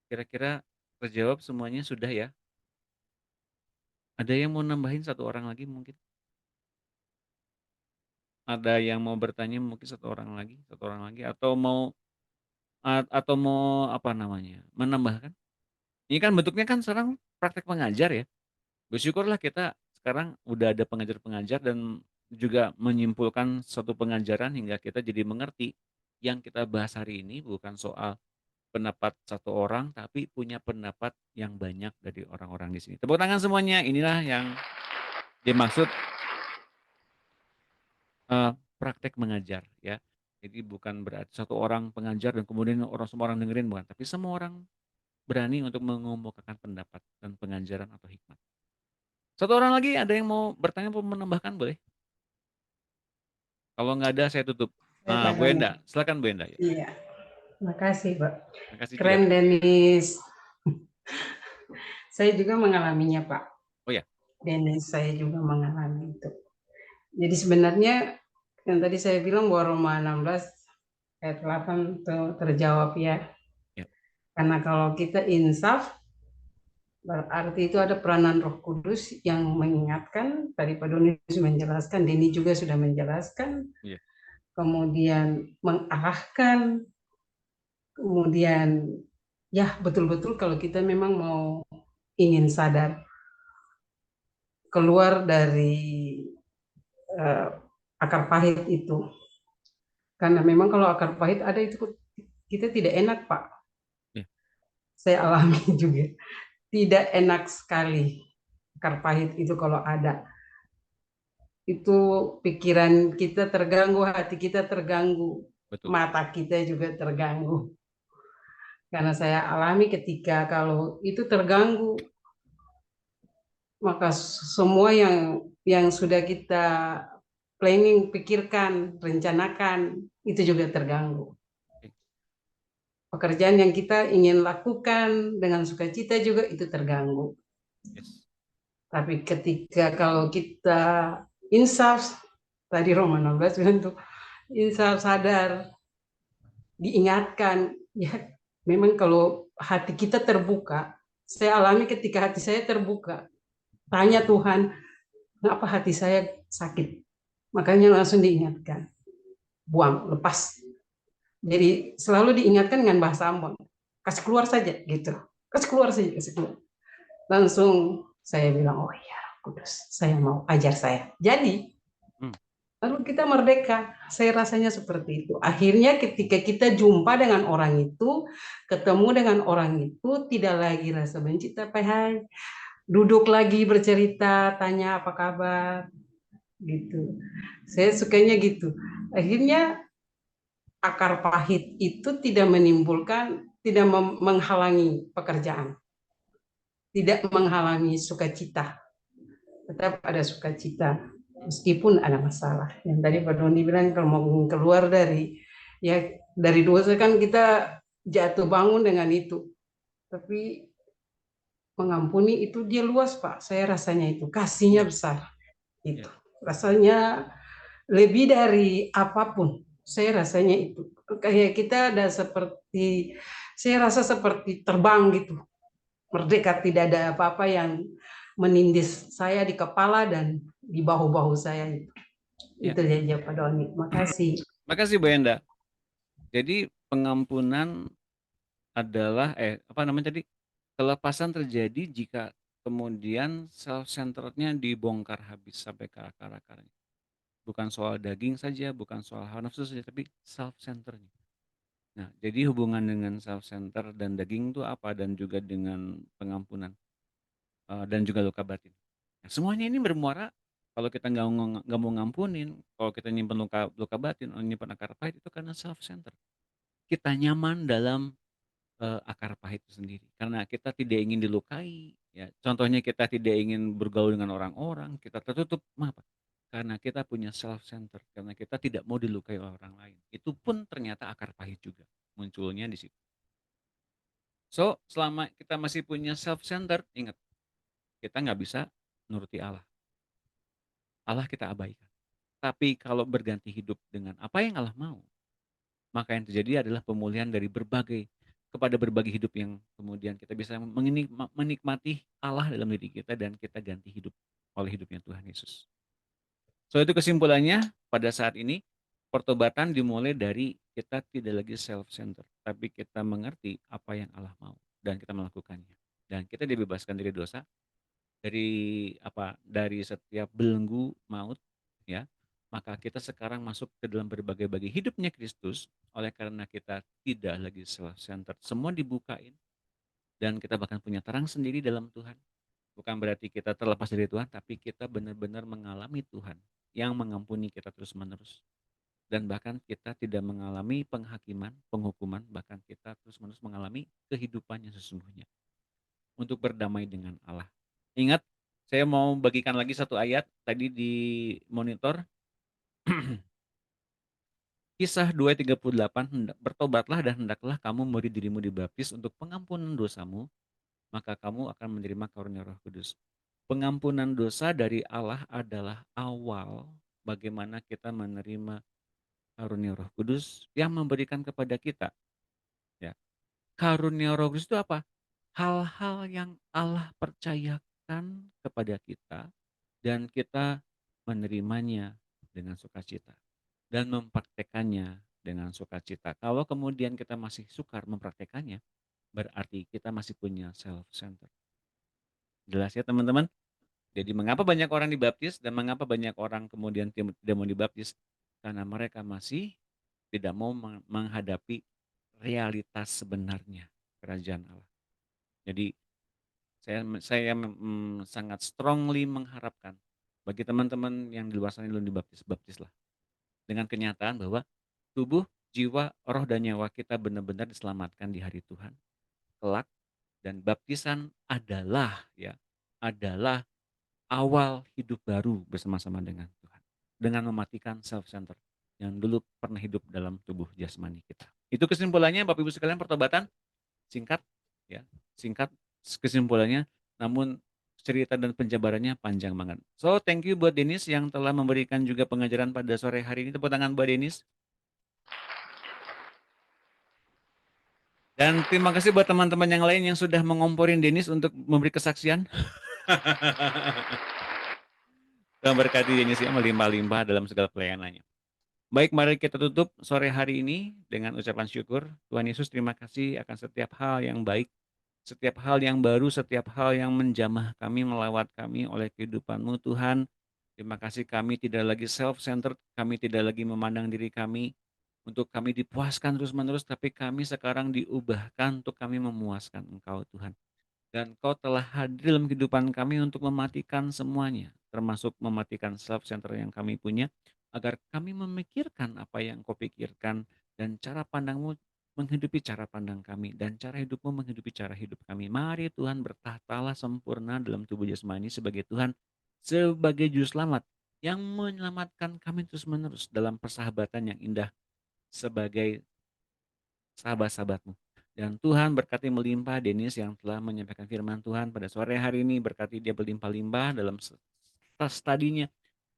Kira-kira terjawab semuanya sudah ya? Ada yang mau nambahin satu orang lagi mungkin? Ada yang mau bertanya mungkin satu orang lagi atau mau menambahkan? Ini kan bentuknya kan sekarang praktek pengajar ya. Bersyukurlah kita sekarang udah ada pengajar-pengajar dan juga menyimpulkan suatu pengajaran hingga kita jadi mengerti yang kita bahas hari ini bukan soal pendapat satu orang, tapi punya pendapat yang banyak dari orang-orang di sini. Tepuk tangan semuanya. Inilah yang dimaksud praktek mengajar, ya. Jadi bukan berarti satu orang pengajar dan kemudian semua orang dengerin, bukan. Tapi semua orang berani untuk mengemukakan pendapat dan pengajaran atau hikmat. Satu orang lagi ada yang mau bertanya atau menambahkan, boleh? Kalau nggak ada, saya tutup. Pak Bu Doni. Enda, silakan Bu Enda. Iya, makasih Pak. Makasih juga. Keren Denis. Saya juga mengalaminya Pak. Oh ya. Denis, saya juga mengalami itu. Jadi sebenarnya yang tadi saya bilang bahwa Roma 16 ayat 8 itu terjawab ya. Ya. Karena kalau kita insaf, berarti itu ada peranan Roh Kudus yang mengingatkan. Tadi Pak Doni sudah menjelaskan, Deni juga sudah menjelaskan. Ya. Kemudian mengarahkan, kemudian ya betul-betul kalau kita memang mau ingin sadar keluar dari akar pahit itu. Karena memang kalau akar pahit ada itu kita tidak enak Pak. Ya. Saya alami juga. Tidak enak sekali akar pahit itu kalau ada. Itu pikiran kita terganggu, hati kita terganggu, Betul. mata kita juga terganggu. Karena saya alami ketika kalau itu terganggu, maka semua yang sudah kita planning, pikirkan, rencanakan, itu juga terganggu. Pekerjaan yang kita ingin lakukan dengan sukacita juga itu terganggu. Yes. Tapi ketika kalau kita insaf, tadi Roma 16 bilang tuh, insaf sadar, diingatkan, ya memang kalau hati kita terbuka, saya alami ketika hati saya terbuka, tanya Tuhan, kenapa hati saya sakit? Makanya langsung diingatkan, buang, lepas. Jadi selalu diingatkan dengan bahasa Ambon, kasih keluar saja gitu, kasih keluar saja, kasih keluar. Langsung saya bilang, oh iya Kudus, saya mau ajar saya. Jadi lalu kita merdeka. Saya rasanya seperti itu. Akhirnya ketika kita jumpa dengan orang itu, ketemu dengan orang itu, tidak lagi rasa benci, tapi hai, duduk lagi bercerita, tanya apa kabar, gitu. Saya sukanya gitu. Akhirnya akar pahit itu tidak menimbulkan, tidak menghalangi pekerjaan, tidak menghalangi sukacita, tetap ada sukacita meskipun ada masalah. Yang tadi Pak Doni bilang kalau mau keluar dari dosa kan kita jatuh bangun dengan itu, tapi mengampuni itu dia luas Pak. Saya rasanya itu kasihnya besar, itu rasanya lebih dari apapun. Saya rasanya itu kayak kita ada seperti, saya rasa seperti terbang gitu, merdeka, tidak ada apa-apa yang menindis saya di kepala dan di bahu-bahu saya itu. Itu saja Pak Doni. Makasih. Makasih Bu Enda. Jadi pengampunan adalah kelepasan terjadi jika kemudian self-centerednya dibongkar habis sampai ke akar-akarnya. Bukan soal daging saja, bukan soal hawa nafsu saja, tapi self-centerednya. Nah, jadi hubungan dengan self-center dan daging itu apa, dan juga dengan pengampunan dan juga luka batin. Nah, semuanya ini bermuara kalau kita nggak mau ngampunin, kalau kita nyimpen luka batin, nyimpen akar pahit itu karena self-center. Kita nyaman dalam akar pahit itu sendiri karena kita tidak ingin dilukai. Ya, contohnya kita tidak ingin bergaul dengan orang-orang, kita tertutup. Kenapa? Karena kita punya self-center, karena kita tidak mau dilukai oleh orang lain. Itu pun ternyata akar pahit juga munculnya di situ. So, selama kita masih punya self-center, ingat, kita nggak bisa nuruti Allah. Allah kita abaikan. Tapi kalau berganti hidup dengan apa yang Allah mau, maka yang terjadi adalah pemulihan dari kepada berbagai hidup yang kemudian kita bisa menikmati Allah dalam diri kita dan kita ganti hidup oleh hidupnya Tuhan Yesus. So itu kesimpulannya pada saat ini pertobatan dimulai dari kita tidak lagi self-centered, tapi kita mengerti apa yang Allah mau dan kita melakukannya. Dan kita dibebaskan dari dosa, dari setiap belenggu maut, ya, maka kita sekarang masuk ke dalam berbagai-bagai hidupnya Kristus. Oleh karena kita tidak lagi self-centered, semua dibukain, dan kita bahkan punya terang sendiri dalam Tuhan. Bukan berarti kita terlepas dari Tuhan, tapi kita benar-benar mengalami Tuhan yang mengampuni kita terus-menerus. Dan bahkan kita tidak mengalami penghakiman, penghukuman, bahkan kita terus-menerus mengalami kehidupan yang sesungguhnya untuk berdamai dengan Allah. Ingat, saya mau bagikan lagi satu ayat tadi di monitor. Kisah 2:38, bertobatlah dan hendaklah kamu memberi dirimu dibaptis untuk pengampunan dosamu, maka kamu akan menerima karunia Roh Kudus. Pengampunan dosa dari Allah adalah awal bagaimana kita menerima karunia Roh Kudus yang memberikan kepada kita. Ya. Karunia Roh Kudus itu apa? Hal-hal yang Allah percayakan kepada kita dan kita menerimanya dengan sukacita dan mempraktekannya dengan sukacita. Kalau kemudian kita masih sukar mempraktekannya, berarti kita masih punya self-centered. Jelas ya teman-teman? Jadi mengapa banyak orang dibaptis dan mengapa banyak orang kemudian tidak mau dibaptis? Karena mereka masih tidak mau menghadapi realitas sebenarnya kerajaan Allah. Jadi saya sangat strongly mengharapkan bagi teman-teman yang di luar sana belum dibaptis, baptislah. Dengan kenyataan bahwa tubuh, jiwa, roh dan nyawa kita benar-benar diselamatkan di hari Tuhan kelak, dan baptisan adalah awal hidup baru bersama-sama dengan Tuhan. Dengan mematikan self-centered yang dulu pernah hidup dalam tubuh jasmani kita. Itu kesimpulannya Bapak Ibu sekalian, pertobatan singkat ya, singkat kesimpulannya, namun cerita dan penjabarannya panjang banget. So, thank you buat Denis yang telah memberikan juga pengajaran pada sore hari ini. Tepuk tangan buat Denis. Dan terima kasih buat teman-teman yang lain yang sudah mengomporin Denis untuk memberi kesaksian. Tuhan berkati Denis ya, melimpah-limpah dalam segala pelayanannya. Baik, mari kita tutup sore hari ini dengan ucapan syukur. Tuhan Yesus, terima kasih akan setiap hal yang baik, setiap hal yang baru, setiap hal yang menjamah kami, melawat kami oleh kehidupan-Mu Tuhan. Terima kasih kami tidak lagi self-centered, kami tidak lagi memandang diri kami untuk kami dipuaskan terus-menerus, tapi kami sekarang diubahkan untuk kami memuaskan Engkau Tuhan. Dan Kau telah hadir dalam kehidupan kami untuk mematikan semuanya, termasuk mematikan self-center yang kami punya, agar kami memikirkan apa yang Kau pikirkan, dan cara pandang-Mu menghidupi cara pandang kami, dan cara hidup-Mu menghidupi cara hidup kami. Mari Tuhan bertahtalah sempurna dalam tubuh jasmani sebagai Tuhan, sebagai juru selamat yang menyelamatkan kami terus-menerus dalam persahabatan yang indah sebagai sahabat-sahabat-Mu. Dan Tuhan berkati melimpah Denis yang telah menyampaikan firman Tuhan pada sore hari ini. Berkati dia berlimpah-limpah dalam studinya,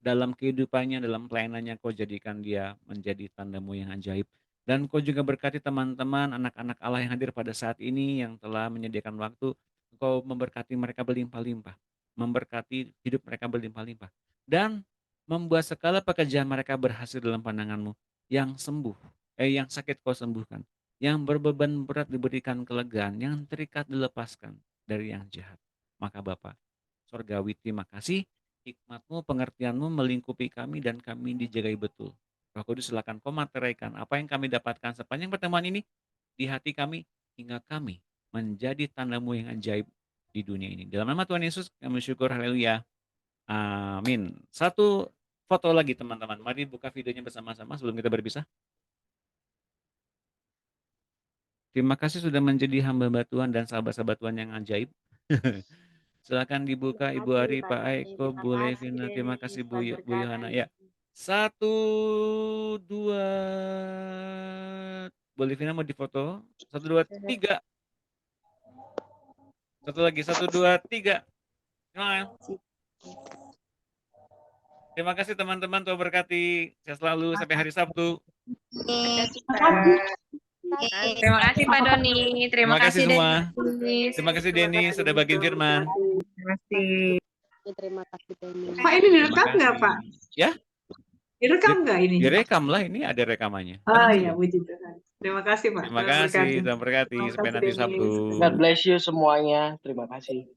dalam kehidupannya, dalam pelayanannya. Kau jadikan dia menjadi tanda-Mu yang ajaib. Dan Kau juga berkati teman-teman, anak-anak Allah yang hadir pada saat ini yang telah menyediakan waktu. Kau memberkati mereka berlimpah-limpah, memberkati hidup mereka berlimpah-limpah, dan membuat segala pekerjaan mereka berhasil dalam pandangan-Mu. Yang yang sakit Kau sembuhkan, yang berbeban berat diberikan kelegaan, yang terikat dilepaskan dari yang jahat. Maka Bapa Sorgawi, terima kasih, hikmat-Mu, pengertian-Mu melingkupi kami dan kami dijagai betul. Roh Kudus, silakan Kau materaikan apa yang kami dapatkan sepanjang pertemuan ini di hati kami, hingga kami menjadi tanda-Mu yang ajaib di dunia ini. Dalam nama Tuhan Yesus kami syukur, haleluya, amin. Satu foto lagi teman-teman, mari buka videonya bersama-sama sebelum kita berpisah. Terima kasih sudah menjadi hamba Tuhan dan sahabat-sahabat Tuhan yang ajaib. Silakan dibuka Ibu Ari, Pak Aiko, Bu Levina. Terima kasih Bu Yohana. Ya, 1, 2. Bu Levina mau difoto. 1, 2, 3. Satu lagi, 1, 2, 3. Terima kasih teman-teman. Tuhan berkati. Sehat selalu sampai hari Sabtu. Terima kasih Pak Doni. Terima kasih semua. Denis. Terima kasih Denis sudah bagiin firman. Terima kasih. Terima kasih Doni. Pak, ini direkam nggak Pak? Ya? Direkam nggak ini? Direkam lah, ini ada rekamannya. Oh iya, puji Tuhan. Terima kasih Pak. Terima kasih, Tuhan berkati. Sampai nanti Sabtu. God bless you semuanya. Terima kasih.